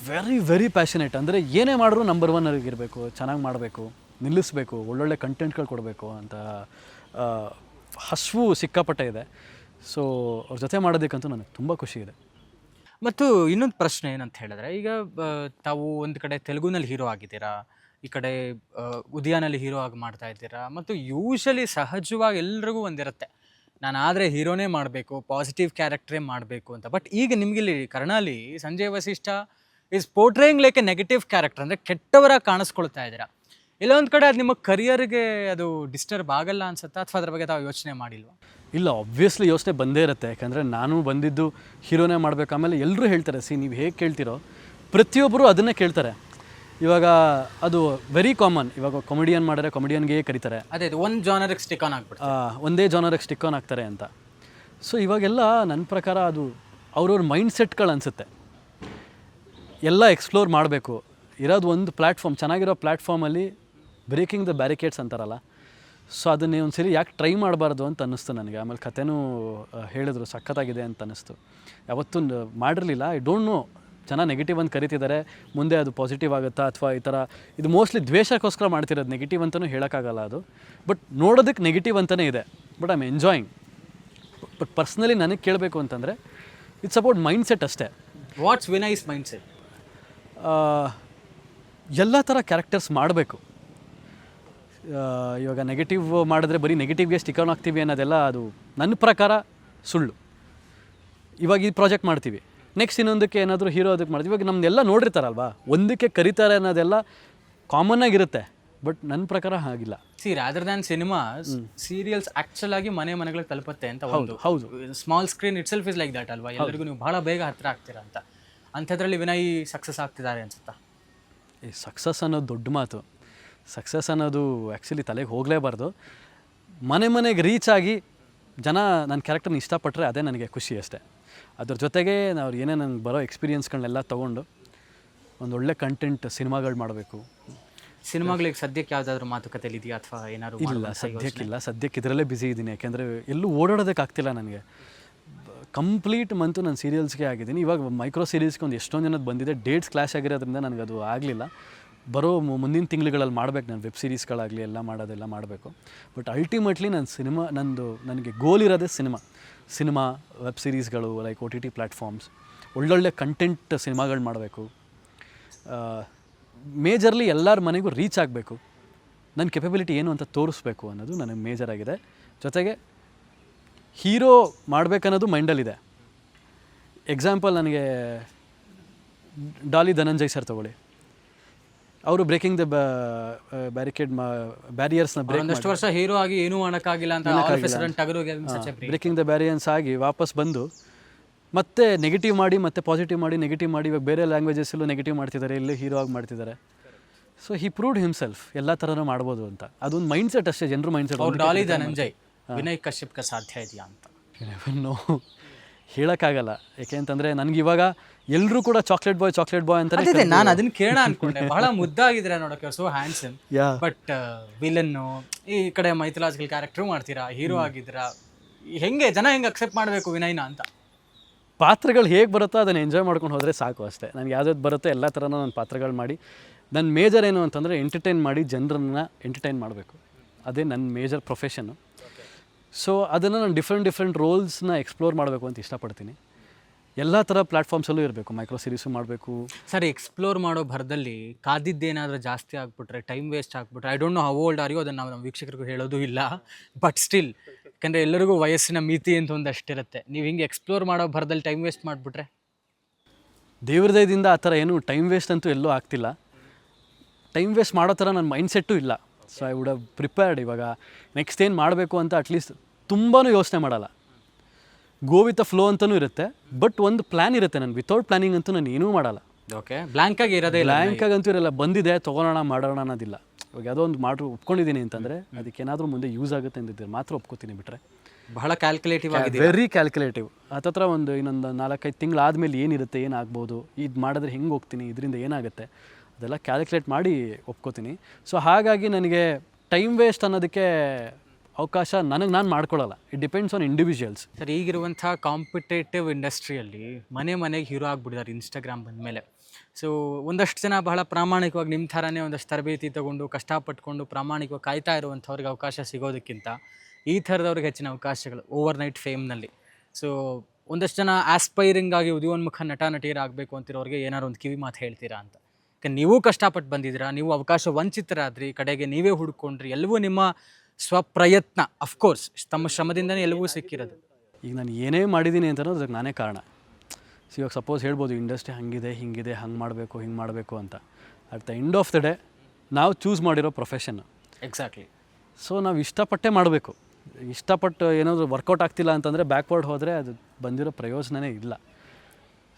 Very very passionate. ಅಂದರೆ ಏನೇ ಮಾಡಿದ್ರು ನಂಬರ್ 1 ಆಗಿರಬೇಕು, ಚೆನ್ನಾಗಿ ಮಾಡಬೇಕು. ನಿಲ್ಲಿಸಬೇಕು, ಒಳ್ಳೊಳ್ಳೆ ಕಂಟೆಂಟ್ಗಳು ಕೊಡಬೇಕು ಅಂತ ಹಸಿವು ಸಿಕ್ಕಾಪಟ್ಟೆ ಇದೆ. ಸೊ ಅವ್ರ ಜೊತೆ ಮಾಡೋದಕ್ಕಂತೂ ನನಗೆ ತುಂಬ ಖುಷಿ ಇದೆ. ಮತ್ತು ಇನ್ನೊಂದು ಪ್ರಶ್ನೆ ಏನಂತ ಹೇಳಿದ್ರೆ, ಈಗ ತಾವು ಒಂದು ಕಡೆ ತೆಲುಗುನಲ್ಲಿ ಹೀರೋ ಆಗಿದ್ದೀರಾ, ಈ ಕಡೆ ಉದಯಾನಲ್ಲಿ ಹೀರೋ ಆಗಿ ಮಾಡ್ತಾ ಇದ್ದೀರಾ, ಮತ್ತು ಯೂಶಲಿ ಸಹಜವಾಗಿ ಎಲ್ರಿಗೂ ಒಂದಿರುತ್ತೆ, ನಾನು ಆದರೆ ಹೀರೋನೇ ಮಾಡಬೇಕು, ಪಾಸಿಟಿವ್ ಕ್ಯಾರೆಕ್ಟ್ರೇ ಮಾಡಬೇಕು ಅಂತ. ಬಟ್ ಈಗ ನಿಮಗಿಲ್ಲಿ Karnali Sanjay Vasishta is portraying like a negative character, ಅಂದರೆ ಕೆಟ್ಟವರಾಗಿ ಕಾಣಿಸ್ಕೊಳ್ತಾ ಇದ್ದೀರಾ. ಇಲ್ಲೊಂದು ಕಡೆ ಅದು ನಿಮ್ಮ ಕರಿಯರ್ಗೆ ಅದು ಡಿಸ್ಟರ್ಬ್ ಆಗಲ್ಲ ಅನ್ಸುತ್ತಾ, ಅಥವಾ ಅದ್ರ ಬಗ್ಗೆ ತಾವು ಯೋಚನೆ ಮಾಡಿಲ್ವಾ? ಇಲ್ಲ, ಆಬ್ವಿಯಸ್ಲಿ ಯೋಚನೆ ಬಂದೇ ಇರುತ್ತೆ. ಯಾಕಂದರೆ ನಾನು ಬಂದಿದ್ದು ಹೀರೋನೇ ಮಾಡಬೇಕು. ಆಮೇಲೆ ಎಲ್ಲರೂ ಹೇಳ್ತಾರೆ, ನೀವು ಹೇಗೆ ಕೇಳ್ತಿರೋ ಪ್ರತಿಯೊಬ್ಬರು ಅದನ್ನೇ ಕೇಳ್ತಾರೆ. ಇವಾಗ ಅದು ವೆರಿ ಕಾಮನ್. ಇವಾಗ ಕಾಮಿಡಿಯನ್ ಮಾಡಿದ್ರೆ ಕಾಮಿಡಿಯನ್ಗೆ ಕರೀತಾರೆ, ಅದೇ ಒಂದು ಜಾನರಿಗೆ ಸ್ಟಿಕ್ ಆನ್ ಆಗ್ಬಿಡ್ತಾರೆ, ಒಂದೇ ಜಾನರಿಗೆ ಸ್ಟಿಕ್ ಆನ್ ಆಗ್ತಾರೆ ಅಂತ. ಸೊ ಇವಾಗೆಲ್ಲ ನನ್ನ ಪ್ರಕಾರ ಅದು ಅವ್ರವ್ರ ಮೈಂಡ್ ಸೆಟ್ಗಳು ಅನಿಸುತ್ತೆ. ಎಲ್ಲ ಎಕ್ಸ್ಪ್ಲೋರ್ ಮಾಡಬೇಕು. ಇರೋದು ಒಂದು ಪ್ಲ್ಯಾಟ್ಫಾರ್ಮ್, ಚೆನ್ನಾಗಿರೋ ಪ್ಲ್ಯಾಟ್ಫಾರ್ಮಲ್ಲಿ ಬ್ರೇಕಿಂಗ್ ದ ಬ್ಯಾರಿಕೇಡ್ಸ್ ಅಂತಾರಲ್ಲ, ಸೊ ಅದನ್ನೇ ಒಂದು ಸರಿ ಯಾಕೆ ಟ್ರೈ ಮಾಡಬಾರ್ದು ಅಂತ ಅನ್ನಿಸ್ತು ನನಗೆ. ಆಮೇಲೆ ಕಥೆನೂ ಹೇಳಿದ್ರು ಸಖತ್ತಾಗಿದೆ ಅಂತ ಅನ್ನಿಸ್ತು. ಯಾವತ್ತೂ ಮಾಡಿರಲಿಲ್ಲ. ಐ ಡೋಂಟ್ ನೋ, ಜನ ನೆಗೆಟಿವ್ ಅಂತ ಕರಿತಿದ್ದಾರೆ, ಮುಂದೆ ಅದು ಪಾಸಿಟಿವ್ ಆಗುತ್ತಾ ಅಥವಾ ಈ ಥರ. ಇದು ಮೋಸ್ಟ್ಲಿ ದ್ವೇಷಕ್ಕೋಸ್ಕರ ಮಾಡ್ತಿರೋದು, ನೆಗೆಟಿವ್ ಅಂತಲೂ ಹೇಳೋಕ್ಕಾಗಲ್ಲ ಅದು. ಬಟ್ ನೋಡೋದಕ್ಕೆ ನೆಗೆಟಿವ್ ಅಂತಲೇ ಇದೆ. But I am enjoying. But personally ನನಗೆ ಕೇಳಬೇಕು ಅಂತಂದರೆ ಇಟ್ಸ್ ಅಬೌಟ್ ಮೈಂಡ್ ಸೆಟ್ ಅಷ್ಟೇ. ವಾಟ್ಸ್ ವಿನೈಸ್ ಮೈಂಡ್ ಸೆಟ್? ಎಲ್ಲ ಥರ ಕ್ಯಾರೆಕ್ಟರ್ಸ್ ಮಾಡಬೇಕು. ಇವಾಗ ನೆಗೆಟಿವ್ ಮಾಡಿದ್ರೆ ಬರೀ ನೆಗೆಟಿವ್ಗೆ ಸ್ಟಿಕ್ ಆನ್ ಆಗ್ತೀವಿ ಅನ್ನೋದೆಲ್ಲ ಅದು ನನ್ನ ಪ್ರಕಾರ ಸುಳ್ಳು. ಇವಾಗ ಈ ಪ್ರಾಜೆಕ್ಟ್ ಮಾಡ್ತೀವಿ, ನೆಕ್ಸ್ಟ್ ಇನ್ನೊಂದಕ್ಕೆ ಏನಾದರೂ ಹೀರೋ ಅದಕ್ಕೆ ಮಾಡ್ತೀವಿ. ಇವಾಗ ನಮ್ಮನ್ನೆಲ್ಲ ನೋಡಿರ್ತಾರಲ್ವಾ, ಒಂದಕ್ಕೆ ಕರೀತಾರೆ ಅನ್ನೋದೆಲ್ಲ ಕಾಮನ್ ಆಗಿರುತ್ತೆ. ಬಟ್ ನನ್ನ ಪ್ರಕಾರ ಹಾಗಿಲ್ಲ. Rather than cinema, serials actual ಆಗಿ ಮನೆಗಳಿಗೆ ತಲುಪುತ್ತೆ ಅಂತ. ಹೌದು, small screen it self is like that ಅಲ್ವಾ, ಎಲ್ಲರಿಗೂ ನೀವು ಬಹಳ ಬೇಗ ಹತ್ತಿರ ಆಗ್ತೀರಾ ಅಂತ. ಅಂಥದ್ರಲ್ಲಿ ವಿನಯ್ ಸಕ್ಸಸ್ ಆಗ್ತಿದ್ದಾರೆ ಅನ್ಸುತ್ತಾ? ಈ ಸಕ್ಸಸ್ ಅನ್ನೋದು ದೊಡ್ಡ ಮಾತು. ಸಕ್ಸಸ್ ಅನ್ನೋದು ಆ್ಯಕ್ಚುಲಿ ತಲೆಗೆ ಹೋಗಲೇಬಾರ್ದು. ಮನೆಗೆ ರೀಚ್ ಆಗಿ ಜನ ನನ್ನ ಕ್ಯಾರೆಕ್ಟರ್ನ ಇಷ್ಟಪಟ್ಟರೆ ಅದೇ ನನಗೆ ಖುಷಿ ಅಷ್ಟೇ. ಅದ್ರ ಜೊತೆಗೆ ಅವ್ರು ಏನೇ ನನಗೆ ಬರೋ ಎಕ್ಸ್ಪೀರಿಯನ್ಸ್ಗಳನ್ನೆಲ್ಲ ತೊಗೊಂಡು ಒಂದೊಳ್ಳೆ ಕಂಟೆಂಟ್ ಸಿನಿಮಾಗಳು ಮಾಡಬೇಕು. ಸಿನಿಮಾಗಳಿಗೆ ಸದ್ಯಕ್ಕೆ ಯಾವುದಾದ್ರೂ ಮಾತುಕತೆಯಲ್ಲಿ ಇದೆಯಾ ಅಥವಾ ಏನಾದ್ರು? ಇಲ್ಲ, ಸದ್ಯಕ್ಕೆ ಇದರಲ್ಲೇ ಬ್ಯುಸಿ ಇದ್ದೀನಿ. ಯಾಕೆಂದರೆ ಎಲ್ಲೂ ಓಡಾಡೋದಕ್ಕಾಗ್ತಿಲ್ಲ ನನಗೆ. ಕಂಪ್ಲೀಟ್ ಮಂತು ನಾನು ಸೀರಿಯಲ್ಸ್ಗೆ ಆಗಿದ್ದೀನಿ. ಇವಾಗ ಮೈಕ್ರೋ ಸೀರೀಸ್ಗೆ ಒಂದು ಎಷ್ಟೊಂದು ಜನದ್ದು ಬಂದಿದೆ, ಡೇಟ್ಸ್ ಕ್ಲಾಶ್ ಆಗಿರೋದ್ರಿಂದ ನನಗದು ಆಗಲಿಲ್ಲ. ಬರೋ ಮುಂದಿನ ತಿಂಗಳುಗಳಲ್ಲಿ ಮಾಡಬೇಕು ನಾನು, ವೆಬ್ ಸೀರೀಸ್ಗಳಾಗಲಿ ಎಲ್ಲ ಮಾಡೋದೆಲ್ಲ ಮಾಡಬೇಕು. ಬಟ್ ಅಲ್ಟಿಮೇಟ್ಲಿ ನನಗೆ ಗೋಲ್ ಇರೋದೇ ಸಿನಿಮಾ ವೆಬ್ ಸೀರೀಸ್ಗಳು, ಲೈಕ್ OTT ಪ್ಲ್ಯಾಟ್ಫಾರ್ಮ್ಸ್, ಒಳ್ಳೊಳ್ಳೆ ಕಂಟೆಂಟ್ ಸಿನಿಮಾಗಳು ಮಾಡಬೇಕು. ಮೇಜರ್ಲಿ ಎಲ್ಲರ ಮನೆಗೂ ರೀಚ್ ಆಗಬೇಕು, ನನ್ನ ಕೆಪಬಿಲಿಟಿ ಏನು ಅಂತ ತೋರಿಸ್ಬೇಕು ಅನ್ನೋದು ನನಗೆ ಮೇಜರಾಗಿದೆ. ಜೊತೆಗೆ ಹೀರೋ ಮಾಡಬೇಕನ್ನೋದು ಮೈಂಡಲ್ಲಿದೆ. ಎಕ್ಸಾಂಪಲ್, ನನಗೆ ಡಾಲಿ ಧನಂಜಯ್ ಸರ್ ತಗೊಳ್ಳಿ, ಅವರು ಬ್ರೇಕಿಂಗ್ ದ ಬ್ಯಾರಿಯರ್ಸ್ನ ಒಂದಷ್ಟು ವರ್ಷ ಹೀರೋ ಆಗಿ ಏನೂ ಮಾಡೋಕ್ಕಾಗಿಲ್ಲ ಅಂತ ಬ್ರೇಕಿಂಗ್ ದ ಬ್ಯಾರಿಯರ್ಸ್ ಆಗಿ ವಾಪಸ್ ಬಂದು ಮತ್ತೆ ನೆಗೆಟಿವ್ ಮಾಡಿ, ಮತ್ತೆ ಪಾಸಿಟಿವ್ ಮಾಡಿ, ನೆಗೆಟಿವ್ ಮಾಡಿ, ಇವಾಗ ಬೇರೆ ಲ್ಯಾಂಗ್ವೇಜಸ್ಸಲ್ಲೂ ನೆಗೆಟಿವ್ ಮಾಡ್ತಿದ್ದಾರೆ, ಇಲ್ಲಿ ಹೀರೋ ಆಗಿ ಮಾಡ್ತಿದ್ದಾರೆ. ಸೊ ಹಿ ಪ್ರೂವ್ಡ್ ಹಿಮ್ಸೆಲ್ಫ್ ಎಲ್ಲ ಥರನೂ ಮಾಡ್ಬೋದು ಅಂತ. ಅದೊಂದು ಮೈಂಡ್ ಸೆಟ್ ಅಷ್ಟೇ, ಜನರ ಮೈಂಡ್ ಸೆಟ್. ಡಾಲಿ ಧನಂಜಯ್ ವಿನಯ್ ಕಶ್ಯಪ್ಗೆ ಸಾಧ್ಯ ಇದೆಯಾ ಅಂತ ಹೇಳೋಕ್ಕಾಗಲ್ಲ. ಯಾಕೆ ಅಂತಂದರೆ ನನಗೆ ಇವಾಗ ಎಲ್ಲರೂ ಕೂಡ ಚಾಕ್ಲೇಟ್ ಬಾಯ್ ಅಂತ ನಾನು ಅದನ್ನ ಕೇಳ ಅನ್ಕೊಂಡೆ. ಬಹಳ ಮುದ್ದಾಗಿದ್ರೆ ನೋಡೋಕೆ, ಸೋ ಹ್ಯಾಂಡ್ಸಮ್. ಬಟ್ ವಿಲನ್ನು ಈ ಕಡೆ ಮೈಥಾಲಜಿಕಲ್ ಕ್ಯಾರೆಕ್ಟರ್ ಮಾಡ್ತೀರಾ, ಹೀರೋ ಆಗಿದ್ದೀರಾ, ಹೆಂಗೆ ಅಕ್ಸೆಪ್ಟ್ ಮಾಡಬೇಕು ವಿನಯ್ನ ಅಂತ? ಪಾತ್ರಗಳು ಹೇಗೆ ಬರುತ್ತೋ ಅದನ್ನು ಎಂಜಾಯ್ ಮಾಡ್ಕೊಂಡು ಹೋದರೆ ಸಾಕು ಅಷ್ಟೇ. ನನಗೆ ಯಾವ್ದು ಬರುತ್ತೋ ಎಲ್ಲ ಥರನೂ ನಾನು ಪಾತ್ರಗಳು ಮಾಡಿ, ನನ್ನ ಮೇಜರ್ ಏನು ಅಂತಂದರೆ ಎಂಟರ್ಟೈನ್ ಮಾಡಿ ಜನರನ್ನ ಎಂಟರ್ಟೈನ್ ಮಾಡಬೇಕು. ಅದೇ ನನ್ನ ಮೇಜರ್ ಪ್ರೊಫೆಷನ್ನು. ಸೊ ಅದನ್ನು ನಾನು ಡಿಫ್ರೆಂಟ್ ರೋಲ್ಸ್ನ ಎಕ್ಸ್ಪ್ಲೋರ್ ಮಾಡಬೇಕು ಅಂತ ಇಷ್ಟಪಡ್ತೀನಿ. ಎಲ್ಲ ಥರ ಪ್ಲ್ಯಾಟ್ಫಾರ್ಮ್ಸಲ್ಲೂ ಇರಬೇಕು, ಮೈಕ್ರೋ ಸೀರೀಸು ಮಾಡಬೇಕು. ಸರಿ, ಎಕ್ಸ್ಪ್ಲೋರ್ ಮಾಡೋ ಭರದಲ್ಲಿ ಕಾದಿದ್ದೇನಾದರೂ ಜಾಸ್ತಿ ಆಗಿಬಿಟ್ರೆ, ಟೈಮ್ ವೇಸ್ಟ್ ಆಗಿಬಿಟ್ರೆ, I don't know how old are you, ಅದನ್ನು ನಾವು ನಮ್ಮ ವೀಕ್ಷಕರಿಗೂ ಹೇಳೋದು ಇಲ್ಲ. ಬಟ್ ಸ್ಟಿಲ್, ಯಾಕಂದರೆ ಎಲ್ಲರಿಗೂ ವಯಸ್ಸಿನ ಮಿತಿ ಅಂತ ಒಂದಷ್ಟಿರುತ್ತೆ. ನೀವು ಹಿಂಗೆ ಎಕ್ಸ್ಪ್ಲೋರ್ ಮಾಡೋ ಭರದಲ್ಲಿ ಟೈಮ್ ವೇಸ್ಟ್ ಮಾಡಿಬಿಟ್ರೆ? ದೇವ್ರ ದಯದಿಂದ ಆ ಥರ ಏನು ಟೈಮ್ ವೇಸ್ಟ್ ಅಂತೂ ಎಲ್ಲೂ ಆಗ್ತಿಲ್ಲ. ಟೈಮ್ ವೇಸ್ಟ್ ಮಾಡೋ ಥರ ನನ್ನ ಮೈಂಡ್ ಸೆಟ್ಟು ಇಲ್ಲ. So I would have prepared. ಇವಾಗ ನೆಕ್ಸ್ಟ್ ಏನು ಮಾಡಬೇಕು ಅಂತ ಅಟ್ಲೀಸ್ಟ್ ತುಂಬಾ ಯೋಚನೆ ಮಾಡಲ್ಲ, ಗೋ ವಿತ್ ಅ ಫ್ಲೋ ಅಂತಲೂ ಇರುತ್ತೆ. ಬಟ್ ಒಂದು ಪ್ಲ್ಯಾನ್ ಇರುತ್ತೆ. ನಾನು ವಿತೌಟ್ ಪ್ಲ್ಯಾನಿಂಗ್ ಅಂತೂ ನಾನು ಏನೂ ಮಾಡಲ್ಲ. ಓಕೆ, ಬ್ಲ್ಯಾಂಕಾಗಿ ಬ್ಲ್ಯಾಂಕಾಗಂತೂ ಇರಲ್ಲ. ಬಂದಿದೆ ತೊಗೊಳೋಣ ಮಾಡೋಣ ಅನ್ನೋದಿಲ್ಲ. ಇವಾಗ ಯಾವುದೋ ಒಂದು ಒಪ್ಕೊಂಡಿದ್ದೀನಿ ಅಂತಂದರೆ ಅದಕ್ಕೇನಾದರೂ ಮುಂದೆ ಯೂಸ್ ಆಗುತ್ತೆ ಅಂದಿದ್ದರೆ ಮಾತ್ರ ಒಪ್ಕೋತೀನಿ. ಬಿಟ್ಟರೆ ಬಹಳ ಕ್ಯಾಲ್ಕುಲೇಟಿವ್ ಆಗಿದೆ, ವೆರಿ ಕ್ಯಾಲ್ಕುಲೇಟಿವ್. ಹತ್ತತ್ರ ಇನ್ನೊಂದು 4-5 ತಿಂಗಳಾದಮೇಲೆ ಏನಿರುತ್ತೆ, ಏನಾಗ್ಬೋದು, ಇದು ಮಾಡಿದ್ರೆ ಹೆಂಗೆ ಹೋಗ್ತೀನಿ, ಇದರಿಂದ ಏನಾಗುತ್ತೆ, ಅದೆಲ್ಲ ಕ್ಯಾಲ್ಕುಲೇಟ್ ಮಾಡಿ ಒಪ್ಕೋತೀನಿ. ಸೊ ಹಾಗಾಗಿ ನನಗೆ ಟೈಮ್ ವೇಸ್ಟ್ ಅನ್ನೋದಕ್ಕೆ ಅವಕಾಶ ನನಗೆ ನಾನು ಮಾಡ್ಕೊಳ್ಳಲ್ಲ. It depends on individuals. Sir, ಈಗಿರುವಂಥ ಕಾಂಪಿಟೇಟಿವ್ ಇಂಡಸ್ಟ್ರಿಯಲ್ಲಿ ಮನೆಗೆ ಹೀರೋ ಆಗಿಬಿಟ್ಟಿದ್ದಾರೆ ಇನ್ಸ್ಟಾಗ್ರಾಮ್ ಬಂದಮೇಲೆ. ಸೊ ಒಂದಷ್ಟು ಜನ ಬಹಳ ಪ್ರಾಮಾಣಿಕವಾಗಿ ನಿಮ್ಮ ಥರನೇ ಒಂದಷ್ಟು ತರಬೇತಿ ತೊಗೊಂಡು ಕಷ್ಟಪಟ್ಕೊಂಡು ಪ್ರಾಮಾಣಿಕವಾಗಿ ಕಾಯ್ತಾ ಇರುವಂಥವ್ರಿಗೆ ಅವಕಾಶ ಸಿಗೋದಕ್ಕಿಂತ ಈ ಥರದವ್ರಿಗೆ ಹೆಚ್ಚಿನ ಅವಕಾಶಗಳು ಓವರ್ ನೈಟ್ ಫೇಮ್ನಲ್ಲಿ. ಸೊ ಒಂದಷ್ಟು ಜನ ಆಸ್ಪೈರಿಂಗ್ ಆಗಿ ಉದಯೋನ್ಮುಖ ನಟ ನಟಿಯರಾಗಬೇಕು ಅಂತಿರೋರಿಗೆ ಏನಾದ್ರು ಒಂದು ಕಿವಿ ಮಾತು ಹೇಳ್ತೀರಾ ಅಂತ? ಯಾಕೆ ನೀವು ಕಷ್ಟಪಟ್ಟು ಬಂದಿದ್ದೀರಾ, ನೀವು ಅವಕಾಶ ವಂಚಿತರಾದ್ರಿ, ಕಡೆಗೆ ನೀವೇ ಹುಡ್ಕೊಂಡ್ರಿ, ಎಲ್ಲವೂ ನಿಮ್ಮ ಸ್ವಪ್ರಯತ್ನ, ಅಫ್ಕೋರ್ಸ್ ತಮ್ಮ ಶ್ರಮದಿಂದನೇ ಎಲ್ಲವೂ ಸಿಕ್ಕಿರೋದು. ಈಗ ನಾನು ಏನೇ ಮಾಡಿದ್ದೀನಿ ಅಂತ ಅನ್ನೋದು ಅದಕ್ಕೆ ನಾನೇ ಕಾರಣ. ಸೊ ಇವಾಗ ಸಪೋಸ್ ಹೇಳ್ಬೋದು ಇಂಡಸ್ಟ್ರಿ ಹಾಗಿದೆ ಹಿಂಗಿದೆ, ಹಂಗೆ ಮಾಡಬೇಕು ಹಿಂಗೆ ಮಾಡಬೇಕು ಅಂತ. At the end of the day ನಾವು ಚೂಸ್ ಮಾಡಿರೋ ಪ್ರೊಫೆಷನ್. ಎಕ್ಸಾಕ್ಟ್ಲಿ. ಸೊ ನಾವು ಇಷ್ಟಪಟ್ಟೇ ಮಾಡಬೇಕು. ಇಷ್ಟಪಟ್ಟು ಏನಾದರೂ ವರ್ಕೌಟ್ ಆಗ್ತಿಲ್ಲ ಅಂತಂದರೆ ಬ್ಯಾಕ್ವರ್ಡ್ ಹೋದರೆ ಅದು ಬಂದಿರೋ ಪ್ರಯೋಜನವೇ ಇಲ್ಲ.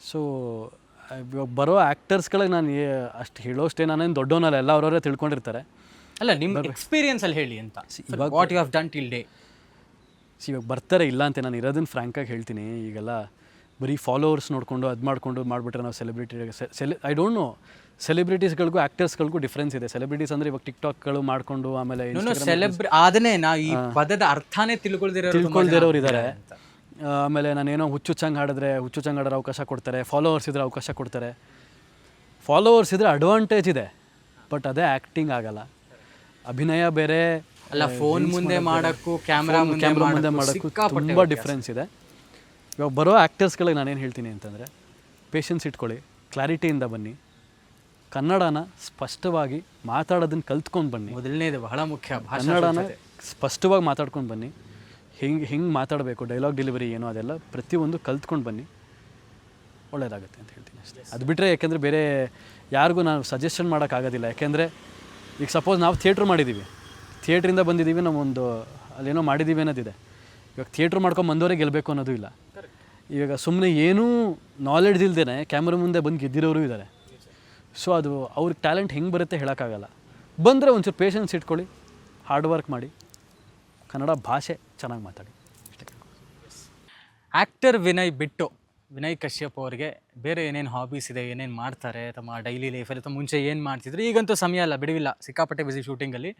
ಸೊ ಇವಾಗ ಬರೋ ಆ್ಯಕ್ಟರ್ಸ್ಗಳಿಗೆ ನಾನು ಅಷ್ಟು ಹೇಳೋಷ್ಟೇ ನಾನೇನು ದೊಡ್ಡವನಲ್ಲ, ಎಲ್ಲ ಅವರವರೇ ತಿಳ್ಕೊಂಡಿರ್ತಾರೆ. ಅಲ್ಲ, ನಿಮ್ಮ ಎಕ್ಸ್ಪೀರಿಯನ್ಸಲ್ಲಿ ಹೇಳಿ ಅಂತ, ಇವಾಗ what you have done till day. ಇವಾಗ ಬರ್ತಾರೆ ಇಲ್ಲ ಅಂತ ನಾನು ಇರೋದನ್ನು ಫ್ರ್ಯಾಂಕಾಗಿ ಹೇಳ್ತೀನಿ. ಈಗೆಲ್ಲ ಬರೀ ಫಾಲೋವರ್ಸ್ ನೋಡಿಕೊಂಡು ಅದು ಮಾಡಿಬಿಟ್ರೆ ನಾವು ಐ ಡೋಂಟ್ ನೋ, ಸೆಲೆಬ್ರಿಟೀಸ್ಗಳಿಗೂ ಆ್ಯಕ್ಟರ್ಸ್ಗಳಿಗೂ ಡಿಫ್ರೆನ್ಸ್ ಇದೆ. ಸೆಲೆಬ್ರಿಟೀಸ್ ಅಂದರೆ ಇವಾಗ ಟಿಕ್ಟಾಕ್ಗಳು ಮಾಡಿಕೊಂಡು ಆಮೇಲೆ ಅದನ್ನೇ ನಾವು ಈ ಪದದ ಅರ್ಥನೇ ತಿಳ್ಕೊಳ್ದಿರೋರು ಇದ್ದಾರೆ. ಆಮೇಲೆ ನಾನೇನೋ ಹುಚ್ಚುಚ್ಚಂಗೆ ಹಾಡಿದ್ರೆ ಅವಕಾಶ ಕೊಡ್ತಾರೆ. ಫಾಲೋವರ್ಸ್ ಇದ್ರೆ ಅವಕಾಶ ಕೊಡ್ತಾರೆ. ಫಾಲೋವರ್ಸ್ ಇದ್ರೆ ಅಡ್ವಾಂಟೇಜ್ ಇದೆ, ಬಟ್ ಅದೇ ಆ್ಯಕ್ಟಿಂಗ್ ಆಗಲ್ಲ. ಅಭಿನಯ ಬೇರೆ ಅಲ್ಲ, ಫೋನ್ ಮುಂದೆ ಮಾಡೋಕ್ಕೂ ಕ್ಯಾಮ್ರಾ ಮುಂದೆ ಮಾಡೋಕ್ಕೂ ತುಂಬ ಡಿಫ್ರೆನ್ಸ್ ಇದೆ. ಇವಾಗ ಬರೋ ಆ್ಯಕ್ಟರ್ಸ್ಗಳಿಗೆ ನಾನೇನು ಹೇಳ್ತೀನಿ ಅಂತಂದರೆ, ಪೇಷನ್ಸ್ ಇಟ್ಕೊಳ್ಳಿ, ಕ್ಲಾರಿಟಿಯಿಂದ ಬನ್ನಿ, ಕನ್ನಡನ ಸ್ಪಷ್ಟವಾಗಿ ಮಾತಾಡೋದನ್ನು ಕಲ್ತ್ಕೊಂಡು ಬನ್ನಿ. ಮೊದಲನೇದು ಬಹಳ ಮುಖ್ಯ, ಕನ್ನಡನ ಸ್ಪಷ್ಟವಾಗಿ ಮಾತಾಡ್ಕೊಂಡು ಬನ್ನಿ. ಹೆಂಗೆ ಮಾತಾಡಬೇಕು, ಡೈಲಾಗ್ ಡೆಲಿವರಿ ಏನೋ ಅದೆಲ್ಲ ಪ್ರತಿಯೊಂದು ಕಲ್ತ್ಕೊಂಡು ಬನ್ನಿ, ಒಳ್ಳೆಯದಾಗುತ್ತೆ ಅಂತ ಹೇಳ್ತೀನಿ ಅಷ್ಟೇ. ಅದು ಬಿಟ್ಟರೆ ಯಾಕೆಂದರೆ ಬೇರೆ ಯಾರಿಗೂ ನಾವು ಸಜೆಷನ್ ಮಾಡೋಕ್ಕಾಗೋದಿಲ್ಲ. ಯಾಕೆಂದರೆ ಈಗ ಸಪೋಸ್ ನಾವು ಥಿಯೇಟ್ರ್ ಮಾಡಿದ್ದೀವಿ, ಥಿಯೇಟ್ರಿಂದ ಬಂದಿದ್ದೀವಿ, ನಾವೊಂದು ಅಲ್ಲೇನೋ ಮಾಡಿದ್ದೀವಿ ಅನ್ನೋದಿದೆ. ಇವಾಗ ಥಿಯೇಟ್ರ್ ಮಾಡ್ಕೊಂಡು ಬಂದವರೇ ಗೆಲ್ಲಬೇಕು ಅನ್ನೋದು ಇಲ್ಲ. ಇವಾಗ ಸುಮ್ಮನೆ ಏನೂ ನಾಲೆಡ್ಜ್ ಇಲ್ದೇ ಕ್ಯಾಮ್ರಾ ಮುಂದೆ ಬಂದು ಗೆದ್ದಿರೋರು ಇದ್ದಾರೆ. ಸೊ ಅದು ಅವ್ರಿಗೆ ಟ್ಯಾಲೆಂಟ್ ಹೆಂಗೆ ಬರುತ್ತೆ ಹೇಳೋಕ್ಕಾಗಲ್ಲ. ಬಂದರೆ ಒಂಚೂರು ಪೇಷನ್ಸ್ ಇಟ್ಕೊಳ್ಳಿ, ಹಾರ್ಡ್ ವರ್ಕ್ ಮಾಡಿ, ಕನ್ನಡ ಭಾಷೆ ಚೆನ್ನಾಗಿ ಮಾತಾಡಿ. ಆ್ಯಕ್ಟರ್ ವಿನಯ್ ಕಶ್ಯಪ್ ಅವರಿಗೆ ಬೇರೆ ಏನೇನು ಹಾಬೀಸ್ ಇದೆ, ಏನೇನು ಮಾಡ್ತಾರೆ ತಮ್ಮ ಡೈಲಿ ಲೈಫಲ್ಲಿ, ಅಥವಾ ಮುಂಚೆ ಏನು ಮಾಡ್ತಿದ್ರು? ಈಗಂತೂ ಸಮಯ ಅಲ್ಲ, ಬಿಡುವಿಲ್ಲ, ಸಿಕ್ಕಾಪಟ್ಟೆ ಬಿಸಿ ಶೂಟಿಂಗಲ್ಲಿ.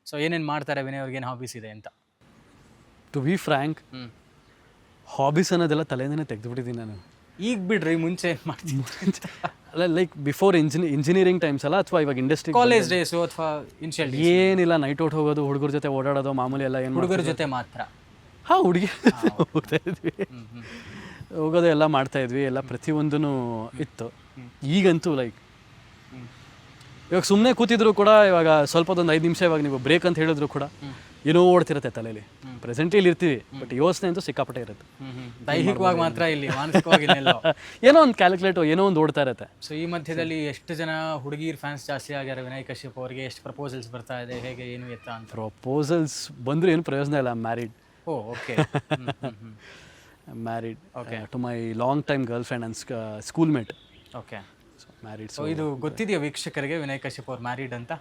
ಸೊ ಏನೇನು ಮಾಡ್ತಾರೆ ವಿನಯ್ ಅವ್ರಿಗೆ, ಏನು ಹಾಬೀಸ್ ಇದೆ ಅಂತ? ಟು ಬಿ ಫ್ರ್ಯಾಂಕ್, ಹಾಬೀಸ್ ಅನ್ನೋದೆಲ್ಲ ತಲೆಯಿಂದನೇ ತೆಗೆದುಬಿಟ್ಟಿದ್ದೀನಿ ನಾನು. ಈಗ ಬಿಡ್ರಿ, ಮುಂಚೆ ಏನು ಮಾಡ್ತೀನಿ ಅಲ್ಲ, ಲೈಕ್ ಬಿಫೋರ್ ಇಂಜಿನಿಯರಿಂಗ್ ಟೈಮ್ಸ್ ಅಲ್ಲ, ಅಥವಾ ಇವಾಗ ಇಂಡಸ್ಟ್ರಿ ಕಾಲೇಜ್ ಡೇಸು ಅಥವಾ ಇನ್ಶಿಯಲ್ ಏನಿಲ್ಲ, ನೈಟ್ ಔಟ್ ಹೋಗೋದು, ಹುಡುಗರ ಜೊತೆ ಓಡಾಡೋದು ಮಾಮೂಲಿ ಎಲ್ಲ. ಏನು ಹುಡುಗರ ಜೊತೆ ಮಾತ್ರ? ಹಾಂ, ಹುಡುಗಿ ಹೋಗ್ತಾ ಇದ್ವಿ, ಹೋಗೋದು ಎಲ್ಲ ಮಾಡ್ತಾಯಿದ್ವಿ, ಎಲ್ಲ ಪ್ರತಿಯೊಂದೂ ಇತ್ತು. ಈಗಂತೂ ಲೈಕ್ ಇವಾಗ ಸುಮ್ಮನೆ ಕೂತಿದ್ರು ಕೂಡ, ಇವಾಗ ಸ್ವಲ್ಪದೊಂದು 5 ನಿಮಿಷ ಇವಾಗ ನೀವು ಬ್ರೇಕ್ ಅಂತ ಹೇಳಿದ್ರು ಕೂಡ ಏನೋ ಓಡ್ತಿರುತ್ತೆ ತಲೆಯಲ್ಲಿ. ಪ್ರೆಸೆಂಟ್ಲಿ ಇಲ್ಲಿ ಇರ್ತೀವಿ, ಬಟ್ ಯೋಚನೆ ಅಂತೂ ಸಿಕ್ಕಾಪಟ್ಟೆ ಇರುತ್ತೆ. ದೈಹಿಕವಾಗಿ ಮಾತ್ರ, ಇಲ್ಲಿ ಮಾನಸಿಕವಾಗಿ ಏನೋ ಒಂದು ಕ್ಯಾಲ್ಕುಲೇಟ್, ಏನೋ ಒಂದು ಓಡ್ತಾ ಇರುತ್ತೆ. ಸೊ ಈ ಮಧ್ಯದಲ್ಲಿ ಎಷ್ಟು ಜನ ಹುಡುಗಿರ್ ಫ್ಯಾನ್ಸ್ ಜಾಸ್ತಿ ಆಗ್ಯಾರ ವಿನಯ್ ಕಶ್ಯಪ್ ಅವರಿಗೆ? ಎಷ್ಟು ಪ್ರಪೋಸಲ್ಸ್ ಬರ್ತಾ ಇದೆ, ಹೇಗೆ ಏನು ಎತ್ತ ಅಂತ? ಪ್ರಪೋಸಲ್ಸ್ ಬಂದರೂ ಏನು ಪ್ರಯೋಜನ ಇಲ್ಲ. Married. Oh, okay. Married to my long time girlfriend and schoolmate. Okay, married. So ಇದು ಗೊತ್ತಿದೆಯಾ ವೀಕ್ಷಕರಿಗೆ ವಿನಯ್ ಕಶ್ಯಪ್ ಅವ್ರು ಮ್ಯಾರಿಡ್ ಅಂತ?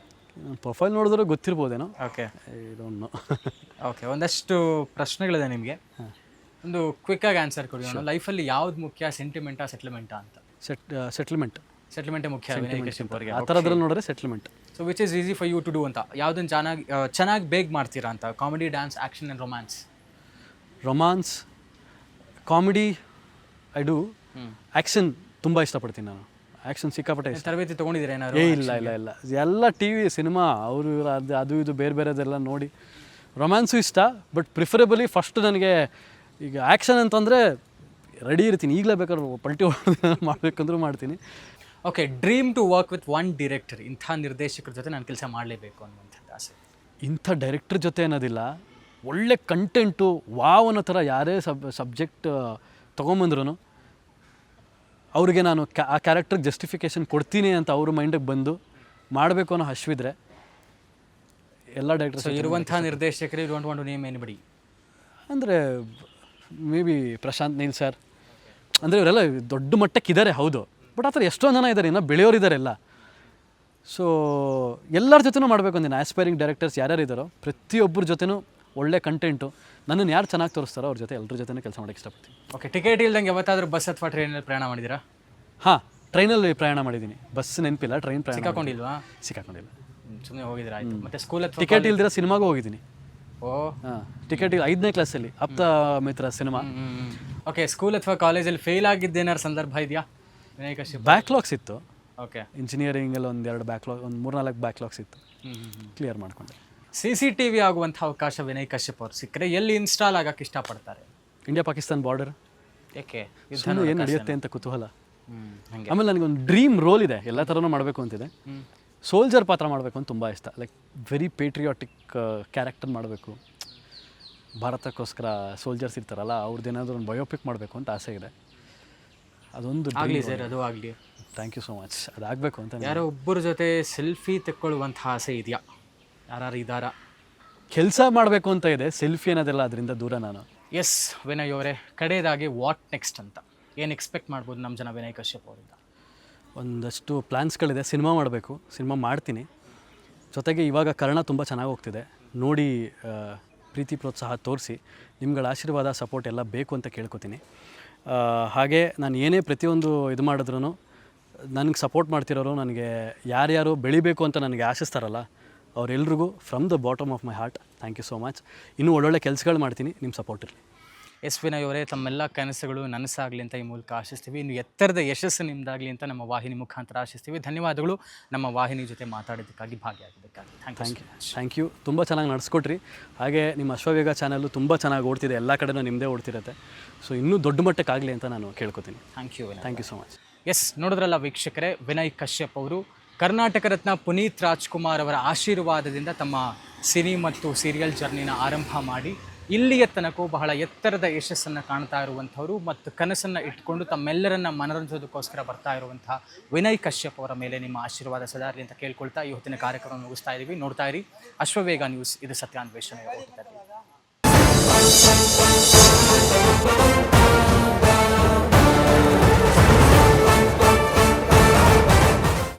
ಪ್ರೊಫೈಲ್ ನೋಡಿದ್ರೆ ಗೊತ್ತಿರ್ಬೋದೇನೋ. Okay, I don't know. Okay, ಒಂದಷ್ಟು ಪ್ರಶ್ನೆಗಳಿದೆ ನಿಮಗೆ, ಒಂದು ಕ್ವಿಕ್ಕಾಗಿ ಆನ್ಸರ್ ಕೊಡಿ. ಲೈಫಲ್ಲಿ ಯಾವ್ದು ಮುಖ್ಯ, ಸೆಂಟಿಮೆಂಟಾ ಸೆಟ್ಲ್ಮೆಂಟಾ ಅಂತ? ಸೆಟ್ಲ್ಮೆಂಟೇ ಮುಖ್ಯ ವಿನಯ್ ಕಶ್ಯಪ್ ಅವರಿಗೆ. ಆ ಥರದ್ರಲ್ಲಿ ನೋಡಿದ್ರೆ settlement. So which is easy for you to do ಅಂತ? ಯಾವುದನ್ನು ಚೆನ್ನಾಗಿ ಬೇಗ ಮಾಡ್ತೀರಾ ಅಂತ? Comedy, dance, action and romance, comedy I do. Action ತುಂಬ ಇಷ್ಟಪಡ್ತೀನಿ ನಾನು. ಆ್ಯಕ್ಷನ್ ಸಿಕ್ಕಾಪಟ್ಟೆ ಇಷ್ಟ. ತರಬೇತಿ ತೊಗೊಂಡಿದ್ದೀರಾ ಏನಾದ್ರು? ಇಲ್ಲ ಎಲ್ಲ ಟಿ ವಿ ಸಿನಿಮಾ ಅವರು ಅದು ಇದು ಬೇರೆದೆಲ್ಲ ನೋಡಿ. ರೊಮ್ಯಾನ್ಸು ಇಷ್ಟ, ಬಟ್ ಪ್ರಿಫರೇಬಲಿ ಫಸ್ಟ್ ನನಗೆ ಈಗ ಆ್ಯಕ್ಷನ್ ಅಂತಂದರೆ ರೆಡಿ ಇರ್ತೀನಿ. ಈಗಲೇ ಬೇಕಾದ್ರೆ ಪಲ್ಟಿ ಮಾಡಬೇಕಂದ್ರೂ ಮಾಡ್ತೀನಿ. Okay, dream to work with one director, ಇಂಥ ನಿರ್ದೇಶಕರ ಜೊತೆ ನಾನು ಕೆಲಸ ಮಾಡಲೇಬೇಕು ಅನ್ನುವಂಥದ್ದು ಆಸೆ? ಇಂಥ ಡೈರೆಕ್ಟರ್ ಜೊತೆ ಅನ್ನೋದಿಲ್ಲ, ಒಳ್ಳೆ ಕಂಟೆಂಟು ವಾವ್ ಅನ್ನೋ ಥರ ಯಾರೇ ಸಬ್ಜೆಕ್ಟ್ ತೊಗೊಂಬಂದ್ರೂ ಅವ್ರಿಗೆ ನಾನು ಆ ಕ್ಯಾರೆಕ್ಟರ್ಗೆ ಜಸ್ಟಿಫಿಕೇಷನ್ ಕೊಡ್ತೀನಿ ಅಂತ ಅವ್ರ ಮೈಂಡಿಗೆ ಬಂದು ಮಾಡಬೇಕು ಅನ್ನೋ ಹಶ್ವಿದ್ರೆ ಎಲ್ಲ ಡೈರೆಕ್ಟರ್ಸ್ ಇರುವಂಥ ನಿರ್ದೇಶಕರು you don't want to name anybody ಅಂದರೆ maybe Prashanth Neel sir, ಅಂದರೆ ಇವರೆಲ್ಲ ದೊಡ್ಡ ಮಟ್ಟಕ್ಕಿದ್ದಾರೆ ಹೌದು, ಬಟ್ ಆ ಥರ ಎಷ್ಟೊಂದು ಜನ ಇದ್ದಾರೆ, ಇನ್ನೂ ಬೆಳೆಯೋರಿದ್ದಾರೆಲ್ಲ. ಸೊ ಎಲ್ಲರ ಜೊತೆನೂ ಮಾಡಬೇಕು ಅಂದಿನ ಆಸ್ಪೈರಿಂಗ್ ಡೈರೆಕ್ಟರ್ಸ್ ಯಾರ್ಯಾರು ಇದ್ದಾರೋ ಪ್ರತಿಯೊಬ್ಬರ ಜೊತೆನೂ ಒಳ್ಳೆ ಕಂಟೆಂಟು, ನನ್ನನ್ನು ಯಾರು ಚೆನ್ನಾಗಿ ತೋರಿಸ್ತಾರೋ ಅವ್ರ ಜೊತೆ ಎಲ್ಲರ ಜೊತೆ ಕೆಲಸ ಮಾಡೋಕ್ಕೆ ಇಷ್ಟಪಡ್ತೀನಿ. ಓಕೆ, ಟಿಕೆಟ್ ಇಲ್ದಂಗೆ ಯಾವತ್ತಾದರೂ ಬಸ್ ಅಥವಾ ಟ್ರೈನಲ್ಲಿ ಪ್ರಯಾಣ ಮಾಡಿದ್ದೀರಾ? ಹಾಂ, ಟ್ರೈನಲ್ಲಿ ಪ್ರಯಾಣ ಮಾಡಿದ್ದೀನಿ. ಬಸ್ ನೆನಪಿಲ್ಲ, ಟ್ರೈನ್ ಪ್ರಯಾಣ. ಸಿಕ್ಕಾಕೊಂಡಿಲ್ವಾ? ಸಿಕ್ಕಾಕೊಂಡಿಲ್ಲ, ಸುಮ್ಮನೆ ಹೋಗಿದ್ದೀರಾ? ಆಯಿತು. ಮತ್ತು ಸ್ಕೂಲ್ ಟಿಕೆಟ್ ಇಲ್ದಿರ ಸಿನಿಮಾಗೂ ಹೋಗಿದ್ದೀನಿ. ಓ ಹಾಂ ಟಿಕೆಟಿಗೆ 5ನೇ ಕ್ಲಾಸಲ್ಲಿ ಆಪ್ತ ಮಿತ್ರ ಸಿನಿಮಾ. ಓಕೆ, ಸ್ಕೂಲ್ ಅಥವಾ ಕಾಲೇಜಲ್ಲಿ ಫೇಲ್ ಆಗಿದ್ದೇನಾರು ಸಂದರ್ಭ ಇದೆಯಾ ವಿನಯ್ ಕಶ್ಯಪ್? ಬ್ಯಾಕ್ಲಾಗ್ಸ್ ಇತ್ತು ಓಕೆ. ಇಂಜಿನಿಯರಿಂಗಲ್ಲಿ ಒಂದು 3-4 ಬ್ಯಾಕ್ಲಾಗ್ಸ್ ಇತ್ತು, ಕ್ಲಿಯರ್ ಮಾಡಿಕೊಂಡೆ. CCTV ಆಗುವಂಥ ಅವಕಾಶ ವಿನಯ್ ಕಶ್ಯಪ್ ಅವ್ರು ಸಿಕ್ಕರೆ ಎಲ್ಲಿ ಇನ್ಸ್ಟಾಲ್ ಆಗಕ್ಕೆ ಇಷ್ಟಪಡ್ತಾರೆ? India Pakistan border. ಯಾಕೆ? ಏನು ನಡೆಯುತ್ತೆ ಅಂತ ಕುತೂಹಲ. ಹಂಗೆ. ಆಮೇಲೆ ನನಗೊಂದು ಡ್ರೀಮ್ ರೋಲ್ ಇದೆ, ಎಲ್ಲ ಥರನೂ ಮಾಡಬೇಕು ಅಂತಿದೆ. ಸೋಲ್ಜರ್ ಪಾತ್ರ ಮಾಡಬೇಕು ಅಂತ ತುಂಬ ಇಷ್ಟ. ಲೈಕ್ ವೆರಿ ಪೇಟ್ರಿಯಾಟಿಕ್ ಕ್ಯಾರೆಕ್ಟರ್ ಮಾಡಬೇಕು, ಭಾರತಕ್ಕೋಸ್ಕರ ಸೋಲ್ಜರ್ಸ್ ಇರ್ತಾರಲ್ಲ ಅವ್ರದ್ದೇನಾದರೂ ಒಂದು ಬಯೋಪಿಕ್ ಮಾಡಬೇಕು ಅಂತ ಆಸೆ ಇದೆ. ಅದೊಂದು ಆಗಲಿ ಸರ್, ಅದು ಆಗಲಿ. Thank you so much. ಅದಾಗಬೇಕು ಅಂತ. ಯಾರೋ ಒಬ್ಬರ ಜೊತೆ ಸೆಲ್ಫಿ ತೆಕ್ಕೊಳ್ಳುವಂಥ ಆಸೆ ಇದೆಯಾ? ಯಾರು ಇದ್ದಾರಾ? ಕೆಲಸ ಮಾಡಬೇಕು ಅಂತ ಇದೆ, ಸೆಲ್ಫಿ ಅನ್ನೋದೆಲ್ಲ ಅದರಿಂದ ದೂರ ನಾನು. ಎಸ್ ವಿನಯ್ ಅವರೇ, ಕಡೆಯದಾಗಿ ವಾಟ್ ನೆಕ್ಸ್ಟ್ ಅಂತ ಏನು ಎಕ್ಸ್ಪೆಕ್ಟ್ ಮಾಡ್ಬೋದು ನಮ್ಮ ಜನ ವಿನಯ್ ಕಶ್ಯಪ್ ಅವರಿಂದ? ಒಂದಷ್ಟು ಪ್ಲ್ಯಾನ್ಸ್ಗಳಿದೆ. ಸಿನಿಮಾ ಮಾಡಬೇಕು, ಸಿನಿಮಾ ಮಾಡ್ತೀನಿ. ಜೊತೆಗೆ ಇವಾಗ ಕರ್ಣ ತುಂಬ ಚೆನ್ನಾಗಿ ಹೋಗ್ತಿದೆ, ನೋಡಿ ಪ್ರೀತಿ ಪ್ರೋತ್ಸಾಹ ತೋರಿಸಿ ನಿಮ್ಗಳ ಆಶೀರ್ವಾದ ಸಪೋರ್ಟ್ ಎಲ್ಲ ಬೇಕು ಅಂತ ಕೇಳ್ಕೊತೀನಿ. ಹಾಗೆ ನಾನು ಏನೇ ಪ್ರತಿಯೊಂದು ಇದು ಮಾಡಿದ್ರೂ ನನಗೆ ಸಪೋರ್ಟ್ ಮಾಡ್ತಿರೋರು, ನನಗೆ ಯಾರ್ಯಾರು ಬೆಳಿಬೇಕು ಅಂತ ನನಗೆ ಆಶಿಸ್ತಾರಲ್ಲ ಅವರೆಲ್ರಿಗೂ from the bottom of my heart thank you so much. ಇನ್ನೂ ಒಳ್ಳೊಳ್ಳೆ ಕೆಲಸಗಳು ಮಾಡ್ತೀನಿ, ನಿಮ್ಮ ಸಪೋರ್ಟ್ ಇರಲಿ. ಎಸ್ ವಿನಯ್ ಅವರೇ, ತಮ್ಮೆಲ್ಲ ಕನಸುಗಳು ನನಸಾಗಲಿ ಅಂತ ಈ ಮೂಲಕ ಆಶಿಸ್ತೀವಿ. ಇನ್ನು ಎತ್ತರದ ಯಶಸ್ಸು ನಿಮ್ಮದಾಗಲಿ ಅಂತ ನಮ್ಮ ವಾಹಿನಿ ಮುಖಾಂತರ ಆಶಿಸ್ತೀವಿ. ಧನ್ಯವಾದಗಳು ನಮ್ಮ ವಾಹಿನಿ ಜೊತೆ ಮಾತಾಡೋದಕ್ಕಾಗಿ, ಭಾಗಿಯಾಗೋದಕ್ಕಾಗಿ. Thank you. ತುಂಬ ಚೆನ್ನಾಗಿ ನಡೆಸ್ಕೊಟ್ರಿ. ಹಾಗೆ ನಿಮ್ಮ ಅಶ್ವವೇಗ ಚಾನಲ್ಲು ತುಂಬ ಚೆನ್ನಾಗಿ ಓಡ್ತಿದೆ, ಎಲ್ಲ ಕಡೆನೂ ನಿಮ್ಮದೇ ಓಡ್ತಿರುತ್ತೆ. ಸೊ ಇನ್ನೂ ದೊಡ್ಡ ಮಟ್ಟಕ್ಕಾಗಲಿ ಅಂತ ನಾನು ಕೇಳ್ಕೊತೀನಿ. Thank you so much. Yes, ನೋಡಿದ್ರಲ್ಲ ವೀಕ್ಷಕರೇ, ವಿನಯ್ ಕಶ್ಯಪ್ ಅವರು ಕರ್ನಾಟಕ ರತ್ನ ಪುನೀತ್ ರಾಜ್ಕುಮಾರ್ ಅವರ ಆಶೀರ್ವಾದದಿಂದ ತಮ್ಮ ಸಿನಿ ಮತ್ತು ಸೀರಿಯಲ್ ಜರ್ನಿನ ಆರಂಭ ಮಾಡಿ ಇಲ್ಲಿಯ ತನಕ ಬಹಳ ಎತ್ತರದ ಯಶಸ್ಸನ್ನು ಕಾಣ್ತಾ ಇರುವಂಥವರು ಮತ್ತು ಕನಸನ್ನು ಇಟ್ಕೊಂಡು ತಮ್ಮೆಲ್ಲರನ್ನ ಮನರಂಜೋದಕ್ಕೋಸ್ಕರ ಬರ್ತಾ ಇರುವಂತಹ ವಿನಯ್ ಕಶ್ಯಪ್ ಅವರ ಮೇಲೆ ನಿಮ್ಮ ಆಶೀರ್ವಾದ ಸದಾ ಇರಲಿ ಅಂತ ಕೇಳ್ಕೊಳ್ತಾ ಈ ಹೊತ್ತಿನ ಕಾರ್ಯಕ್ರಮ ಮುಗಿಸ್ತಾ ಇದ್ದೀವಿ. ನೋಡ್ತಾ ಇರಿ ಅಶ್ವವೇಗ ನ್ಯೂಸ್, ಇದು ಸತ್ಯಾನ್ವೇಷಣೆ.